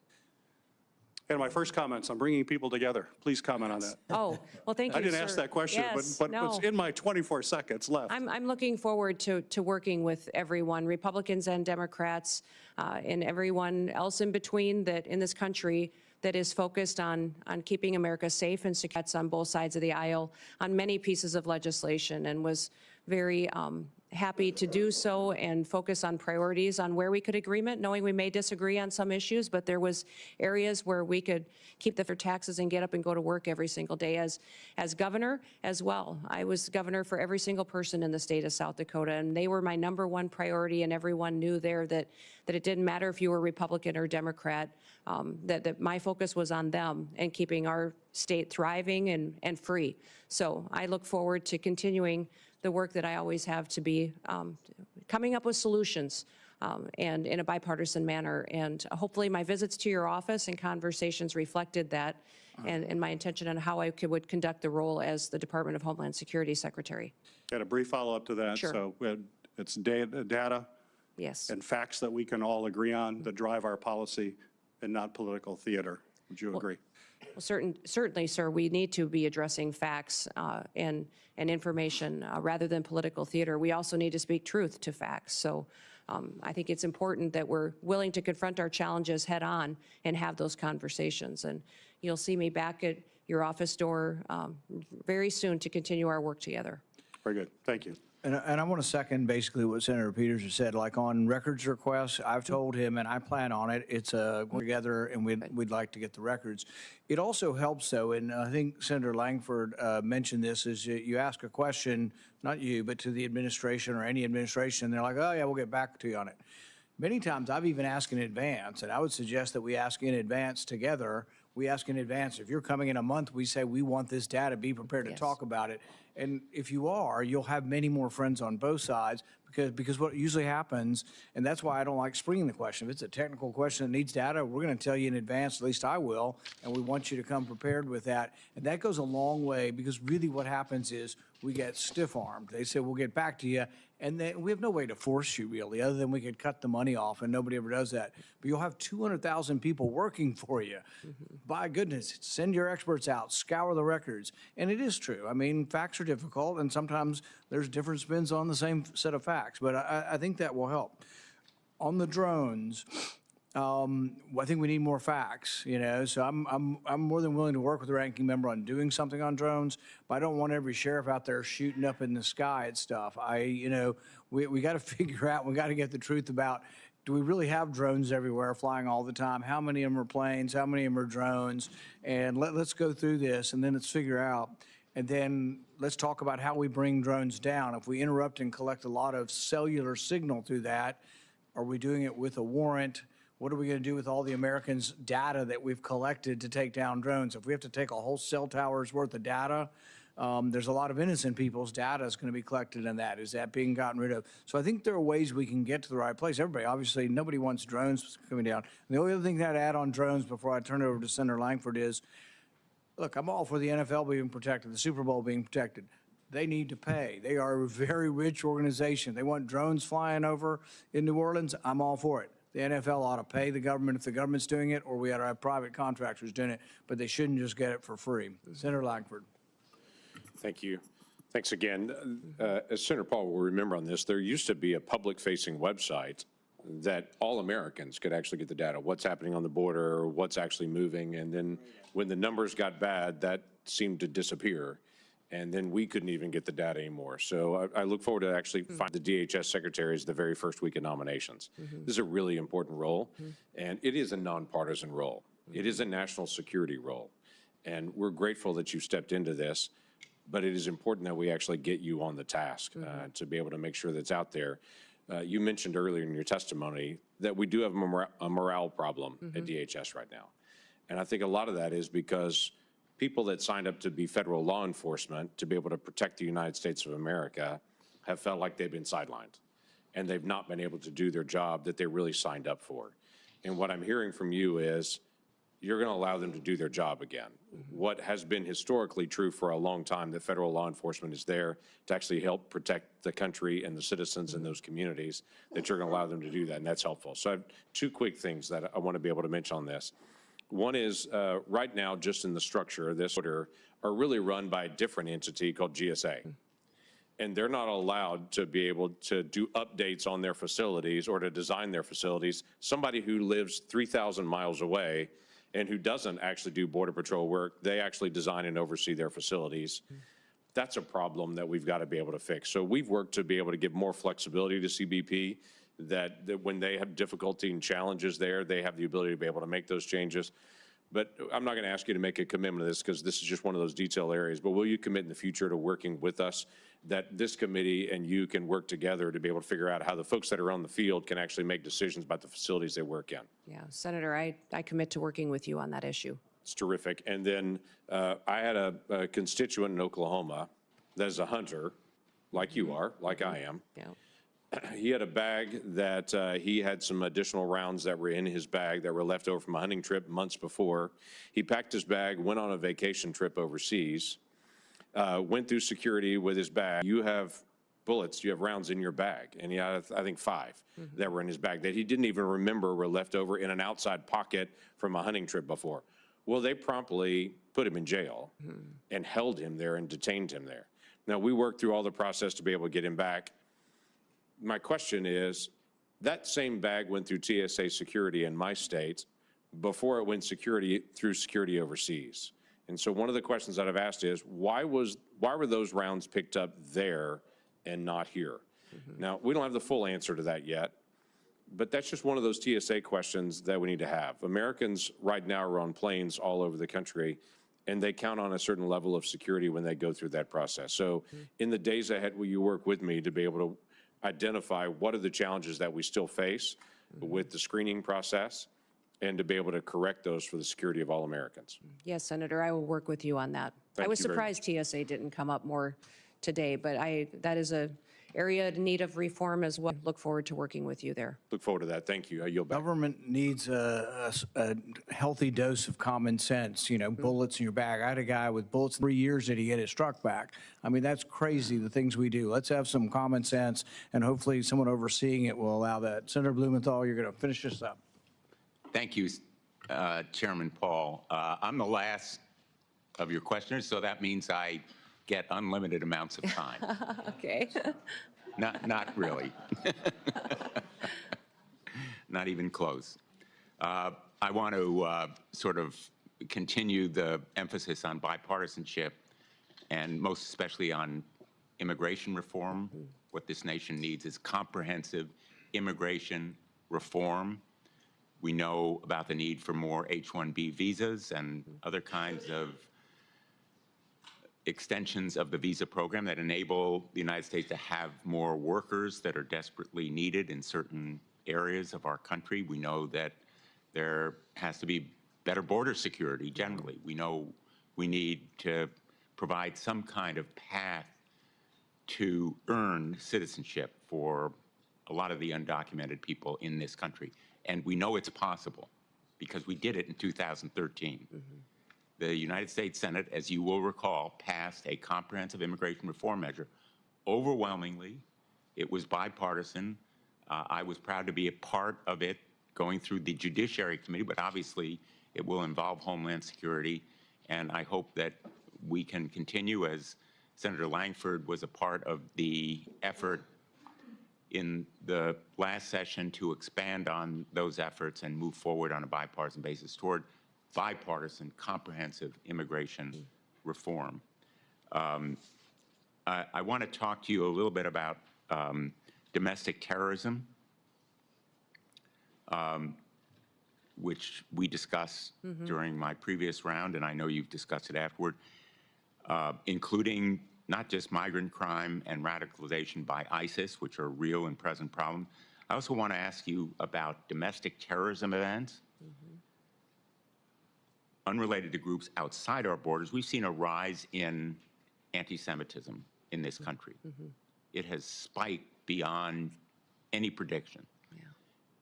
And my first comments, I'm bringing people together. Please comment on that. Oh, well, thank you, I didn't sir. ask that question, Yes, but no. it's in my 24 seconds left. I'm looking forward to working with everyone, Republicans and Democrats, and everyone else in between that in this country that is focused on keeping America safe and secure on both sides of the aisle on many pieces of legislation, and was very happy to do so and focus on priorities on where we could agreement, knowing we may disagree on some issues, but there was areas where we could keep the taxes and get up and go to work every single day as governor as well. I was governor for every single person in the state of South Dakota, and they were my #1 priority, and everyone knew there that it didn't matter if you were Republican or Democrat, that my focus was on them and keeping our state thriving and free. So I look forward to continuing the work that I always have to be coming up with solutions and in a bipartisan manner. And hopefully my visits to your office and conversations reflected that and my intention on how I would conduct the role as the Department of Homeland Security Secretary. Got a brief follow-up to that. Sure. So it's data Yes. and facts that we can all agree on that drive our policy and not political theater. Would you agree? Well, certainly, sir, we need to be addressing facts and information rather than political theater. We also need to speak truth to facts. So I think it's important that we're willing to confront our challenges head on and have those conversations. And you'll see me back at your office door very soon to continue our work together. Very good. Thank you. And I want to second basically what Senator Peters has said. Like on records requests, I've told him, and I plan on it, it's together, and we'd like to get the records. It also helps, though, and I think Senator Langford mentioned this, is you ask a question, not you, but to the administration or any administration, and they're like, oh, yeah, we'll get back to you on it. Many times I've even asked in advance, and I would suggest that we ask in advance together. We ask in advance. If you're coming in a month, we say we want this data, be prepared to talk about it. And if you are, you'll have many more friends on both sides because what usually happens, and that's why I don't like springing the question. If it's a technical question that needs data, we're going to tell you in advance, at least I will, and we want you to come prepared with that. And that goes a long way because really what happens is we get stiff-armed. They say, we'll get back to you, and then we have no way to force you really, other than we could cut the money off, and nobody ever does that. But you'll have 200,000 people working for you. By goodness, send your experts out, scour the records. And it is true. I mean, facts are difficult, and sometimes there's different spins on the same set of facts, but I think that will help. On the drones, I think we need more facts, you know, so I'm more than willing to work with the ranking member on doing something on drones, but I don't want every sheriff out there shooting up in the sky at stuff. We got to figure out, we got to get the truth about, do we really have drones everywhere flying all the time? How many of them are planes? How many of them are drones? And let's go through this, and then let's figure out. And then let's talk about how we bring drones down. If we interrupt and collect a lot of cellular signal through that, are we doing it with a warrant? What are we going to do with all the Americans' data that we've collected to take down drones? If we have to take a whole cell tower's worth of data, there's a lot of innocent people's data is going to be collected in that. Is that being gotten rid of? So I think there are ways we can get to the right place. Everybody, obviously, nobody wants drones coming down. And the only other thing that I'd add on drones before I turn it over to Senator Langford is, look, I'm all for the NFL being protected, the Super Bowl being protected. They need to pay. They are a very rich organization. They want drones flying over in New Orleans. I'm all for it. The NFL ought to pay the government if the government's doing it, or we ought to have private contractors doing it, but they shouldn't just get it for free. Senator Langford. Thank you. Thanks again. As Senator Paul will remember on this, there used to be a public-facing website that all Americans could actually get the data, what's happening on the border, what's actually moving, and then when the numbers got bad, that seemed to disappear, and then we couldn't even get the data anymore. So I look forward to actually find the DHS secretaries the very first week of nominations. This is a really important role, and it is a nonpartisan role. It is a national security role, and we're grateful that you stepped into this, but it is important that we actually get you on the task to be able to make sure that's out there. You mentioned earlier in your testimony that we do have a morale problem at DHS right now. And I think a lot of that is because people that signed up to be federal law enforcement to be able to protect the United States of America have felt like they've been sidelined and they've not been able to do their job that they really signed up for. And what I'm hearing from you is you're going to allow them to do their job again. What has been historically true for a long time, that federal law enforcement is there to actually help protect the country and the citizens in those communities, that you're going to allow them to do that, and that's helpful. So I have two quick things that I want to be able to mention on this. One is right now, just in the structure of this order, are really run by a different entity called GSA. And they're not allowed to be able to do updates on their facilities or to design their facilities. Somebody who lives 3,000 miles away and who doesn't actually do Border Patrol work, they actually design and oversee their facilities. That's a problem that we've got to be able to fix. So we've worked to be able to give more flexibility to CBP, that when they have difficulty and challenges there, they have the ability to be able to make those changes. But I'm not going to ask you to make a commitment to this because this is just one of those detailed areas. But will you commit in the future to working with us, that this committee and you can work together to be able to figure out how the folks that are on the field can actually make decisions about the facilities they work in? Yeah, Senator, I commit to working with you on that issue. It's terrific. And then I had a constituent in Oklahoma that is a hunter, like you are, like I am. Yeah. He had a bag that he had some additional rounds that were in his bag that were left over from a hunting trip months before. He packed his bag, went on a vacation trip overseas, went through security with his bag. You have bullets, you have rounds in your bag. And he had, I think, 5 that were in his bag that he didn't even remember were left over in an outside pocket from a hunting trip before. Well, they promptly put him in jail and held him there and detained him there. Now, we worked through all the process to be able to get him back. My question is, that same bag went through TSA security in my state before it went through security overseas. And so one of the questions that I've asked is, why were those rounds picked up there and not here? Now, we don't have the full answer to that yet, but that's just one of those TSA questions that we need to have. Americans right now are on planes all over the country, and they count on a certain level of security when they go through that process. So in the days ahead, will you work with me to be able to identify what are the challenges that we still face with the screening process and to be able to correct those for the security of all Americans? Yes, Senator, I will work with you on that. I was surprised TSA didn't come up more today, but that is a area in need of reform as well. Look forward to working with you there. Look forward to that. Thank you. I yield back. Government needs a healthy dose of common sense, you know, bullets in your bag. I had a guy with bullets 3 years that he get his truck back. I mean, that's crazy, the things we do. Let's have some common sense, and hopefully someone overseeing it will allow that. Senator Blumenthal, you're going to finish this up. Thank you, Chairman Paul. I'm the last of your questioners, so that means I get unlimited amounts of time. Okay. Not really. Not even close. I want to sort of continue the emphasis on bipartisanship and most especially on immigration reform. What this nation needs is comprehensive immigration reform. We know about the need for more H-1B visas and other kinds of extensions of the visa program that enable the United States to have more workers that are desperately needed in certain areas of our country. We know that there has to be better border security generally. We know we need to provide some kind of path to earn citizenship for a lot of the undocumented people in this country. And we know it's possible because we did it in 2013. The United States Senate, as you will recall, passed a comprehensive immigration reform measure. Overwhelmingly, it was bipartisan. I was proud to be a part of it going through the Judiciary Committee, but obviously it will involve Homeland Security. And I hope that we can continue, as Senator Langford was a part of the effort in the last session, to expand on those efforts and move forward on a bipartisan basis toward bipartisan, comprehensive immigration reform. I want to talk to you a little bit about domestic terrorism, which we discussed during my previous round, and I know you've discussed it afterward, including not just migrant crime and radicalization by ISIS, which are real and present problems. I also want to ask you about domestic terrorism events unrelated to groups outside our borders. We've seen a rise in anti-Semitism in this country. It has spiked beyond any prediction.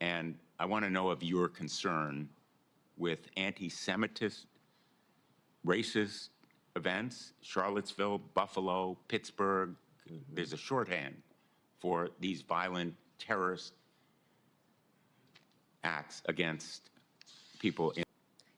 And I want to know of your concern with anti-Semitist, racist events, Charlottesville, Buffalo, Pittsburgh. There's a shorthand for these violent terrorist acts against people in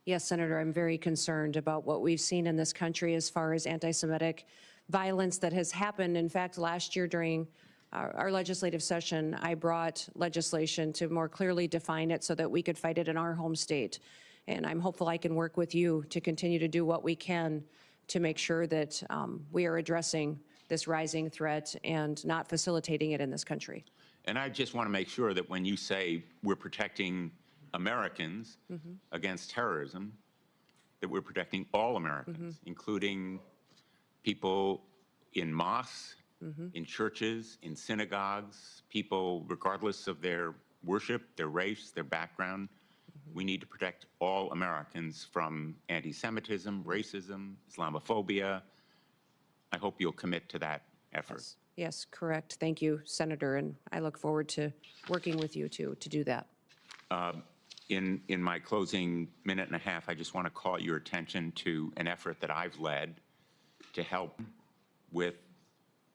Yes, Senator, I'm very concerned about what we've seen in this country as far as anti-Semitic violence that has happened. In fact, last year during our legislative session, I brought legislation to more clearly define it so that we could fight it in our home state. And I'm hopeful I can work with you to continue to do what we can to make sure that we are addressing this rising threat and not facilitating it in this country. And I just want to make sure that when you say we're protecting Americans against terrorism, that we're protecting all Americans, including people in mosques, in churches, in synagogues, people regardless of their worship, their race, their background. We need to protect all Americans from anti-Semitism, racism, Islamophobia. I hope you'll commit to that effort. Yes, correct. Thank you, Senator, and I look forward to working with you to do that. In my closing minute and a half, I just want to call your attention to an effort that I've led to help with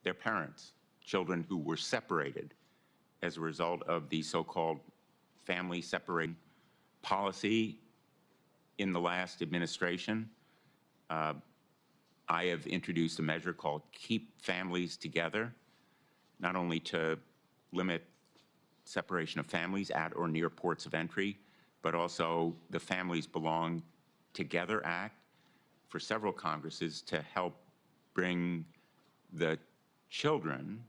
their parents, children who were separated as a result of the so-called family separating policy in the last administration. I have introduced a measure called Keep Families Together, not only to limit separation of families at or near ports of entry, but also the Families Belong Together Act for several Congresses to help bring the children,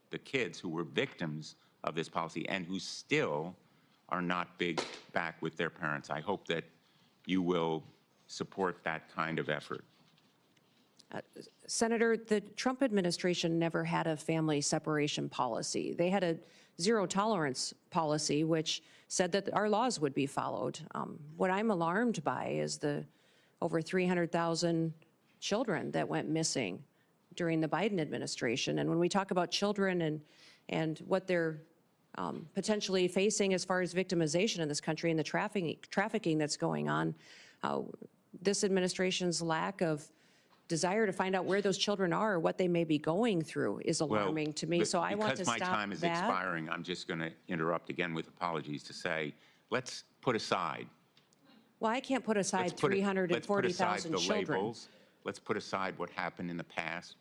the kids who were victims of this policy and who still are not back with their parents. I hope that you will support that kind of effort. Senator, the Trump administration never had a family separation policy. They had a zero tolerance policy, which said that our laws would be followed. What I'm alarmed by is the over 300,000 children that went missing during the Biden administration. And when we talk about children and what they're potentially facing as far as victimization in this country and the trafficking that's going on, this administration's lack of desire to find out where those children are or what they may be going through is alarming to me. So I want to stop that. Because my time is expiring, I'm just going to interrupt again with apologies to say, let's put aside. Well, I can't put aside 340,000 children. Let's put aside what happened in the past.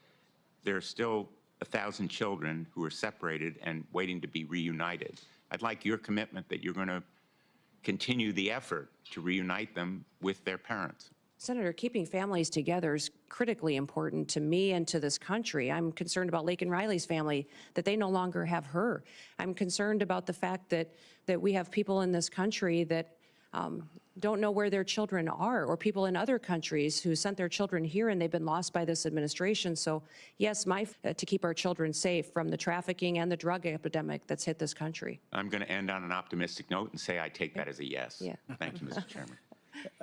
There are still 1,000 children who are separated and waiting to be reunited. I'd like your commitment that you're going to continue the effort to reunite them with their parents. Senator, keeping families together is critically important to me and to this country. I'm concerned about Laken Riley's family, that they no longer have her. I'm concerned about the fact that we have people in this country that don't know where their children are, or people in other countries who sent their children here and they've been lost by this administration. So yes, to keep our children safe from the trafficking and the drug epidemic that's hit this country. I'm going to end on an optimistic note and say I take that as a yes. Yeah. Thank you, Mr. Chairman.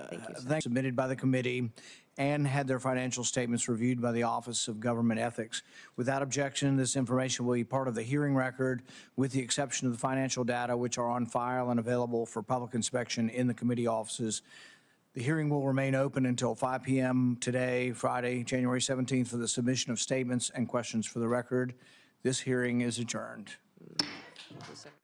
Thanks. Submitted by the committee and had their financial statements reviewed by the Office of Government Ethics. Without objection, this information will be part of the hearing record with the exception of the financial data which are on file and available for public inspection in the committee offices. The hearing will remain open until 5 p.m. today, Friday, January 17th, for the submission of statements and questions for the record. This hearing is adjourned. Thank you, Senator.